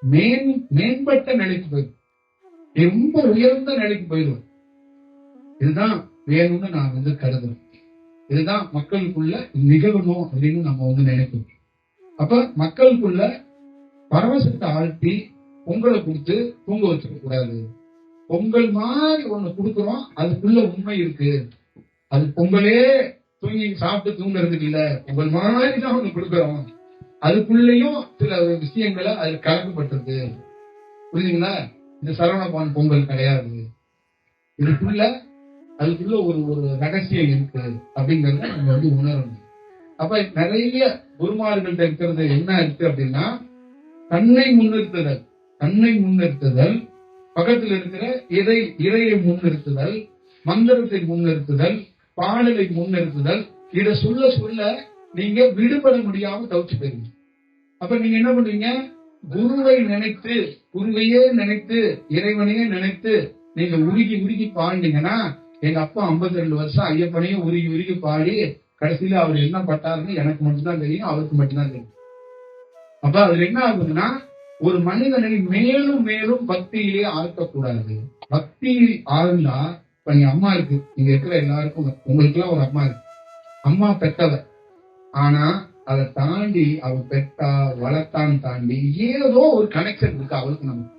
மேம்பட்ட நிலைக்கு போயிடும், ரொம்ப உயர்ந்த நிலைக்கு போயிடும். இதுதான் வேணும்னு நான் கருதுறேன். இதுதான் மக்களுக்குள்ள நிகழணும் அப்படின்னு நம்ம நினைக்கிறோம். அப்ப மக்களுக்குள்ள பரவசத்தை ஆழ்த்தி பொங்கலை கொடுத்து தூங்க வச்சுக்க கூடாது. பொங்கல் மாதிரி ஒண்ணு கொடுக்குறோம், அதுக்குள்ள உண்மை இருக்கு. அது பொங்கலே தூங்கி சாப்பிட்டு தூங்குறதுக்கு இல்ல, பொங்கல் மாதிரி தான் ஒண்ணு கொடுக்குறோம், அதுக்குள்ளேயும் சில விஷயங்களை அது கலக்கப்பட்டிருக்கு. புரியுதுங்களா? இந்த சரவணபவன் பொங்கல் கிடையாது, அதுக்குள்ள ஒரு ரகசியம் இருக்கு அப்படிங்கறத நம்ம உணரணும். அப்ப நிறைய குருமார்கள்ட்ட இருக்கிறது என்ன இருக்கு அப்படின்னா, தன்னை முன்னிறுத்துதல், பக்கத்தில் இருக்கிற இறையை முன்னிறுத்துதல், மந்திரத்தை முன்னிறுத்துதல், பாடலை முன்னிறுத்துதல். இதை சொல்ல சொல்ல நீங்க விடுபட முடியாம தவிச்சு போயிருங்க. அப்ப நீங்க என்ன பண்றீங்க? குருவையே நினைத்து இறைவனையே நினைத்து நீங்க உருகி பாடினீங்கன்னா, எங்க அப்பா 52 வருஷம் ஐயப்பனையும் உருகி பாடி கடைசியில அவர் என்ன பட்டாருன்னு எனக்கு மட்டும்தான் தெரியும், அவருக்கு மட்டும்தான் தெரியும். அப்ப அதுல என்ன ஆகுதுன்னா, ஒரு மனிதனை மேலும் மேலும் பக்தியிலே ஆழ்த்தக்கூடாது. பக்தியில் ஆழ்ந்தா, இப்ப நீங்க அம்மா இருக்கு, நீங்க இருக்கிற எல்லாருக்கும், உங்களுக்கு எல்லாம் ஒரு அம்மா இருக்கு, அம்மா பெத்தவர். ஆனா அதை தாண்டி அவ பெத்தா வளர்த்தான் தாண்டி ஏதோ ஒரு கனெக்ஷன் இருக்கு அவளுக்கு. நமக்கு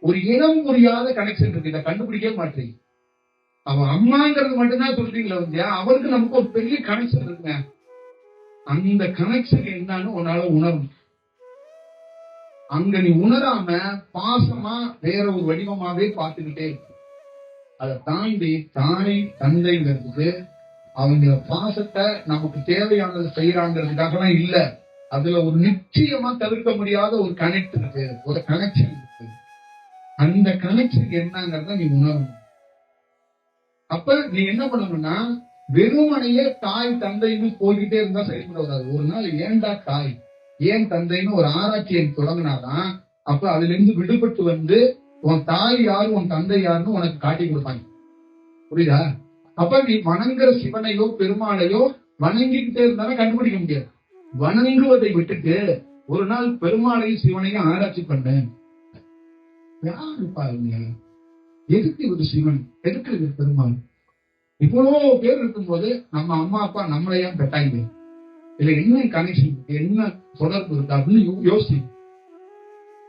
ஒரு இனம் புரியாத கனெக்ஷன் இருக்கு, இதை கண்டுபிடிக்க மாட்டேங்க. அவன் அம்மாங்கிறது மட்டும்தான் சொல்றீங்களா, அவருக்கு நமக்கு ஒரு பெரிய கனெக்ஷன் இருக்குங்க. அந்த கனெக்ஷன் என்னன்னு உன்னால உணரும். அங்க நீ உணராம பாசமா வேற ஒரு வடிவமாவே பார்த்துக்கிட்டே இருக்கு. அதை தாண்டி தாய் தந்தைங்கிறதுக்கு அவங்க பாசத்தை நமக்கு தேவையானது செய்யறாங்கிறதுக்காக இல்ல, அதுல ஒரு நிச்சயமா தவிர்க்க முடியாத ஒரு கனெக்ட் இருக்கு, ஒரு கனெக்ஷன் இருக்கு. அந்த கனெக்ஷன் என்னங்கிறத நீ உணரணும். அப்ப நீ என்ன பண்ணணும்னா, வெறுமனையே தாய் தந்தைன்னு போய்கிட்டே இருந்தா செயல்படாது. ஒரு நாள் ஏன்டா தாய் ஏன் தந்தைன்னு ஒரு ஆராய்ச்சியை தொடங்கினாதான், அப்ப அதுல இருந்து விடுபட்டு வந்து உன் தாய் யாரு உன் தந்தை யாருன்னு உனக்கு காட்டி கொடுப்பாங்க. புரியுதா? அப்ப நீ வணங்குற சிவனையோ பெருமாளையோ வணங்கிக்கிட்டே இருந்தாலும் கண்டுபிடிக்க முடியாது. வணங்குவதை விட்டுட்டு ஒரு நாள் பெருமாளையும் சிவனையும் ஆராய்ச்சி பண்ண, யாரு பாருங்க, எதுக்கு இவர் சிவன், எதுக்கு இவர் பெருமாள், இவ்வளவு பேர் இருக்கும்போது நம்ம அம்மா அப்பா நம்மளையா பெட்டாங்க, இல்ல என்ன கனெக்ஷன், என்ன தொடர்பு இருக்கு அப்படின்னு யோசி.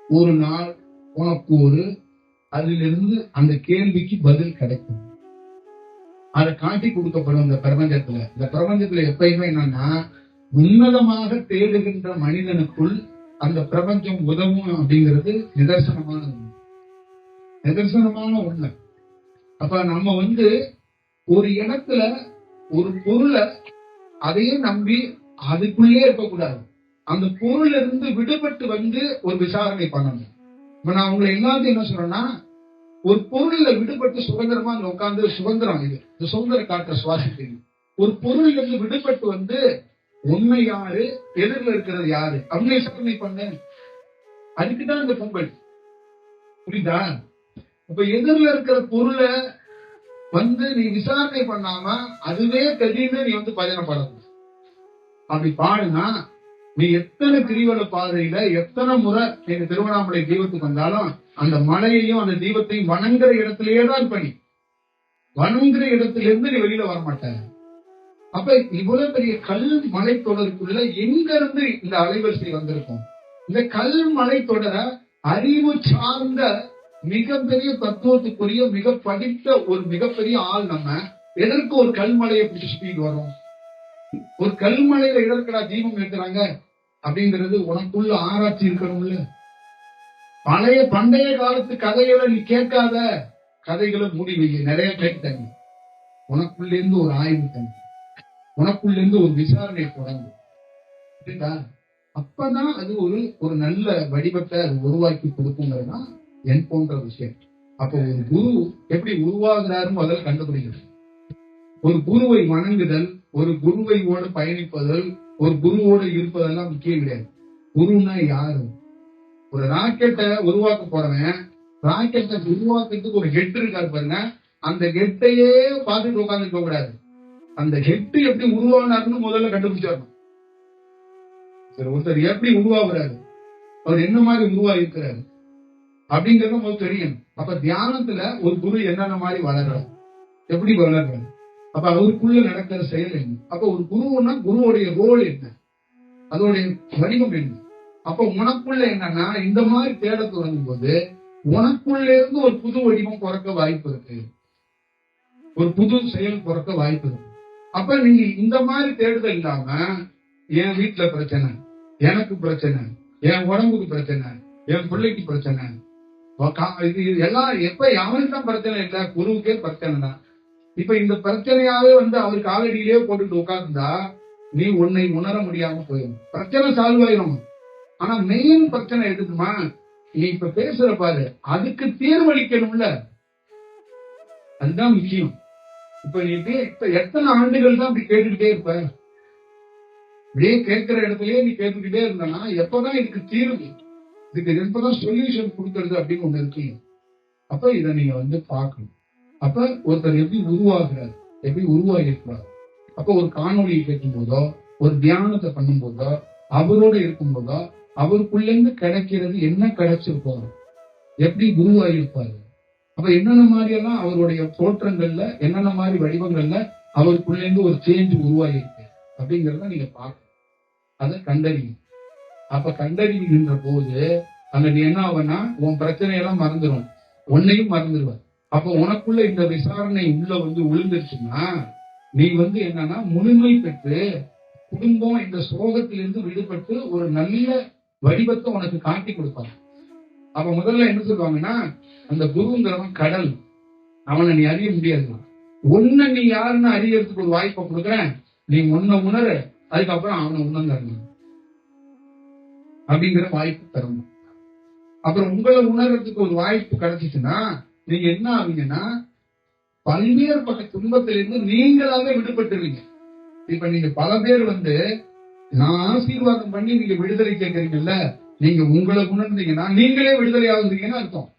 ஒரு நாள் உனக்கு அதிலிருந்து அந்த கேள்விக்கு பதில் கிடைக்கும். அதை காட்டி கொடுக்கப்படும் இந்த பிரபஞ்சத்துல. இந்த பிரபஞ்சத்துல எப்பயுமே என்னன்னா, உன்னதமாக தேடுகின்ற மனிதனுக்குள் அந்த பிரபஞ்சம் உதவும் அப்படிங்கிறது நிதர்சனமான உண்மை. அப்ப நம்ம ஒரு இடத்துல ஒரு பொருளை அதையே நம்பி அதுக்குள்ளே இருக்கக்கூடாது. அந்த பொருள் இருந்து விடுபட்டு ஒரு விசாரணை பண்ணணும். இப்ப நான் உங்களை எல்லாத்தையும் என்ன சொல்றேன்னா, ஒரு பொருள்ல விடுபட்டு சுதந்திரமா அங்க உட்கார்ந்து சுதந்திரம், இது சுதந்திர காற்ற சுவாசிக்கிறீங்க. ஒரு பொருள் இருந்து விடுபட்டு உண்மை யாரு, எதிரில் இருக்கிறது யாரு அப்படின்னு விசாரணை பண்ண. அதுக்குதான் இந்த பொங்கல். புரியுதா? இப்ப எதிரில் இருக்கிற பொருளை நீ விசாரணை பண்ணாம அதுவே திடீர்னு நீ பஜனை பாடணும். அப்படி பாடுனா நீ எத்தனை கிரிவல பாதையில எத்தனை முறை நீங்க திருவண்ணாமலை தீபத்துக்கு வந்தாலும் அந்த மலையையும் அந்த தீபத்தையும் வணங்குற இடத்திலேயே தான் இருப்ப. நீ வணங்குற இடத்துல இருந்து நீ வெளியில வரமாட்ட. அப்ப இவ்வளவு பெரிய கல் மலை தொடருக்குள்ள எங்க இருந்து இந்த அலைவரிசை வந்திருக்கும்? இந்த கல் மலை தொடர அறிவு சார்ந்த மிகப்பெரிய தத்துவத்துக்குரிய மிக படித்த ஒரு மிகப்பெரிய ஆள். நம்ம எதற்கு ஒரு கல்மலையை பிடிச்சிட்டு வரும்? ஒரு கல்மலையில எதற்கடா தீபம் ஏற்றுறாங்க அப்படிங்கிறது உனக்குள்ள ஆராய்ச்சி இருக்கணும்ல. பண்டைய காலத்து கதைகளை நீ கேட்காத, கதைகளை மூடி வைக்க நிறைய கேட்டாங்க. உனக்குள்ள இருந்து ஒரு ஆய்வு தங்க, உனக்குள்ள இருந்து ஒரு விசாரணை தொடங்கும். அப்பதான் அது ஒரு நல்ல வடிவத்தை அது உருவாக்கி கொடுக்குங்கிறதுனா என் போன்ற விஷயம். அப்ப ஒரு குரு எப்படி உருவாகிறாருன்னு முதல்ல கண்டுபிடிக்கிறது. ஒரு குருவை வணங்குதல், ஒரு குருவையோடு பயணிப்பதல், ஒரு குருவோடு இருப்பதெல்லாம் முக்கியம் கிடையாது. குருன்னா யாரு? ஒரு ராக்கெட்டை உருவாக்க போறவன் ராக்கெட்டை உருவாக்குறதுக்கு ஒரு ஹெட் இருக்காரு பாருங்க, அந்த ஹெட்டையே பார்த்துட்டு உட்கார்ந்து போக கூடாது. அந்த ஹெட் எப்படி உருவானாருன்னு முதல்ல கண்டுபிடிச்சிடணும். ஒருத்தர் எப்படி உருவாகுறாரு, அவர் என்ன மாதிரி உருவாகிருக்கிறாரு அப்படிங்கறது உங்களுக்கு தெரியும். அப்ப தியானத்துல ஒரு குரு என்னென்ன மாதிரி வளர்றாரு, எப்படி வளர்றாரு, அப்ப அவருக்குள்ள நடக்கிற செயல் என்ன, அப்ப ஒரு குருன்னா குருவுடைய ரோல் என்ன, அதோடைய வடிவம் என்ன. அப்ப உனக்குள்ள என்னன்னா இந்த மாதிரி தேட தொடங்கும் போது உனக்குள்ள இருந்து ஒரு புது வடிவம் பிறக்க வாய்ப்பு இருக்கு, ஒரு புது செயல் பிறக்க வாய்ப்பு இருக்கு. அப்ப நீங்க இந்த மாதிரி தேடுதல் இல்லாம என் வீட்டுல பிரச்சனை, எனக்கு பிரச்சனை, என் உடம்புக்கு பிரச்சனை, என் பிள்ளைக்கு பிரச்சனை, எல்லாம் எப்ப அவனுக்கு தான் பிரச்சனை இல்ல, குருவுக்கே பிரச்சனை தான். இப்ப இந்த பிரச்சனையாவே அவர் காலடியிலேயே போட்டுட்டு உட்கார்ந்தா நீ உன்னை உணர முடியாம போயிடும். பிரச்சனை சால்வ் ஆயிரும். ஆனா மெயின் பிரச்சனை எதுக்குமா, நீ இப்ப பேசுற பாரு, அதுக்கு தீர்வளிக்கணும்ல, அதுதான் முக்கியம். இப்ப நீ எத்தனை ஆண்டுகள் தான் அப்படி கேட்டுக்கிட்டே இருப்ப? இப்படியே கேட்கிற இடத்துலயே நீ கேட்டுக்கிட்டே இருந்தனா எப்பதான் இதுக்கு தீர்வு, இதுக்கு எப்பதான் சொல்யூஷன் கொடுக்கறது அப்படின்னு ஒண்ணு இருக்கு. அப்ப இதை நீங்க பார்க்கணும். அப்ப ஒருத்தர் எப்படி உருவாகிறார், எப்படி உருவாகி இருக்கிறார். அப்ப ஒரு காணொலியை கேட்கும் போதோ, ஒரு தியானத்தை பண்ணும் போதோ, அவரோட இருக்கும் போதோ அவருக்குள்ள இருந்து கிடைக்கிறது என்ன கிடைச்சிருக்கோம், எப்படி உருவாகிருப்பாரு, அப்ப என்னென்ன மாதிரி எல்லாம் அவருடைய தோற்றங்கள்ல என்னென்ன மாதிரி வடிவங்கள்ல அவருக்குள்ள இருந்து ஒரு சேஞ்ச் உருவாகி இருக்கு அப்படிங்கறத நீங்க பார்க்கணும். அதை கண்டறியும். அப்ப கண்டறிகின்ற போது அங்க நீ என்ன ஆகுனா உன் பிரச்சனையெல்லாம் மறந்துடும், உன்னையும் மறந்துடுவார். அப்ப உனக்குள்ள இந்த விசாரணை உள்ள விழுந்துருச்சுன்னா நீ என்னன்னா முழுமை பெற்று குடும்பம் இந்த சோகத்திலிருந்து விடுபட்டு ஒரு நல்ல வடிவத்தை உனக்கு காட்டி கொடுப்பாங்க. அப்ப முதல்ல என்ன சொல்லுவாங்கன்னா, அந்த குருங்கிறவன் கடல், அவனை நீ அறிய முடியாது. ஒன்ன நீ யாருன்னு அறியறதுக்கு ஒரு வாய்ப்பை கொடுக்குறேன், நீ உன்னை உணர, அதுக்கப்புறம் அவனை உணர்ந்து அப்படிங்கிற வாய்ப்பு தரணும். அப்புறம் உங்களை உணர்றதுக்கு ஒரு வாய்ப்பு கிடைச்சிச்சுன்னா நீங்க என்ன ஆவீங்கன்னா பல்வேறுபட்ட துன்பத்திலிருந்து நீங்களாவே விடுபட்டுருவீங்க. இப்ப நீங்க பல பேர் நான் ஆசீர்வாதம் பண்ணி நீங்க விடுதலை கேட்கறீங்கல்ல, நீங்க உங்களை உணர்ந்தீங்கன்னா நீங்களே விடுதலை ஆகுறீங்கன்னு அர்த்தம்.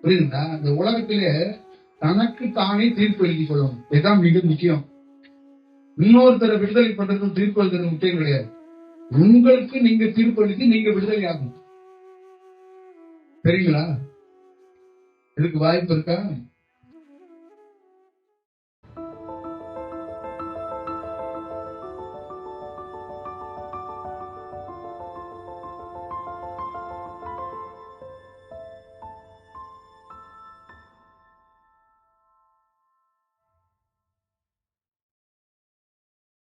புரியுதுங்களா? இந்த உலகத்திலே தனக்கு தானே தீர்ப்பு எழுதி கொள்ளணும், இதுதான் மிக முக்கியம். இன்னொருத்தரை விடுதலை பண்றது தீர்ப்பு எழுதுறது முக்கியம் கிடையாது. உங்களுக்கு நீங்க தீர்ப்பு எழுதி நீங்க விடுதலை ஆகணும். சரிங்களா? இதுக்கு வாய்ப்பு இருக்கா?